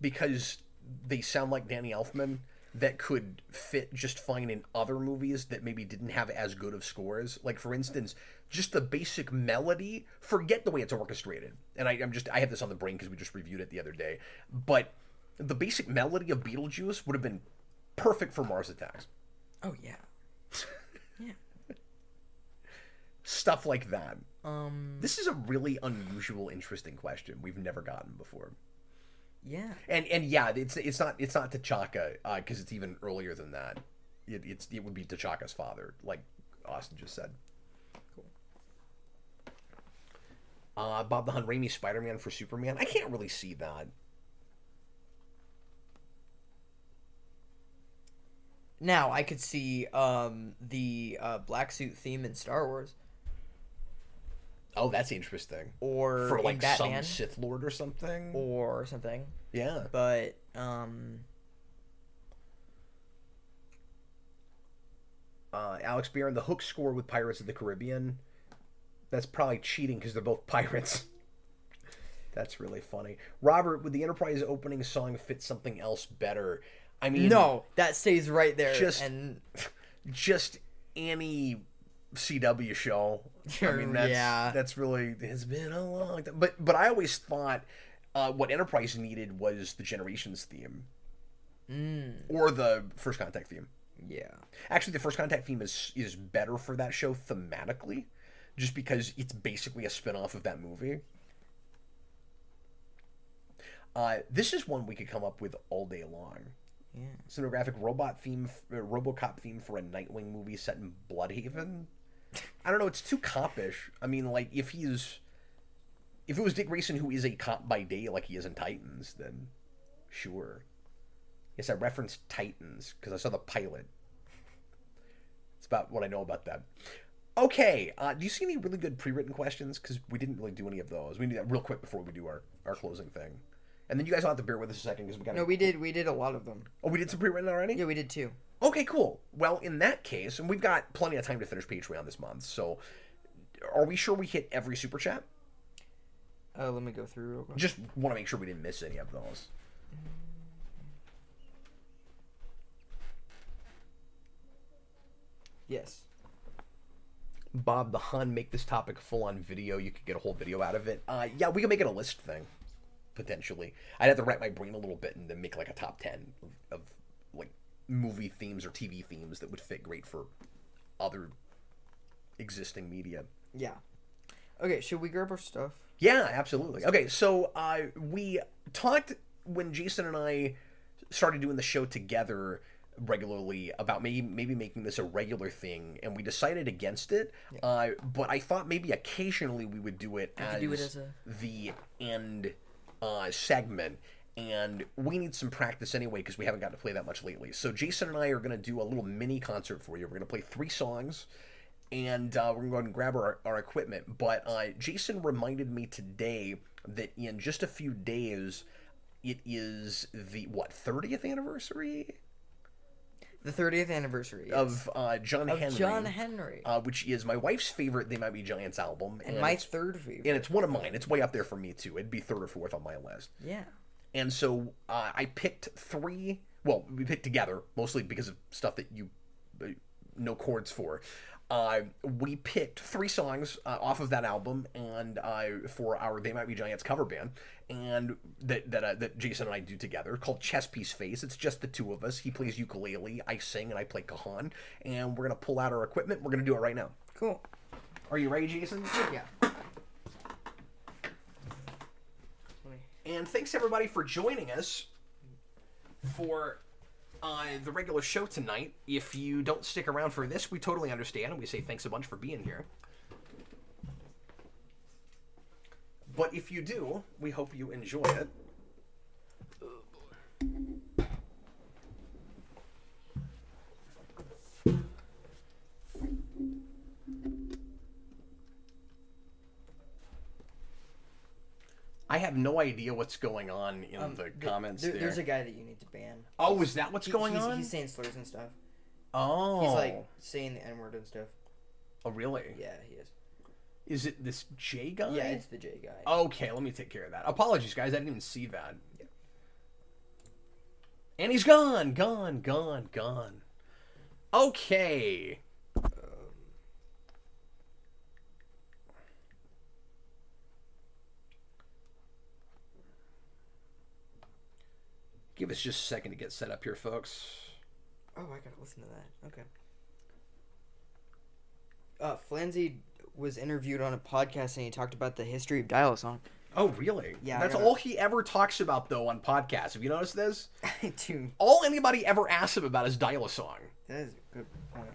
because they sound like Danny Elfman that could fit just fine in other movies that maybe didn't have as good of scores. Like for instance, just the basic melody. Forget the way it's orchestrated. And I have this on the brain because we just reviewed it the other day. But the basic melody of Beetlejuice would have been perfect for Mars Attacks. Oh yeah. Yeah. Stuff like that. This is a really unusual, interesting question we've never gotten before. Yeah. And yeah, it's not T'Chaka because it's even earlier than that. It would be T'Chaka's father, like Austin just said. Cool. Bob the Hunt Raimi Spider-Man for Superman. I can't really see that. Now I could see the black suit theme in Star Wars. Oh, that's interesting. Or for in like Batman. some Sith Lord or something. Or something. Yeah. But Alex Bjorn, the hook score with Pirates of the Caribbean. That's probably cheating because they're both pirates. That's really funny. Robert, would the Enterprise opening song fit something else better? I mean, no, that stays right there. Just any CW show. I mean, that's really, it's been a long time. But I always thought what Enterprise needed was the Generations theme. Or the First Contact theme. Yeah. Actually, the First Contact theme is better for that show thematically, just because it's basically a spin-off of that movie. This is one we could come up with all day long. Yeah. Cinematographic RoboCop theme for a Nightwing movie set in Bloodhaven. I don't know. It's too copish. I mean, like if it was Dick Grayson who is a cop by day, like he is in Titans, then sure. Yes, I referenced Titans because I saw the pilot. It's about what I know about that. Okay, do you see any really good pre-written questions? Because we didn't really do any of those. We need that real quick before we do our closing thing. And then you guys will have to bear with us a second because we got. No, we did a lot of them. Oh, we did some pre-written already? Yeah, we did too. Okay, cool. Well, in that case, and we've got plenty of time to finish Patreon this month, so are we sure we hit every super chat? Let me go through real quick. Just want to make sure we didn't miss any of those. Yes. Bob the Hun, make this topic full-on video. You could get a whole video out of it. Yeah, we can make it a list thing, potentially. I'd have to wrap my brain a little bit and then make like a top 10 of like movie themes or TV themes that would fit great for other existing media. Yeah. Okay, should we grab our stuff? Yeah, absolutely. Okay, so we talked when Jason and I started doing the show together regularly about maybe making this a regular thing, and we decided against it. Yeah. But I thought maybe occasionally we would do it as the end segment. And we need some practice anyway because we haven't gotten to play that much lately. So Jason and I are going to do a little mini concert for you. We're going to play 3 songs, and we're going to go ahead and grab our equipment. But Jason reminded me today that in just a few days, it is the, 30th anniversary? The 30th anniversary of John Henry. John Henry. Which is my wife's favorite They Might Be Giants album. And my third favorite. And it's one of mine. It's way up there for me, too. It'd be 3rd or 4th on my list. Yeah. And so I picked 3. Well, we picked together, mostly because of stuff that you know chords for. We picked 3 songs off of that album, and for our They Might Be Giants cover band, and that Jason and I do together, called Chess Piece Face. It's just the 2 of us. He plays ukulele, I sing, and I play cajon. And we're gonna pull out our equipment. We're gonna do it right now. Cool. Are you ready, Jason? Yeah. And thanks everybody for joining us for the regular show tonight. If you don't stick around for this, we totally understand, and we say thanks a bunch for being here. But if you do, we hope you enjoy it. I have no idea what's going on in the comments there. There's a guy that you need to ban. Oh, is that what's going on? He's saying slurs and stuff. Oh. He's like saying the N-word and stuff. Oh, really? Yeah, he is. Is it this J guy? Yeah, it's the J guy. Okay, let me take care of that. Apologies, guys. I didn't even see that. Yeah. And he's gone. Gone. Okay. Give us just a second to get set up here, folks. Oh, I gotta listen to that. Okay. Flanzy was interviewed on a podcast and he talked about the history of Dial-A-Song. Oh, really? Yeah. That's all he ever talks about, though, on podcasts. Have you noticed this? Dude, All anybody ever asks him about is Dial-A-Song. that is a good point.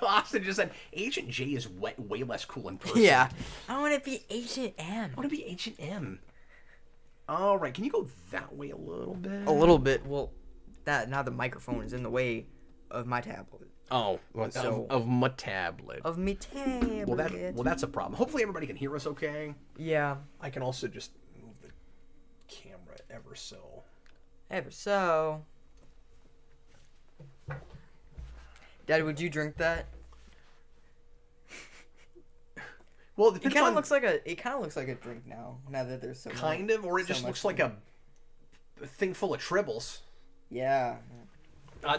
Austin just said, Agent J is way less cool in person. Yeah. I want to be Agent M. I want to be Agent M. All right, can you go that way a little bit? A little bit. Well, now the microphone is in the way of my tablet. Oh, So- of my tablet. Of me tablet. Well, that's a problem. Hopefully everybody can hear us okay. Yeah. I can also just move the camera ever so. Ever so. Dad, would you drink that? Well, it It depends kind on of looks like a drink now. Now that there's so kind of, or it so just much looks like a thing full of tribbles. Yeah.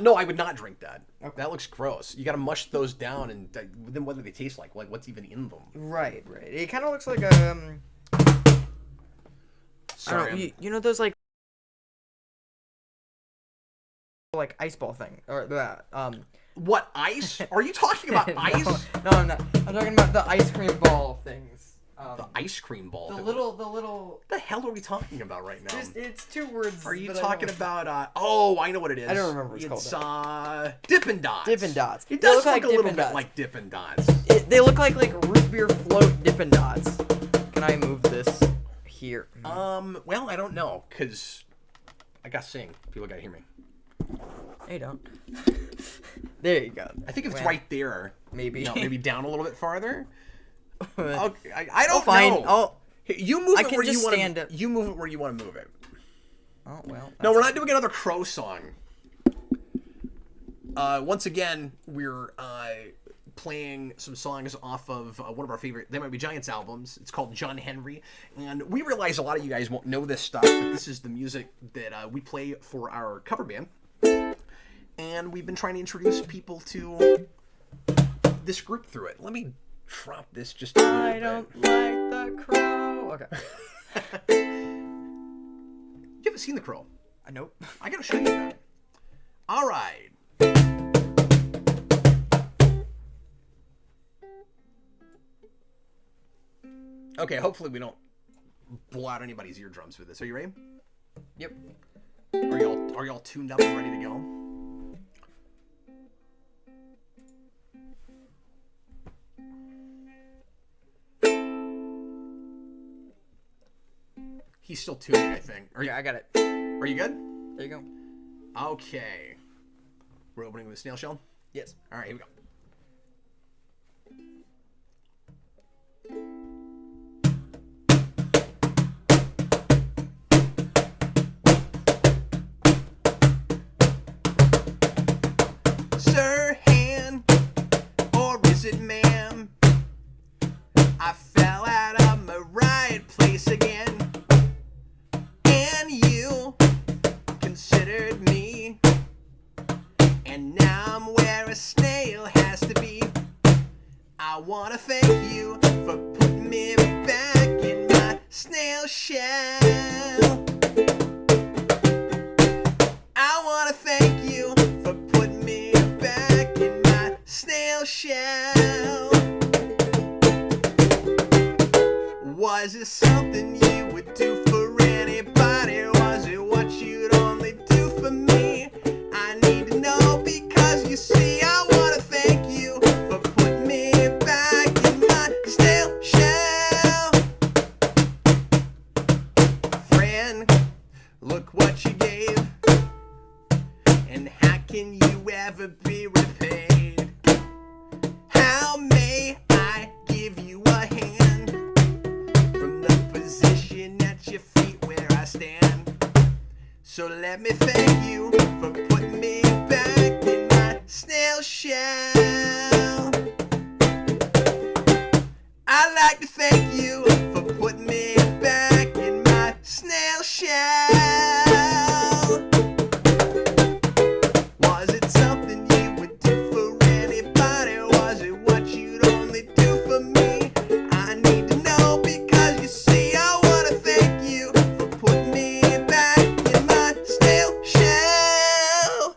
No, I would not drink that. Okay. That looks gross. You got to mush those down, and then what do they taste like what's even in them? Right. It kind of looks like a Sorry, I don't know, you know those like ice ball thing or what ice? Are you talking about ice? No, I'm not. I'm talking about the ice cream ball things. The ice cream ball. The little. What the hell are we talking about right now? It's two words. Are you but I talking don't- about? Oh, I know what it is. I don't remember what it's it's called. Dippin' Dots. Dippin' Dots. It They does look look like a little Dippin' bit Dots. like Dippin' Dots. They look like root beer float Dippin' Dots. Can I move this here? Well, I don't know, cause I gotta sing. People gotta hear me. Hey, don't. There you go. I think it's Well, right there. Maybe. No, maybe down a little bit farther. Okay, I don't fine. know. Hey, you move I it can where you just want stand to. up. You move it where you want to move it. Oh well. No, we're not doing another Crow song. Once again, we're playing some songs off of one of our favorite They Might Be Giants albums. It's called John Henry, and we realize a lot of you guys won't know this stuff, but this is the music that we play for our cover band, and we've been trying to introduce people to this group through it. Let me drop this just a little I bit. don't like the Crow. Okay. You haven't seen The Crow. Nope. I gotta show you that. All right. Okay, hopefully we don't blow out anybody's eardrums with this. Are you ready? Yep. Are y'all tuned up and ready to go? He's still tuning, I think. Yeah, I got it. Are you good? There you go. Okay. We're opening with a snail shell? Yes. All right, here we go. Sir, hand, or is it ma'am? I fell out of my right place again, and you considered me, and now I'm where a snail has to be. I wanna thank you for putting me back in my snail shell. I wanna thank you for putting me back in my snail shell. Was it something you would do for anybody? Was it what you'd only do for me? I need to know because you see I wanna thank you for putting me back in my snail shell. Friend, look what you gave, and how can you ever be repaid? How may I give you a hand from the position Let me thank you for putting me back in my snail shell. I'd like to thank you for putting me back in my snail shell. Was it something you would do for anybody? Was it what you'd only do for me? I need to know because you see I want to thank you for putting me back in my snail shell.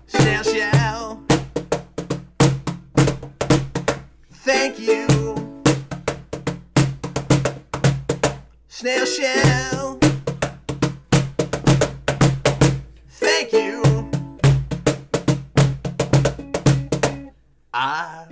Snail shell. Thank you. Snail shell. Thank you. I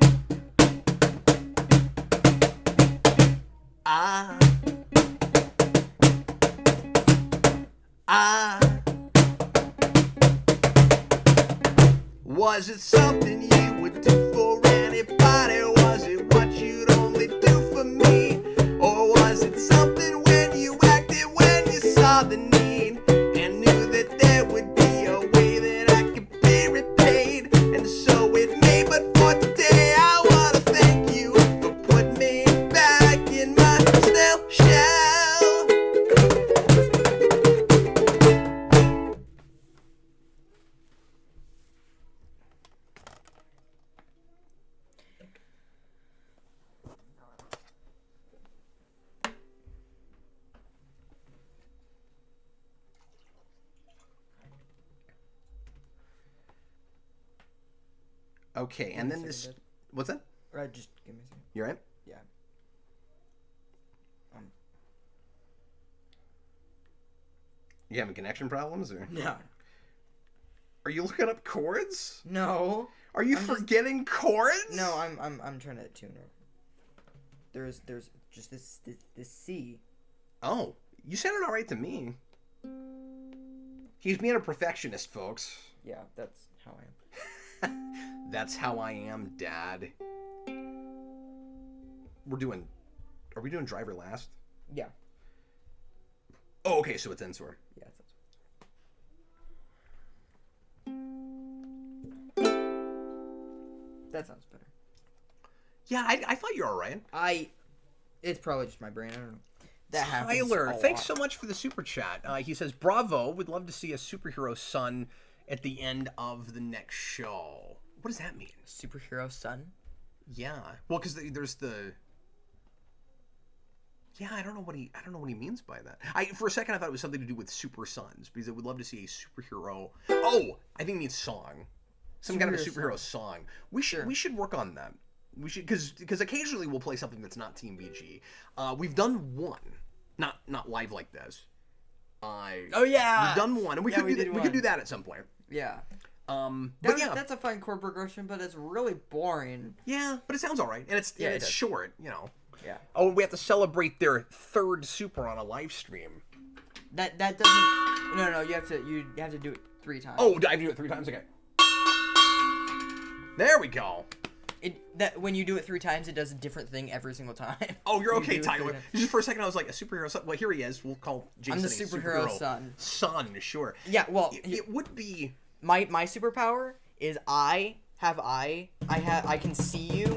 was it something you would do for anybody? Was it what you'd only do for me? Or was it something when you acted when you saw the need and knew that there would be a way that I could be repaid? And so it may, but for today I wanna thank you for putting me back in my snail shell. Okay, and then this. What's that? Right, just give me a second. You right? Yeah. You having connection problems, or No. are you looking up chords? No. Are you I'm just- forgetting chords? No, I'm trying to tune her. There's just this C. Oh, you sounded all right to me. He's being a perfectionist, folks. Yeah, that's how I am. That's how I am, Dad. Are we doing driver last? Yeah. Oh, okay, so it's Ensor. Yeah. That sounds better. Yeah, I thought you were all right. It's probably just my brain. I don't know. That happens. Tyler, a thanks lot. so much for the super chat. He says, "Bravo, would love to see a superhero son at the end of the next show." What does that mean? Superhero son. Yeah, well, because there's the. Yeah, I don't know what he means by that. For a second I thought it was something to do with Super Sons, because I would love to see a superhero. Oh, I think it means song, some kind of a superhero song. We should work on that. We should, because occasionally we'll play something that's not Team BG. We've done one, not live like this. Oh yeah, we've done one, and we could do that at some point. Yeah. But yeah, that's a fun chord progression, but it's really boring. Yeah, but it sounds all right, and it's short, you know. Yeah. Oh, and we have to celebrate their third super on a live stream. That doesn't. No, you have to do it 3 times. Oh, I have to do it 3 times. Okay. There we go. When you do it 3 times, it does a different thing every single time. Oh, you're okay, do it Tyler. 3 times. Just for a second, I was like, a superhero son. Well, here he is. We'll call Jason I'm the a superhero son. Son, sure. Yeah, well, it would be. My superpower is I can see you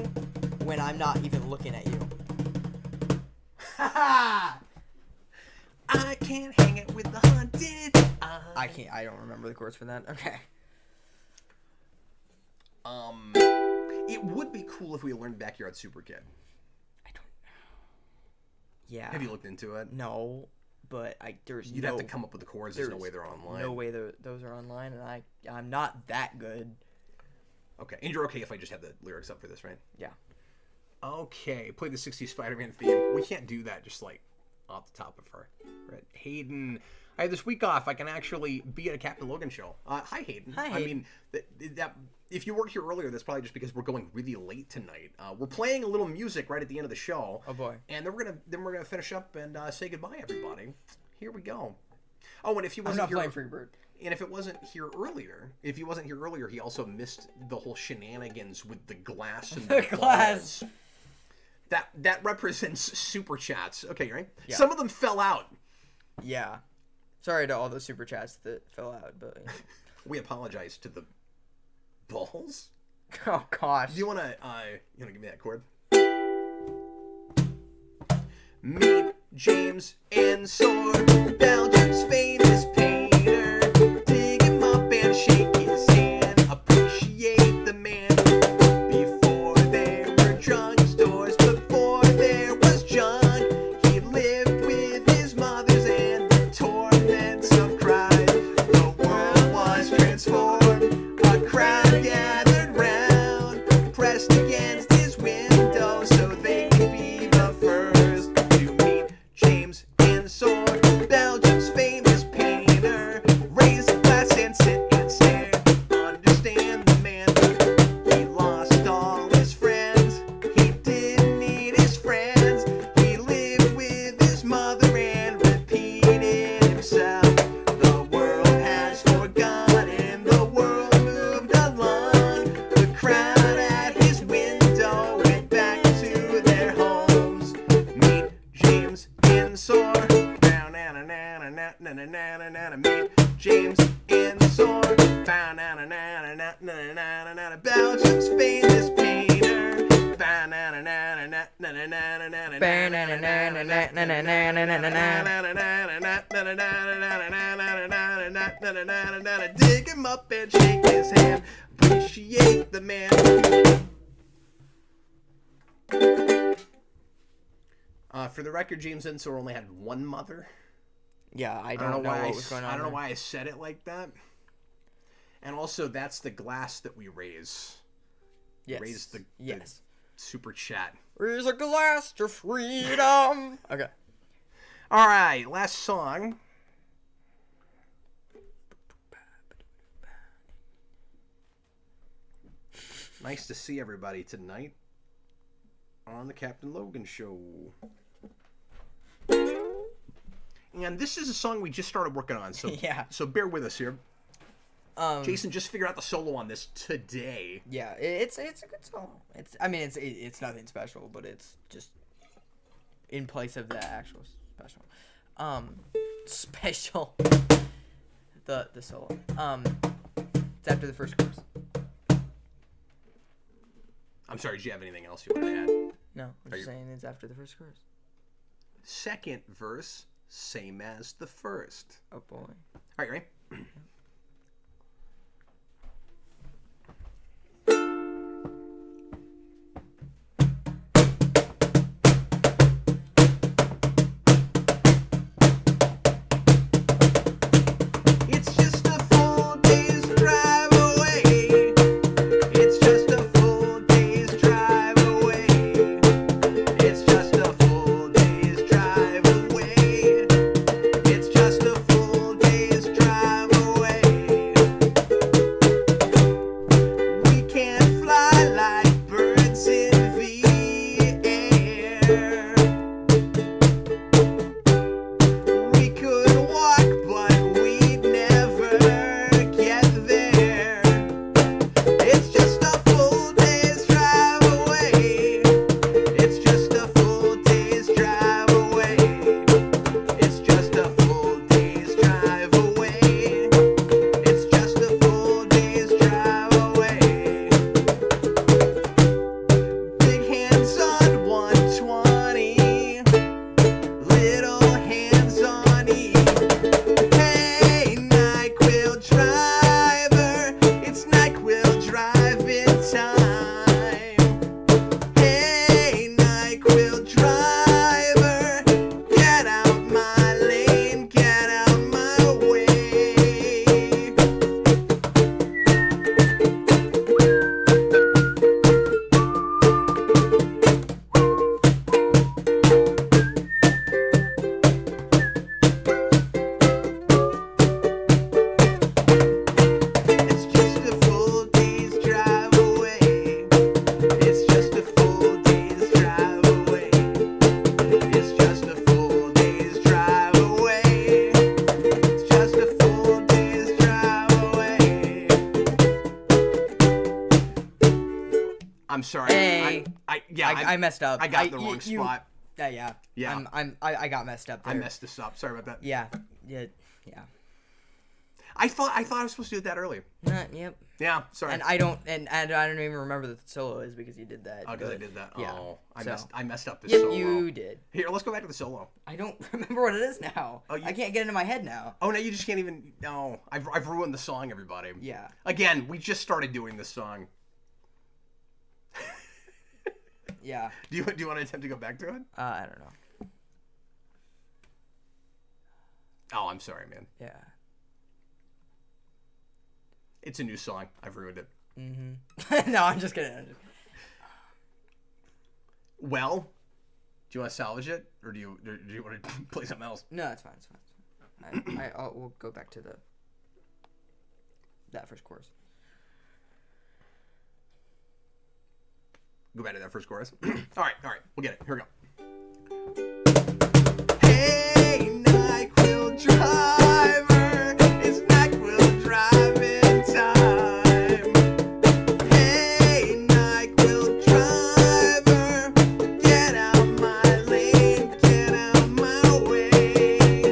when I'm not even looking at you. I can't hang it with the hunted. I can't. I don't remember the chords for that. Okay. It would be cool if we learned Backyard Super Kid. I don't. Yeah. Have you looked into it? No, but there's. You'd have to come up with the chords. There's no way they're online. No way those are online, and I'm not that good. Okay, and you're okay if I just have the lyrics up for this, right? Yeah. Okay, play the 60s Spider-Man theme. We can't do that just like off the top of her. Right. Hayden, I had this week off. I can actually be at a Captain Logan show. Hi, Hayden. Hi, I Hayden. mean, that if you weren't here earlier, that's probably just because we're going really late tonight. We're playing a little music right at the end of the show. Oh boy. And then we're gonna finish up and say goodbye, everybody. Here we go. Oh, and if he wasn't I'm not here, playing Freebird. and if he wasn't here earlier, he also missed the whole shenanigans with the glass and The glass. balls. That represents super chats. Okay, right? Yeah. Some of them fell out. Yeah. Sorry to all the super chats that fell out, but We apologize to the balls. oh gosh. Do you wanna give me that chord? Meet James Ensor, Belgium's famous painter. Dig him up and shake his hand. Appreciate the man. Before there were drugstores, before there was junk, he lived with his mothers and the torments of crime. The world was transformed. A crowd gathered round, pressed against his window so they could be the first to meet James Ensor, Belgium's famous painter. Raise a glass and sit and stare. Understand the man. He lost all his friends. He didn't need his friends. He lived with his mother and repeated himself. The world has forgotten. The world moved along. The crowd at his window went back to their homes. Meet James Ensor. Meet James Ensor. Belgium's famous painter. Dig him up and shake his hand. Appreciate the man. For the record, James Ensor only had one mother. Yeah, I don't know what was going on. I don't know there. why I said it like that. And also, that's the glass that we raise. Yes. Raise the yes. super chat. Raise a glass to freedom. Okay. All right, last song. Nice to see everybody tonight on the Captain Logan Show. And this is a song we just started working on, so Yeah. So bear with us here. Jason just figured out the solo on this today. Yeah, it's a good song. It's nothing special, but it's just in place of the actual special. Special. The solo. It's after the first chorus. I'm sorry, did you have anything else you wanted to add? No, I'm just saying it's after the first chorus. Second verse, same as the first. Oh boy. All right, ready? It's just a full day's drive away. It's just a full day's drive away. It's just a full day's drive away. It's just a full day's drive away. We can't fly like birds in the air. We could walk, but we'd never get there. It's just a full day's drive away. It's just a full day's drive away. It's just a full day's drive away. It's just a full day's drive away. Big hands on 120. Little hands on E. Hey, NyQuil driver, it's NyQuil driving time. Hey, NyQuil driver, get out my lane, get out my way. It's just a full day's drive away. It's just a full day's drive away. It's just a full day's drive away. It's just a full day's drive away. I'm sorry. Hey. I messed up. I got the wrong spot. Yeah. Yeah. I got messed up there. I messed this up. Sorry about that. Yeah. Yeah. I thought I was supposed to do it that early. Yep. Yeah, sorry. And I don't even remember the solo is because you did that. Oh, because I did that. Yeah. Oh, So- I messed up this Yep, solo. you did. Here, let's go back to the solo. I don't remember what it is now. Oh, you- I can't get into my head now. Oh, no, you just can't even. No, I've ruined the song, everybody. Yeah. Again, we just started doing this song. Yeah. Do you want to attempt to go back to it? I don't know. Oh, I'm sorry, man. Yeah. It's a new song. I've ruined it. Mm-hmm. No, I'm just kidding. Well, do you want to salvage it, or do you want to play something else? No, it's fine. It's fine. We'll go back to that first chorus. Go back to that first chorus. All right, we'll get it. Here we go. Hey, NyQuil driver, it's NyQuil driving time. Hey, NyQuil driver, get out my lane, get out my way.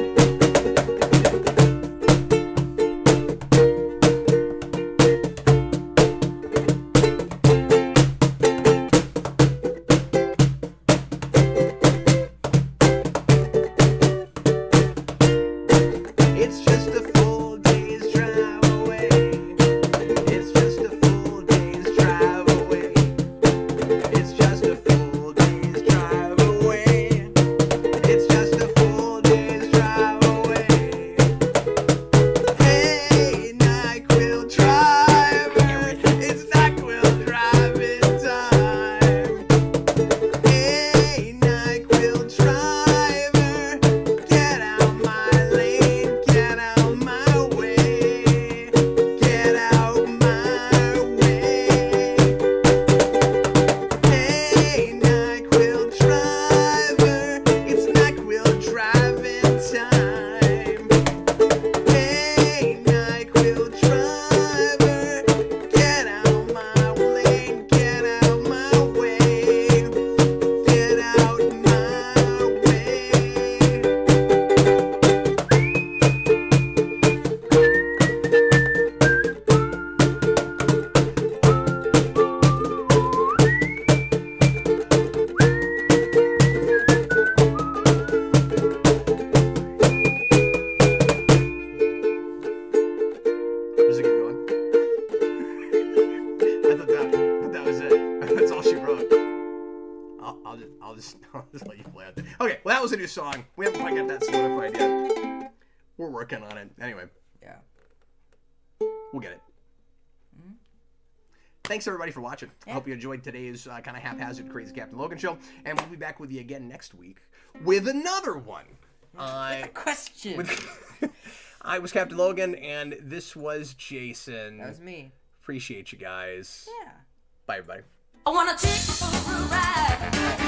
It's just a full day's drive away. It's just a full day's drive away. It's just a full day's drive away. It's just a full day's drive away. Hey, NyQuil driver, it's NyQuil driving time. Hey, NyQuil driver, get out my lane, get out my way, get out my way. Hey, NyQuil driver, it's NyQuil driving time. Hey, NyQuil driver, get out my lane, get out my way, get out my way. Does it keep going? I thought that was it. That's all she wrote. I'll just let you play it. Okay, well that was a new song. We haven't quite got that solidified yet. We're working on it. Anyway, Yeah. we'll get it. Thanks everybody for watching. I hope you enjoyed today's kind of haphazard Crazy Captain Logan show, and we'll be back with you again next week with another one. A question. I was Captain Logan, and this was Jason. That was me. Appreciate you guys. Yeah. Bye, everybody. I wanna take you for a ride.